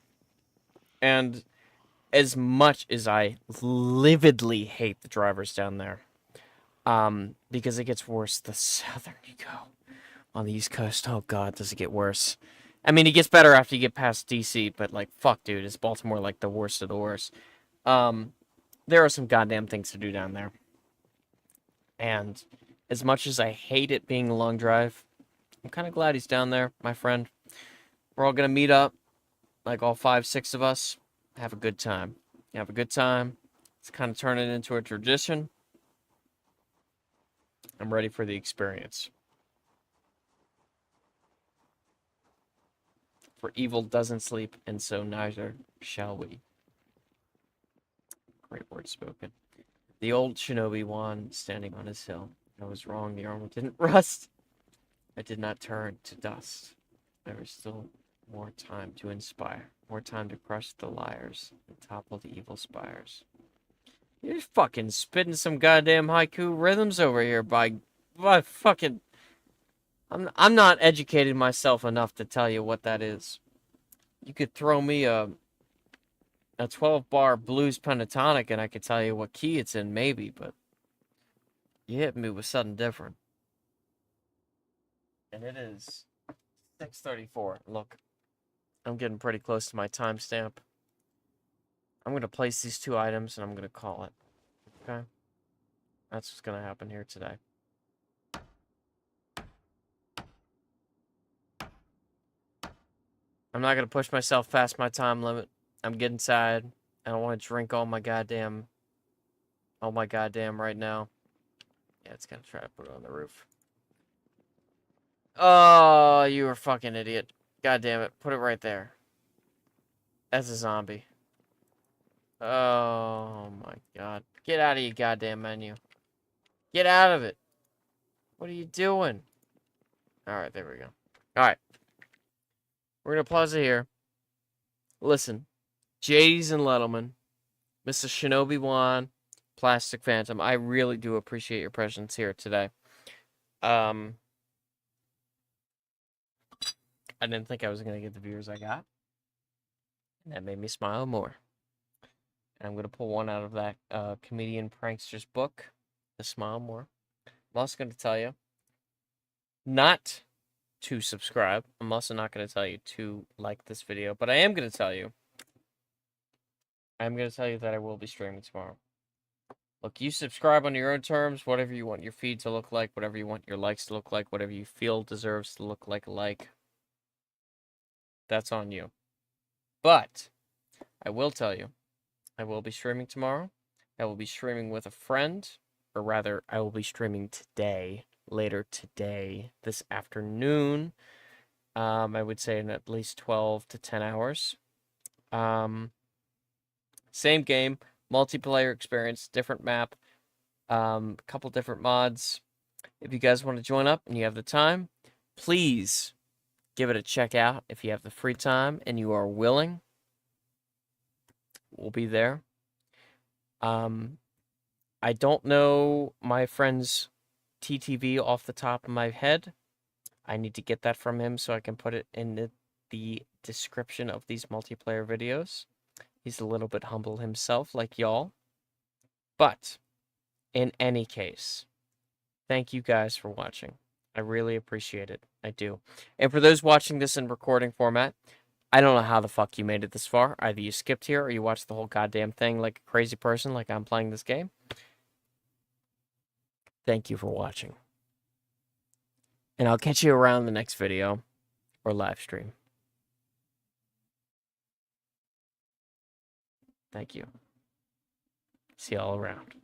And as much as I lividly hate the drivers down there, because it gets worse the southern you go. On the East Coast, oh god, does it get worse. I mean, it gets better after you get past DC, but like, fuck, dude, is Baltimore like the worst of the worst? There are some goddamn things to do down there. And as much as I hate it being a long drive, I'm kind of glad he's down there, my friend. We're all gonna meet up, like all 5, 6 of us, have a good time. Have a good time. It's kind of turning into a tradition. I'm ready for the experience. For evil doesn't sleep, and so neither shall we. Great words spoken. The old shinobi wand standing on his hill. I was wrong, the armor didn't rust. I did not turn to dust. There was still more time to inspire. More time to crush the liars and topple the evil spires. You're fucking spitting some goddamn haiku rhythms over here by fucking... I'm not educated myself enough to tell you what that is. You could throw me a 12-bar blues pentatonic and I could tell you what key it's in, maybe, but you hit me with something different. And it is 6:34. Look, I'm getting pretty close to my timestamp. I'm going to place these 2 items and I'm going to call it. Okay? That's what's going to happen here today. I'm not going to push myself past my time limit. I'm getting tired. I don't want to drink all my goddamn right now. Yeah, it's going to try to put it on the roof. Oh, you were a fucking idiot. God damn it. Put it right there. That's a zombie. Oh my god. Get out of your goddamn menu. Get out of it. What are you doing? Alright, there we go. Alright. We're gonna pause it here. Listen. J's and Lettleman. Mr. Shinobi Wan. Plastic Phantom. I really do appreciate your presence here today. I didn't think I was gonna get the viewers I got. And that made me smile more. And I'm going to pull one out of that comedian prankster's book, The Smile More. I'm also going to tell you not to subscribe. I'm also not going to tell you to like this video, but I am going to tell you. That I will be streaming tomorrow. Look, you subscribe on your own terms, whatever you want your feed to look like, whatever you want your likes to look like, whatever you feel deserves to look like a like. That's on you. But I will tell you, I will be streaming tomorrow. I will be streaming with a friend, or rather, I will be streaming today, later today, this afternoon. I would say in at least 12 to 10 hours. Same game, multiplayer experience, different map, couple different mods. If you guys want to join up and you have the time, please give it a check out if you have the free time and you are willing. We'll be there. I don't know my friend's TTV off the top of my head. I need to get that from him so I can put it in the description of these multiplayer videos. He's a little bit humble himself, like y'all. But, in any case, thank you guys for watching. I really appreciate it. I do. And for those watching this in recording format, I don't know how the fuck you made it this far. Either you skipped here or you watched the whole goddamn thing like a crazy person, like I'm playing this game. Thank you for watching. And I'll catch you around the next video or live stream. Thank you. See y'all around.